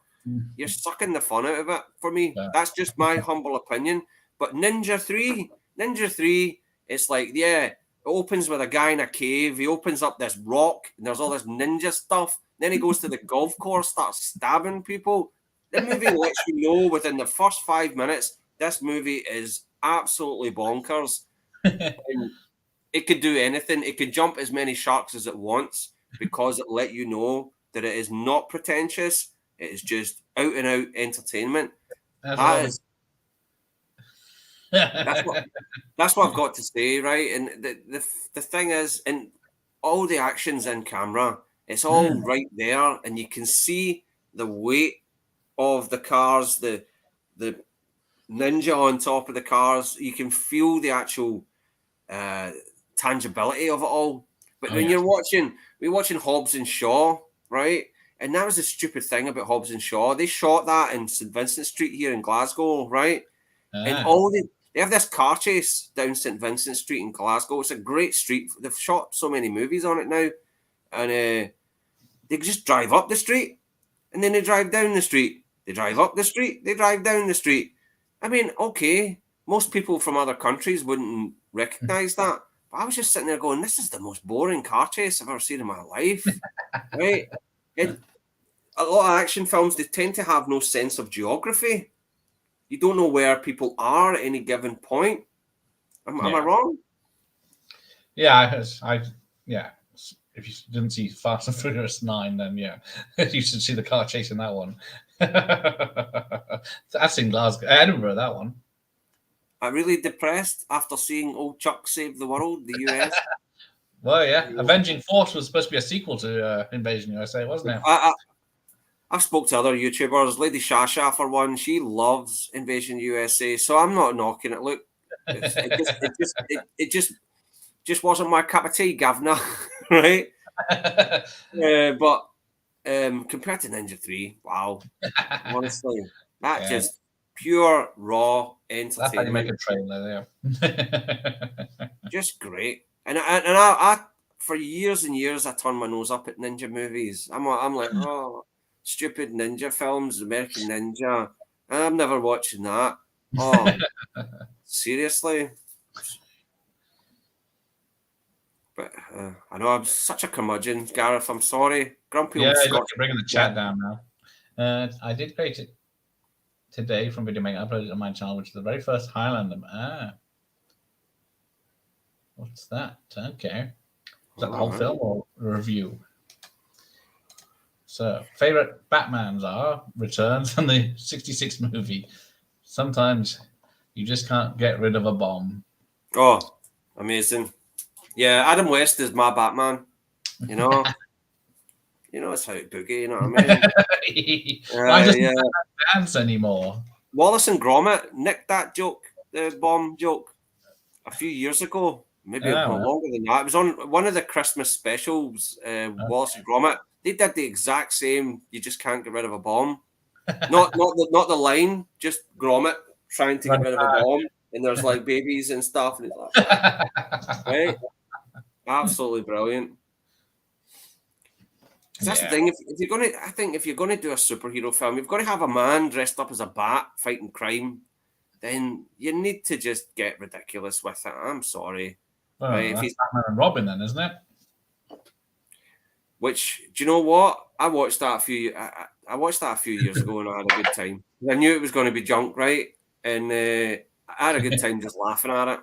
you're sucking the fun out of it. For me, that's just my humble opinion. But Ninja 3, it's like, it opens with a guy in a cave. He opens up this rock, and there's all this ninja stuff. Then he goes to the golf course, starts stabbing people. The movie lets you know within the first 5 minutes, this movie is absolutely bonkers. And it could do anything. It could jump as many sharks as it wants because it let you know that it is not pretentious. It is just out and out entertainment. That's what I've got to say, right? And the thing is, and all the action's in camera. It's all right there, and you can see the weight of the cars, the ninja on top of the cars. You can feel the actual tangibility of it all. But when we're watching Hobbs and Shaw, right? And that was the stupid thing about Hobbs and Shaw. They shot that in St Vincent Street here in Glasgow, right? And they have this car chase down St Vincent Street in Glasgow. It's a great street. They've shot so many movies on it now. And they just drive up the street, and then they drive down the street. They drive up the street. They drive down the street. I mean, okay, most people from other countries wouldn't recognize that. But I was just sitting there going, this is the most boring car chase I've ever seen in my life, right? And a lot of action films, they tend to have no sense of geography. You don't know where people are at any given point. Am I wrong? Yeah, if you didn't see Fast and Furious 9, then you should see the car chase in that one. That's in Glasgow, Edinburgh, that one. I'm really depressed after seeing old Chuck save the world, the US. Well, yeah. Avenging Force was supposed to be a sequel to Invasion USA, wasn't it? I've spoke to other YouTubers, Lady Shasha for one. She loves Invasion USA, so I'm not knocking it. Look, it just wasn't my cup of tea, Governor, right? But compared to Ninja 3, wow, honestly, that just pure raw entertainment. That's how you make a trailer there. Just great. And I for years and years I turned my nose up at ninja movies. I'm like, oh, stupid ninja films, American Ninja. I'm never watching that. Oh, seriously. But I know I'm such a curmudgeon, Gareth. I'm sorry. Grumpy old Scotch. You're bringing the chat down now. I did create it today from Video Maker. I uploaded it on my channel, which is the very first Highlander. What's that? Okay. Is that the whole film or a review? So, favorite Batmans are Returns and the 66 movie. Sometimes you just can't get rid of a bomb. Oh, amazing. Yeah, Adam West is my Batman. You know, it's how it boogie. You know what I mean? Why doesn't Batman dance anymore? Wallace and Gromit nicked that joke, the bomb joke, a few years ago. Maybe longer than that. It was on one of the Christmas specials. Wallace and Gromit. They did the exact same. You just can't get rid of a bomb. Not the line. Just Gromit trying to get rid of a bomb, and there's like babies and stuff, and it's like, right? Absolutely brilliant. That's the thing. If you're gonna do a superhero film, you've got to have a man dressed up as a bat fighting crime. Then you need to just get ridiculous with it. I'm sorry. Well, right? That's Batman and Robin, then, isn't it? Which, do you know what? I watched that a few years ago, and I had a good time. I knew it was going to be junk, right? And I had a good time just laughing at it.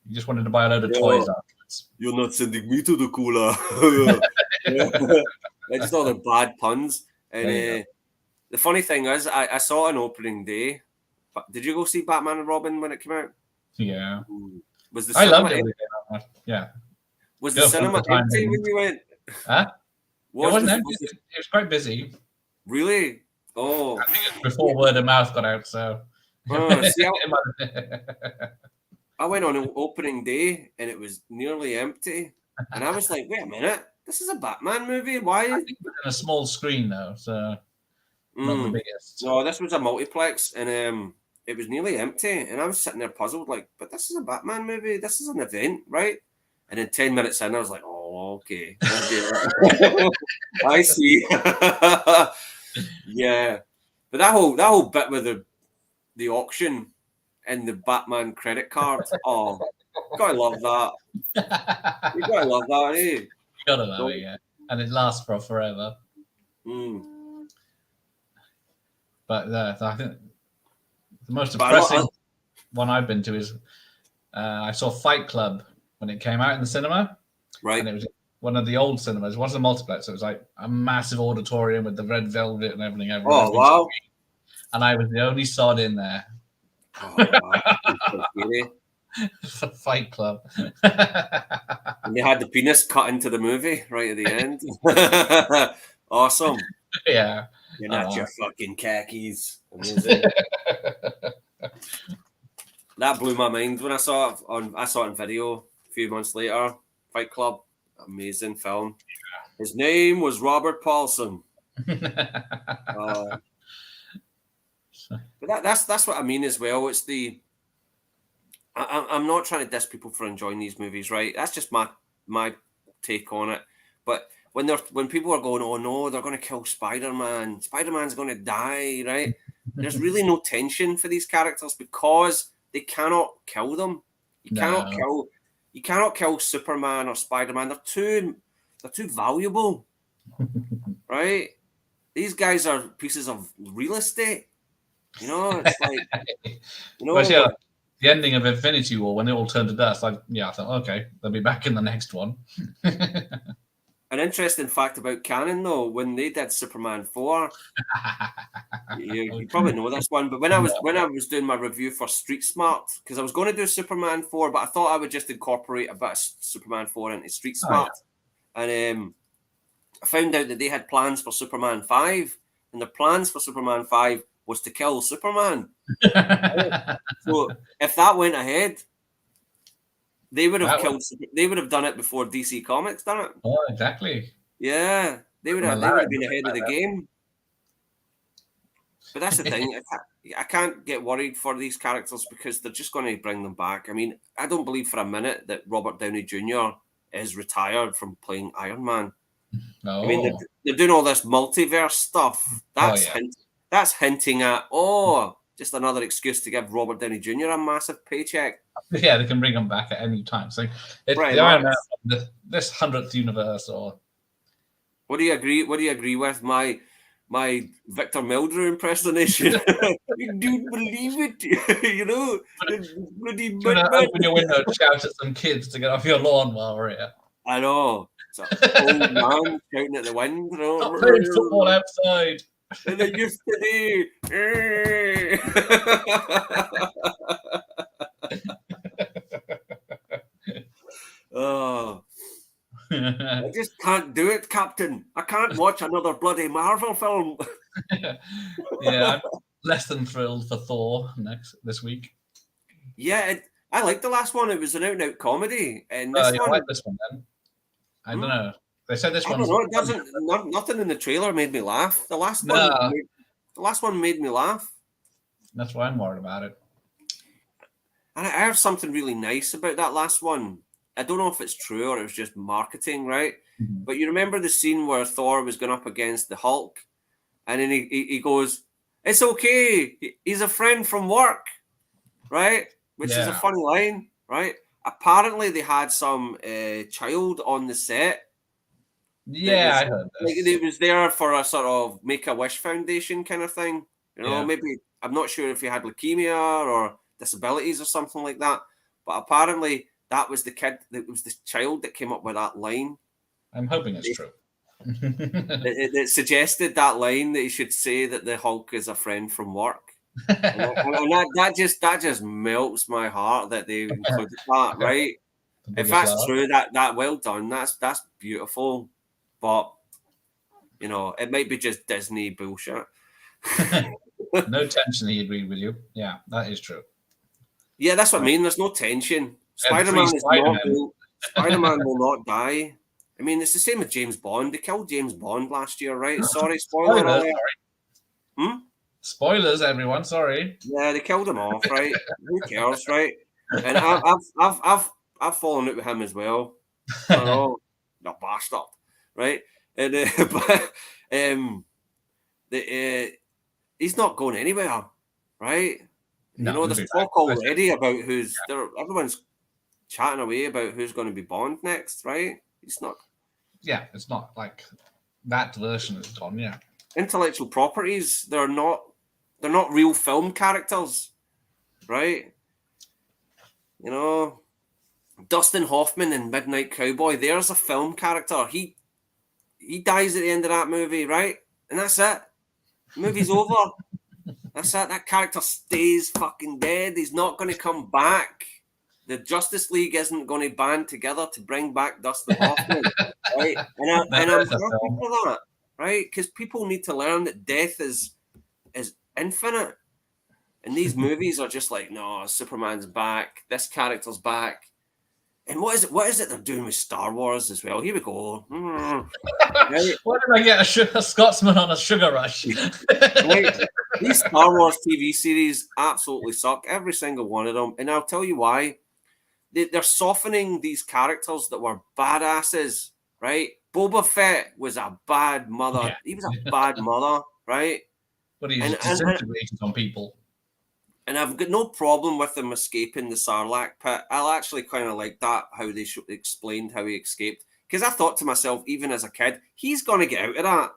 You just wanted to buy a load of toys afterwards. You're not sending me to the cooler. Just all the bad puns. And the funny thing is, I saw it on opening day. Did you go see Batman and Robin when it came out? Yeah. Was the I loved it. Yeah. Was the cinema empty when you went? Huh? It wasn't empty. It was quite busy. Really? Oh. I think it was before word of mouth got out, so. See, I went on opening day and it was nearly empty. And I was like, wait a minute. This is a Batman movie. Why? I think it was on a small screen, though, so not the biggest. No, this was a multiplex, and it was nearly empty. And I was sitting there puzzled, like, but this is a Batman movie. This is an event, right? And then 10 minutes in, I was like, oh, okay. I see. Yeah. But that whole bit with the auction and the Batman credit card, oh, you gotta love that. You gotta love that, eh? You gotta love it, yeah. And it lasts for forever. But I think the most depressing one I've been to is I saw Fight Club when it came out in the cinema. Right. And it was one of the old cinemas. It wasn't a multiplex. It was like a massive auditorium with the red velvet and everything. Oh, wow. And I was the only sod in there. Oh, wow. Fight Club. And they had the penis cut into the movie right at the end. Awesome. Yeah. You're not your fucking khakis. Amazing. That blew my mind when I saw it on video a few months later. Fight Club. Amazing film. His name was Robert Paulson. But that's what I mean as well. It's I'm not trying to diss people for enjoying these movies, right? That's just my take on it. But when people are going, oh no, they're going to kill Spider-Man. Spider-Man's going to die, right? There's really no tension for these characters because they cannot kill them. You cannot kill Superman or Spider-Man. They're too valuable, right? These guys are pieces of real estate. You know, it's like the ending of Infinity War when it all turned to dust. I thought, okay, they'll be back in the next one. An interesting fact about canon, though, when they did Superman 4, you probably know this one, but when I was doing my review for Street Smart, because I was going to do Superman 4, but I thought I would just incorporate a bit of Superman 4 into Street Smart, and I found out that they had plans for Superman 5, and their plans for Superman 5 was to kill Superman. So if that went ahead, they would have They would have done it before DC Comics done it. Oh, exactly. Yeah, they would have been ahead of the game. But that's the thing. I can't get worried for these characters because they're just going to bring them back. I mean, I don't believe for a minute that Robert Downey Jr. is retired from playing Iron Man. No. I mean, they're doing all this multiverse stuff. That's hinting at just another excuse to give Robert Downey Jr. a massive paycheck. Yeah, they can bring him back at any time. So it's right, the Iron Man, this 100th universe, or what do you agree with my Victor Meldrew impersonation? You do believe it, you know? Bloody open your window and shout at some kids to get off your lawn while we're here. I know. It's an old man shouting at the wind. You know? Stop playing football outside. And I used to do. Oh, I just can't do it, Captain. I can't watch another bloody Marvel film. Yeah, I'm less than thrilled for Thor this week. Yeah, I liked the last one. It was an out-and-out comedy, and this one. I like this one then. I don't know. They said this one. It doesn't. Nothing in the trailer made me laugh. The last one made me laugh. That's why I'm worried about it. And I heard something really nice about that last one. I don't know if it's true or it was just marketing, right? Mm-hmm. But you remember the scene where Thor was going up against the Hulk, and then he goes, "It's okay. He's a friend from work," right? Which is a funny line, right? Apparently, they had some child on the set. Yeah, I heard this. Like it was there for a sort of Make-A-Wish Foundation kind of thing. You know, maybe I'm not sure if he had leukemia or disabilities or something like that. But apparently, that was the kid. That was the child that came up with that line. I'm hoping it's true. It suggested that line that he should say that the Hulk is a friend from work. and that just melts my heart that they included that, right? If that's true, that well done. That's beautiful. But you know, it might be just Disney bullshit. No tension, he agreed with you. Yeah, that is true. Yeah, that's what I mean. There's no tension. Spider-Man will not die. I mean, it's the same with James Bond. They killed James Bond last year, right? Sorry, spoiler alert. Spoilers, everyone. Sorry. Yeah, they killed him off, right? Who cares, right? And I've fallen out with him as well. I know, the bastard, right? And he's not going anywhere, right? You know, there's talk already about everyone's chatting away about who's going to be Bond next, right? It's not. Yeah, it's not like that version is gone. Yeah, intellectual properties. They're not real film characters, right? You know, Dustin Hoffman in Midnight Cowboy. There's a film character. He dies at the end of that movie, right? And that's it. The movie's over. That's it. That character stays fucking dead. He's not going to come back. the Justice League isn't going to band together to bring back Dustin Hoffman, right? And I'm happy for that, right? Because people need to learn that death is infinite. And these movies are just like, no, Superman's back, this character's back. And what is it they're doing with Star Wars as well? Here we go. Right? Why did I get a Scotsman on a sugar rush? Right? These Star Wars TV series absolutely suck, every single one of them. And I'll tell you why. They're softening these characters that were badasses, right? Boba Fett was a bad mother. Yeah. He was a bad mother, right? But he was disintegrated on people. And I've got no problem with them escaping the Sarlacc pit. I'll actually kind of like that, how they explained how he escaped. Because I thought to myself, even as a kid, he's going to get out of that,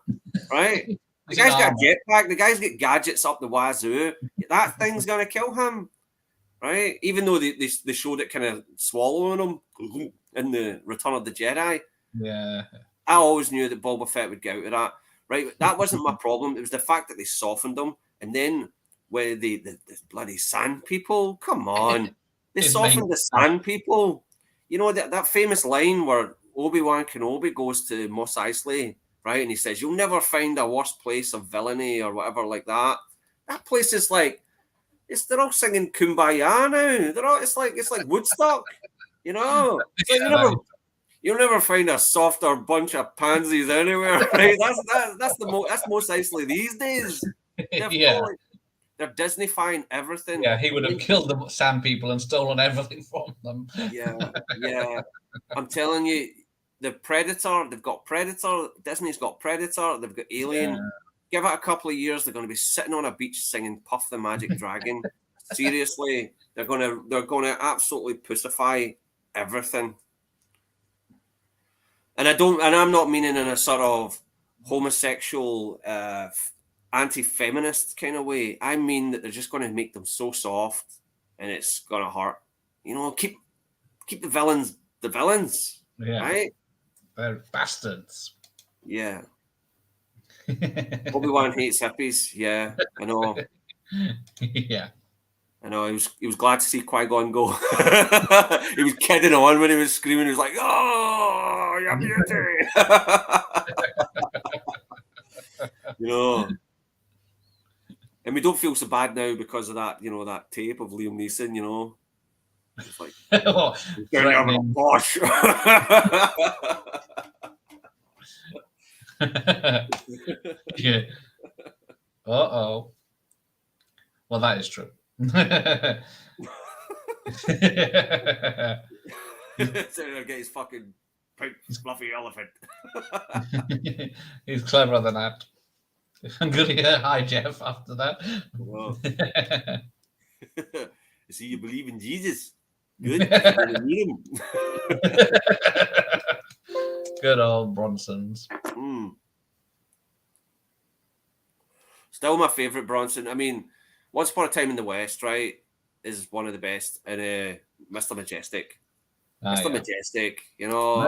right? The guy's got a jetpack. The guy's got gadgets up the wazoo. That thing's going to kill him, right? Even though they showed it kind of swallowing him in the Return of the Jedi. Yeah. I always knew that Boba Fett would get out of that, right? That wasn't my problem. It was the fact that they softened him. And then with the bloody sand people, come on. They softened the sand people. You know, that famous line where Obi-Wan Kenobi goes to Mos Eisley, right? And he says, you'll never find a worse place of villainy or whatever like that. That place is like, they're all singing Kumbaya now. It's like Woodstock, you know? So you'll never find a softer bunch of pansies anywhere, right? That's Mos Eisley these days. They're Disney-fying everything. Yeah, he would have killed the sand people and stolen everything from them. Yeah. I'm telling you, the Predator, they've got Predator. Disney's got Predator. They've got Alien. Yeah. Give it a couple of years, they're going to be sitting on a beach singing "Puff the Magic Dragon." Seriously, they're going to absolutely pussify everything. And I'm not meaning in a sort of homosexual, anti-feminist kind of way. I mean that they're just going to make them so soft, and it's going to hurt. You know, keep the villains, yeah, right? They're bastards. Yeah. Obi-Wan hates hippies. Yeah, I know. Yeah. I know. He was glad to see Qui-Gon go. He was kidding on when he was screaming. He was like, "Oh, your beauty!" You know. And we don't feel so bad now because of that. You know, that tape of Liam Neeson. You know, it's like, bosh. Yeah. Uh-oh. Well, that is true. So get his fucking pink fluffy elephant. He's cleverer than that. I'm good here. Hi, Jeff. After that. Wow. See, you believe in Jesus. Good. You're gonna meet him. Good old Bronsons. Still my favourite Bronson. I mean, Once Upon a Time in the West, right, is one of the best. And Mr. Majestic. Mr. Majestic, you know,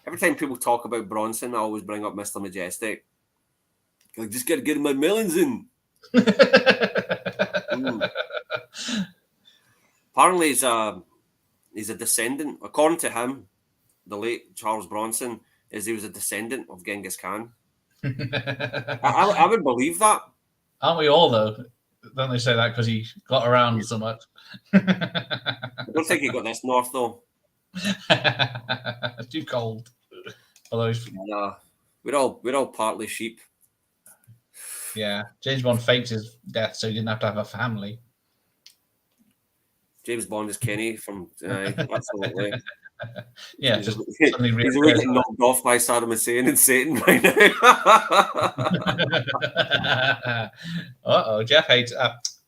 every time people talk about Bronson, I always bring up Mr. Majestic. I just got to get my melons in. Apparently, he's a descendant. According to him, the late Charles Bronson, he was a descendant of Genghis Khan. I would believe that. Aren't we all, though? Don't they say that because he got around so much? I don't think he got this north, though. It's too cold. Although we're all partly sheep. Yeah, James Bond faked his death so he didn't have to have a family. James Bond is Kenny from absolutely. Yeah, he's really getting knocked off by Saddam Hussein and Satan right now. Uh-oh, Jeff hates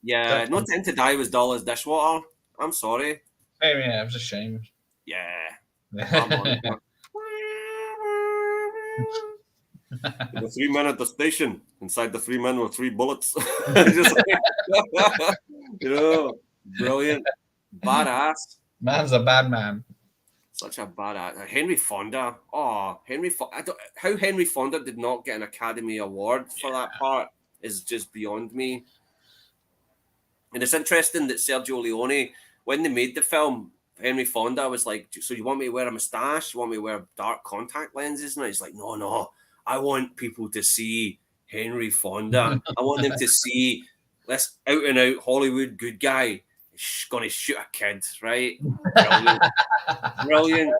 yeah, No Time to Die was dull as dishwater. I'm sorry. Hey, yeah, it was a shame. Yeah. The 3 men at the station. Inside the 3 men were 3 bullets. You know, brilliant. Badass. Man's a bad man. Such a badass. Henry Fonda. Oh, how Henry Fonda did not get an Academy Award for that part is just beyond me. And it's interesting that Sergio Leone when they made the film, Henry Fonda was like, so you want me to wear a moustache? You want me to wear dark contact lenses? And he's like, no, I want people to see Henry Fonda. I want them to see this out and out Hollywood good guy. He's going to shoot a kid, right? Brilliant.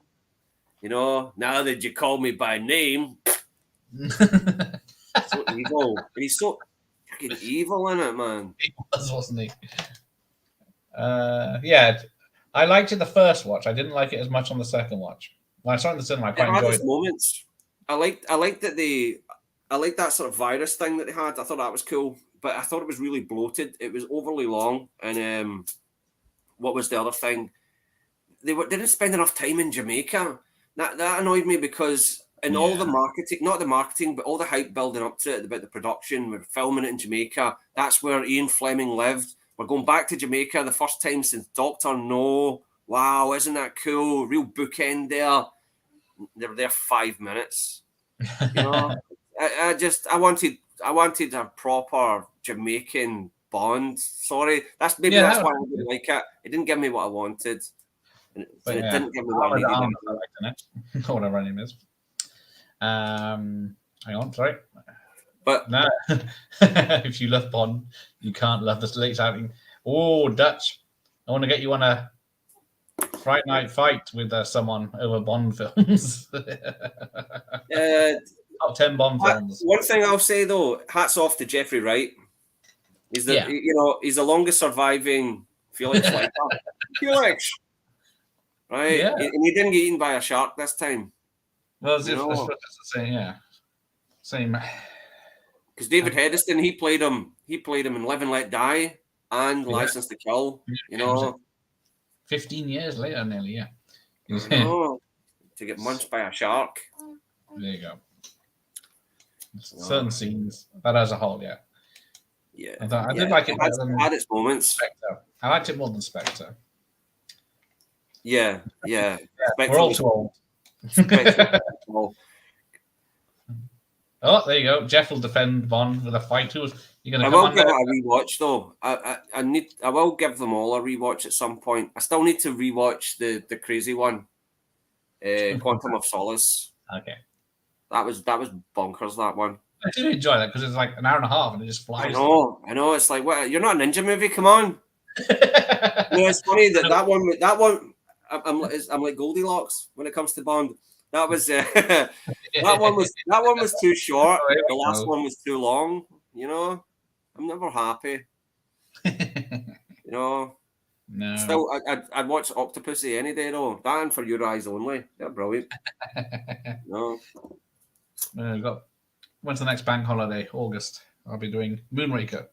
You know, now that you call me by name, so evil. And he's so fucking evil in it, man. He was, wasn't he? Yeah, I liked it the first watch. I didn't like it as much on the second watch. When I saw it in the cinema, I quite enjoyed it. Moments. I liked that sort of virus thing that they had. I thought that was cool, but I thought it was really bloated. It was overly long, and what was the other thing? They didn't spend enough time in Jamaica. That annoyed me because all the marketing, not the marketing, but all the hype building up to it about the production, we're filming it in Jamaica. That's where Ian Fleming lived. We're going back to Jamaica the first time since Dr. No. Wow, isn't that cool? Real bookend there. They were there 5 minutes. You know, I wanted a proper Jamaican Bond. Sorry, that's why I didn't like it. It didn't give me what I wanted. It didn't give me what I needed. Whatever her name is. Hang on, sorry. But no, if you love Bond, you can't love the latest outing. Oh, Dutch! I want to get you on a Friday night fight with someone over Bond films. Top 10 Bond films. One thing I'll say though, hats off to Jeffrey Wright. He's he's the longest surviving Felix Leiter. Felix, right? Yeah. And he didn't get eaten by a shark this time. Well, it's the same, yeah, same. Because David Hediston, he played him in Live and Let Die and License to Kill. You know, 15 years later, nearly, yeah. To get munched by a shark. There you go. Certain scenes, but as a whole, yeah. Yeah, I did like it better than had its moments. Spectre. I liked it more than Spectre. Yeah. We're all too old. Oh, there you go. Jeff will defend Bond with a fight. You're going to I will give it a rewatch though. I will give them all a rewatch at some point. I still need to rewatch the crazy one, Quantum of Solace. Okay, that was bonkers. That one. I do enjoy that because it's like an hour and a half and it just flies. I know. It's like, what? You're not a ninja movie. Come on. It's funny that one. I'm like Goldilocks when it comes to Bond. That was that one was too short. The last one was too long. You know, I'm never happy. You know, no. Still, I'd watch Octopussy any day though. That and For Your Eyes Only. They're brilliant. No. When's the next bank holiday? August. I'll be doing Moonraker.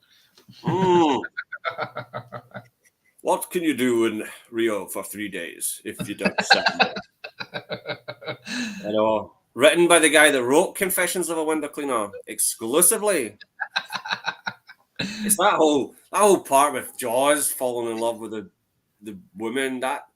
What can you do in Rio for 3 days if you don't Saturday? I know. Written by the guy that wrote Confessions of a Window Cleaner exclusively. It's that whole part with Jaws falling in love with the woman. But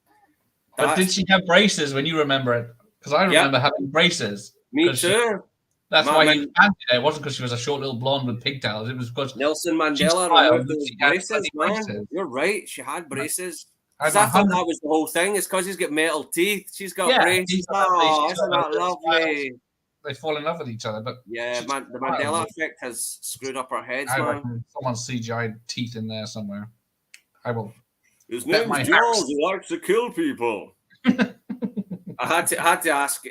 did she have braces when you remember it? Because I remember having braces. Me too. That's why you fancied it. It wasn't because she was a short little blonde with pigtails. It was because Nelson Mandela removed those braces, man. You're right. She had braces. I thought that was the whole thing. It's because he's got metal teeth. She's got braces. Oh, isn't that lovely? They fall in love with each other. But yeah, the Mandela effect has screwed up our heads, man. Someone's CGI teeth in there somewhere. I will. His name's Jaws. He likes to kill people. I had to ask.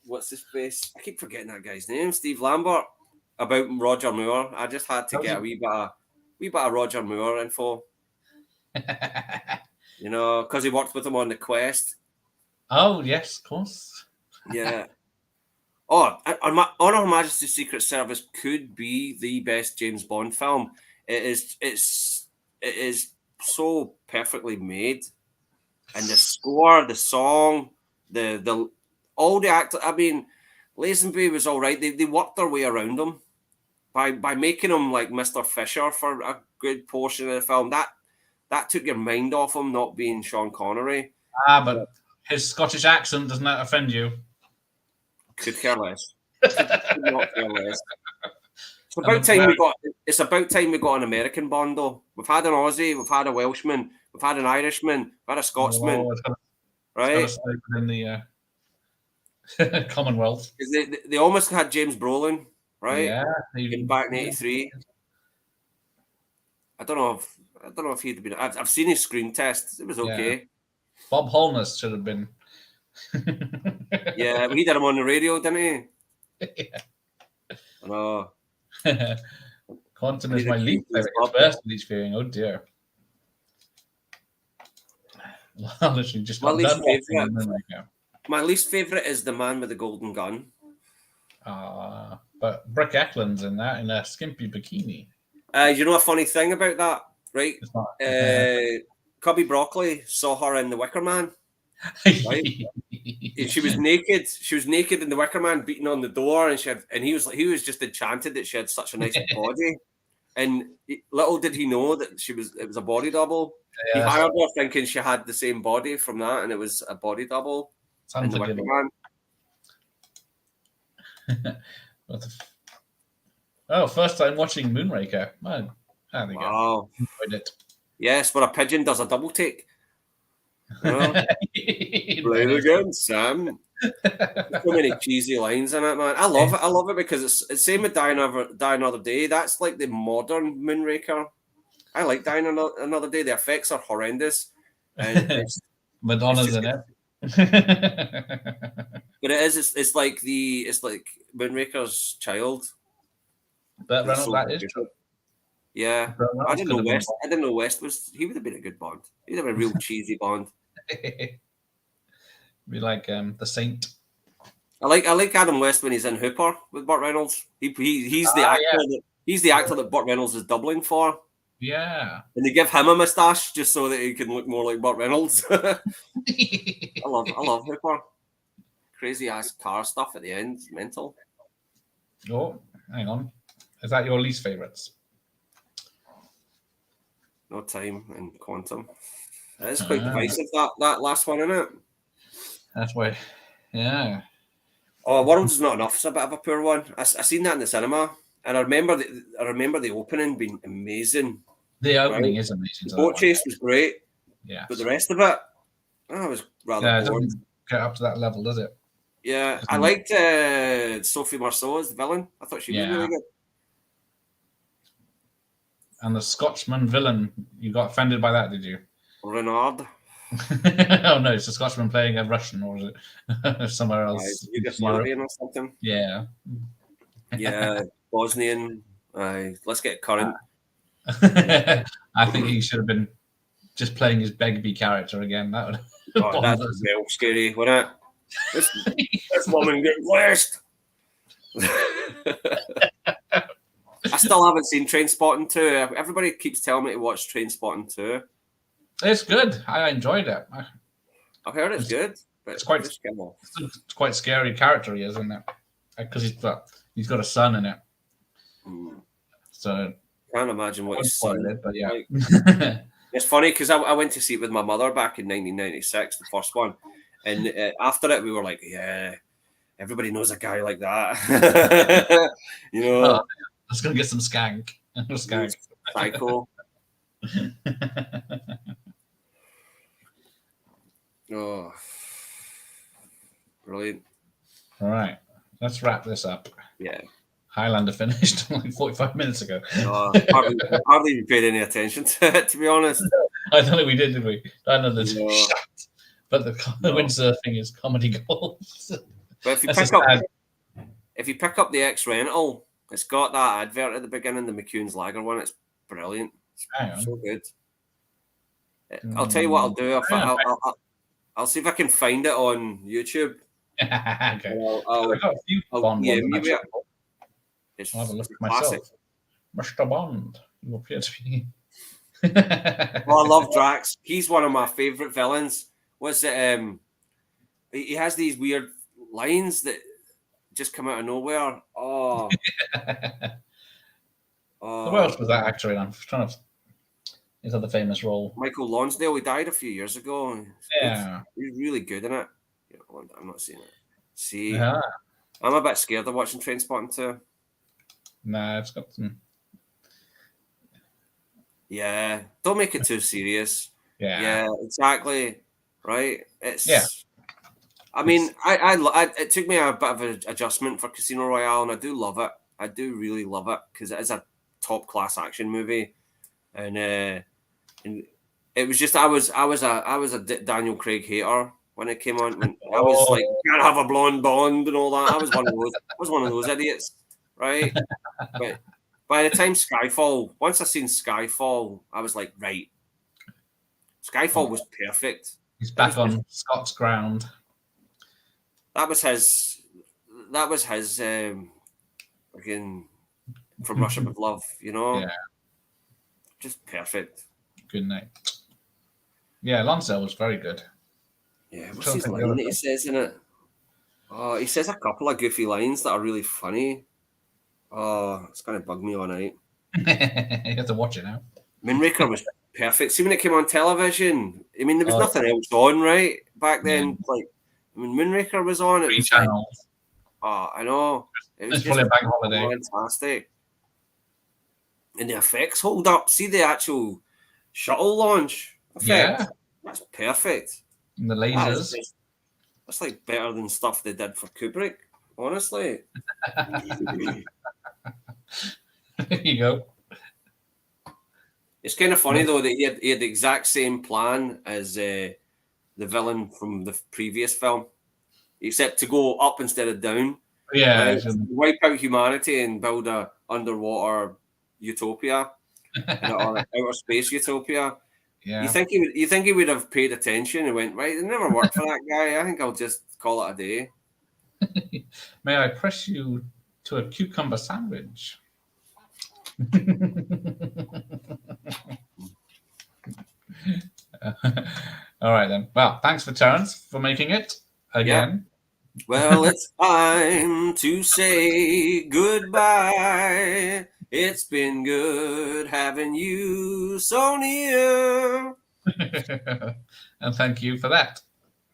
What's his face? I keep forgetting that guy's name. Steve Lambert about Roger Moore. I just had to get a wee bit of Roger Moore info. You know, because he worked with him on The Quest. Oh yes, of course. Yeah. On Her Majesty's Secret Service could be the best James Bond film. It is so perfectly made, and the score, the song, the all the actors. I mean, Lazenby was all right. They worked their way around him by making him like Mr. Fisher for a good portion of the film. That took your mind off him not being Sean Connery. But his Scottish accent doesn't that offend you? Could care less. Could not care less. It's about time we got an American Bond though. We've had an Aussie, we've had a Welshman, We've had an Irishman. We've had a Scotsman. Oh, it's got right? to stay within the Commonwealth. They almost had James Brolin, right? Yeah, back in '83. I don't know if he'd been. I've seen his screen test. It was okay. Yeah. Bob Holness should have been. Yeah, he did him on the radio, didn't he? Yeah. I know. Quantum is my least favorite. First least viewing. Oh dear. Well, literally just got done watching my least favorite is the man with the golden gun. But Brick Eklund's in that in a skimpy bikini. You know a funny thing about that, right? Cubby Broccoli saw her in The Wicker Man. Right? She was naked. She was naked in The Wicker Man, beating on the door, and he was just enchanted that she had such a nice body. And little did he know that it was a body double. He hired her thinking she had the same body from that, and it was a body double in The Wicker Man. First time watching Moonraker. Man, wow. Enjoyed it. Yes, where a pigeon does a double take. Play it again, Sam. So many cheesy lines in it, man. I love it. I love it because it's same with Die Another Day. That's like the modern Moonraker. I like Die Another Day. The effects are horrendous. And Madonna's in it. But it is. It's like Moonraker's child. But Reynolds, that is true. Yeah, I didn't know West. I didn't know West was. He would have been a good Bond. He'd have been a real cheesy Bond. Be like the Saint. I like Adam West when he's in Hooper with Burt Reynolds. He's the actor. Yeah. He's the actor that Burt Reynolds is doubling for. Yeah, and they give him a moustache just so that he can look more like Burt Reynolds. I love Hooper. Crazy ass car stuff at the end. Mental. Oh, hang on. Is that your least favorites? No Time and Quantum. It's quite divisive, that last one, isn't it? That's why, yeah. Oh, World Is Not Enough is a bit of a poor one. I seen that in the cinema, and I remember the opening being amazing. The opening is amazing. The boat chase was great. Yeah. But the rest of it, I was rather bored. It doesn't get up to that level, does it? Yeah, I liked Sophie Marceau as the villain. I thought she was really good. And the Scotsman villain, you got offended by that, did you? Renard. Oh no, it's a Scotsman playing a Russian, or is it somewhere else? Yugoslavian or something. Yeah. Yeah, Bosnian. Let's get current. I think he should have been just playing his Begbie character again. That would. That's real scary, wouldn't it? This woman getting blessed. I still haven't seen Trainspotting 2. Everybody keeps telling me to watch Trainspotting 2. It's good. I enjoyed it. I've heard it's good. But it's quite scary character he is, isn't it? Because he's got a son in it. So can't imagine what his son did, but yeah. It's funny because I went to see it with my mother back in 1996, the first one, and after it we were like, yeah, everybody knows a guy like that. You know. I was gonna get some skank. Psycho. Oh, brilliant. All right, let's wrap this up. Yeah. Highlander finished like 45 minutes ago. Hardly even paid any attention to it, to be honest. I don't think we did we? I know there's shut. But the windsurfing is comedy gold. But if you pick up the X rental, it's got that advert at the beginning, the McCune's Lager one. It's brilliant. It's so good. I'll tell you what I'll do. I'll see if I can find it on YouTube. Okay. I got a few Bond ones. I'll have a look at myself. Mr. Bond, you appear to be. I love Drax. He's one of my favourite villains. What's it? He has these weird lines that just come out of nowhere. Oh. Who else was that actor in? I'm trying to. His other famous role. Michael Lonsdale. He died a few years ago. Yeah. He's really good in it. I'm not seeing it. See, I'm a bit scared of watching Trainspotting 2. Nah, it's got some. Yeah, don't make it too serious. Yeah, exactly. Right. It's. Yeah. I mean, I it took me a bit of an adjustment for Casino Royale, and I do love it. I do really love it because it is a top class action movie, and it was just I was a Daniel Craig hater when it came on. When I was like, you can't have a blonde Bond and all that. I was one of those. I was one of those idiots, right? But by the time once I seen Skyfall, I was like, right. Skyfall was perfect. He's back on Scott's ground. That was his. Again, From Russia with Love. You know. Yeah. Just perfect. Good night. Yeah, Lonsdale was very good. Yeah, what's his line that he says in it? Oh, he says a couple of goofy lines that are really funny. Oh, it's going to bug me all night. You have to watch it now. Moonraker was perfect. See, when it came on television, I mean, there was nothing else on, right? Back then, like, when Moonraker was on, it was like, oh, I know. It was probably a bank holiday. Fantastic. And the effects hold up. See the actual shuttle launch effect? Yeah. That's perfect. And the lasers. That's like better than stuff they did for Kubrick, honestly. There you go. It's kind of funny though that he had the exact same plan as the villain from the previous film, except to go up instead of down. Yeah, right? Wipe out humanity and build a underwater utopia, or outer space utopia. Yeah. You think he would have paid attention and went, right? It never worked for that guy. I think I'll just call it a day. May I press you to a cucumber sandwich? All right then. Well, thanks for Terence for making it again. Yeah. Well, it's time to say goodbye. It's been good having you so near. And thank you for that.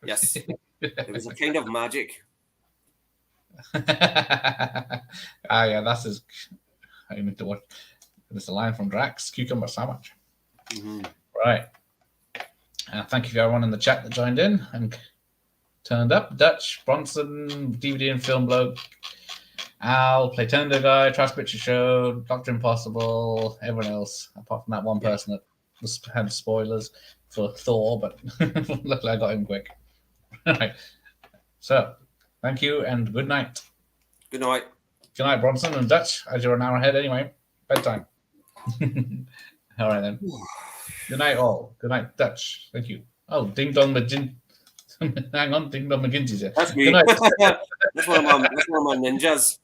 Yes. It was a kind of magic. Yeah, that's his. I need to watch. There's a line from Drax, cucumber sandwich. Mm-hmm. Right. Thank you to everyone in the chat that joined in and turned up. Dutch, Bronson, DVD and Film Bloke, Al, Playtendo Guy, Trash Picture Show, Dr. Impossible, everyone else, apart from that one person that had spoilers for Thor, but luckily I got him quick. All right. So, thank you and good night. Good night. Good night, Bronson and Dutch, as you're an hour ahead anyway. Bedtime. All right, then. Good night, all. Good night, Dutch. Thank you. Oh, Ding Dong McGinty. Hang on, Ding Dong McGinty's here. That's me. That's one of my ninjas.